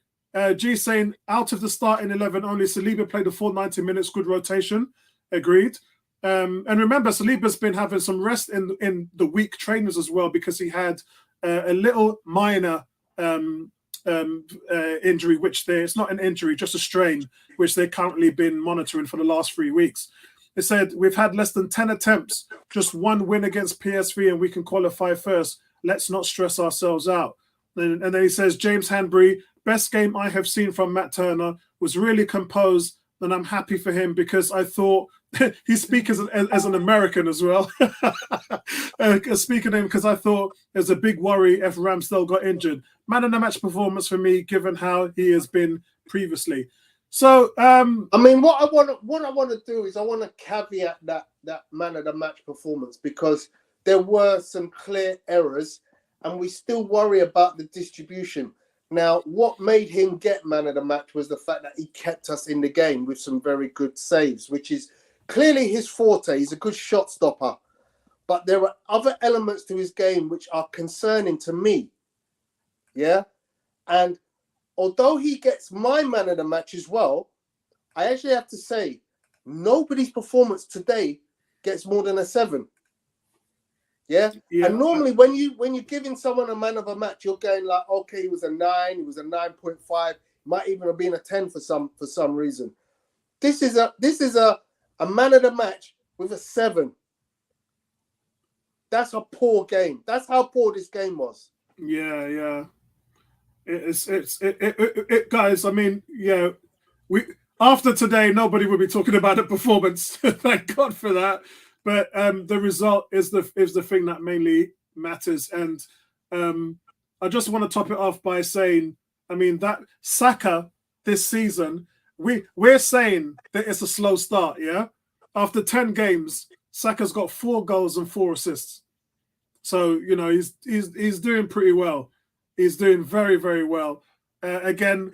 saying, out of the starting 11, only Saliba played the full 90 minutes, good rotation. Agreed. And remember, Saliba's been having some rest in the week trainers as well because he had a little minor injury, it's not an injury, just a strain, which they've currently been monitoring for the last 3 weeks. They said, we've had less than 10 attempts, just 1 win against PSV, and we can qualify first. Let's not stress ourselves out. And then he says, James Hanbury, best game I have seen from Matt Turner, was really composed, and I'm happy for him because I thought he speaks as an American as well. Speaking to him because I thought there's a big worry if Ramsdale got injured. Man of the match performance for me, given how he has been previously. So, I mean, what I want to do is I want to caveat that man of the match performance because there were some clear errors, and we still worry about the distribution. Now, what made him get man of the match was the fact that he kept us in the game with some very good saves, which is clearly his forte. He's a good shot stopper. But there are other elements to his game which are concerning to me. Yeah? And although he gets my man of the match as well, I actually have to say, nobody's performance today gets more than a 7. Yeah? And normally when you're giving someone a man of a match, you're going like, okay, he was a 9, he was a 9.5, might even have been a 10 for some reason. This is a man of the match with a 7. That's a poor game. That's how poor this game was. Yeah. It guys, I mean, yeah, after today, nobody will be talking about the performance. Thank God for that. But the result is the thing that mainly matters. And I just want to top it off by saying, I mean, that Saka this season, we're saying that it's a slow start, yeah? After 10 games, Saka's got 4 goals and 4 assists. So, you know, he's doing pretty well. He's doing very, very well. Again,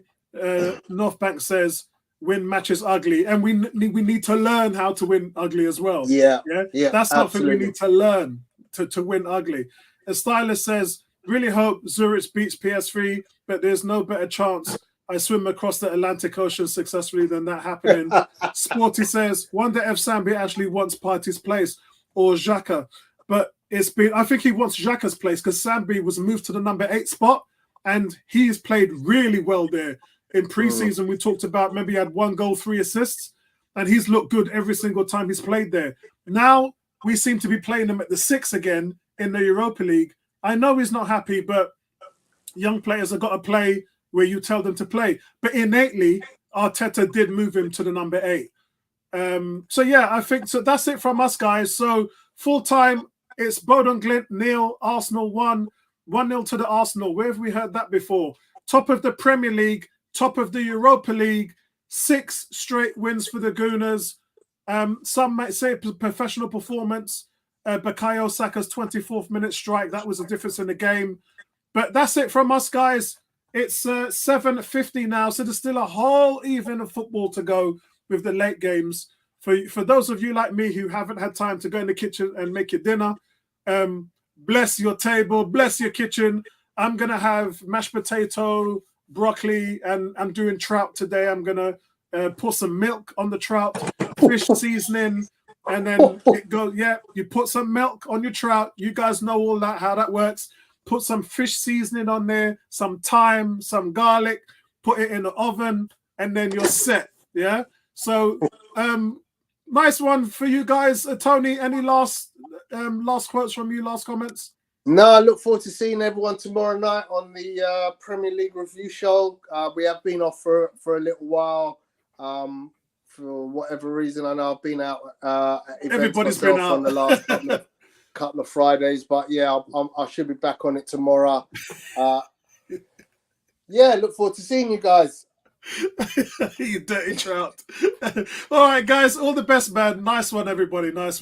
North Bank says, win matches ugly. And we need to learn how to win ugly as well. Yeah. That's something absolutely. we need to learn to win ugly. A stylist says, really hope Zurich beats PSV, but there's no better chance I swim across the Atlantic Ocean successfully than that happening. Sporty says, wonder if Sambi actually wants Partey's place or Xhaka. But I think he wants Xhaka's place because Sambi was moved to the number 8 spot and he's played really well there. In pre-season, we talked about maybe he had 1 goal, 3 assists, and he's looked good every single time he's played there. Now we seem to be playing him at the 6 again in the Europa League. I know he's not happy, but young players have got to play where you tell them to play. But innately, Arteta did move him to the number 8. So yeah, I think so. That's it from us, guys. So full time, it's Bodo and Glimt 0, Arsenal 1-0 to the Arsenal. Where have we heard that before? Top of the Premier League, top of the Europa League, 6 straight wins for the Gooners. Some might say professional performance. Bukayo Saka's 24th minute strike, that was a difference in the game. But that's it from us, guys. It's 7:50 now, so there's still a whole evening of football to go with the late games. For those of you like me who haven't had time to go in the kitchen and make your dinner, bless your table, bless your kitchen. I'm gonna have mashed potato, broccoli, and I'm doing trout today. I'm gonna pour some milk on the trout, fish seasoning, and then it goes. Yeah, you put some milk on your trout. You guys know all that, how that works. Put some fish seasoning on there, some thyme, some garlic, put it in the oven, and then you're set. Yeah. So, nice one for you guys. Tony, any last quotes from you? Last comments? No, I look forward to seeing everyone tomorrow night on the Premier League review show. We have been off for a little while. For whatever reason, I know I've been out at events Everybody's myself been out on the last couple of Fridays, but yeah, I should be back on it tomorrow. Yeah, look forward to seeing you guys. You dirty trout. All right, guys, all the best, man. Nice one, everybody. Nice one.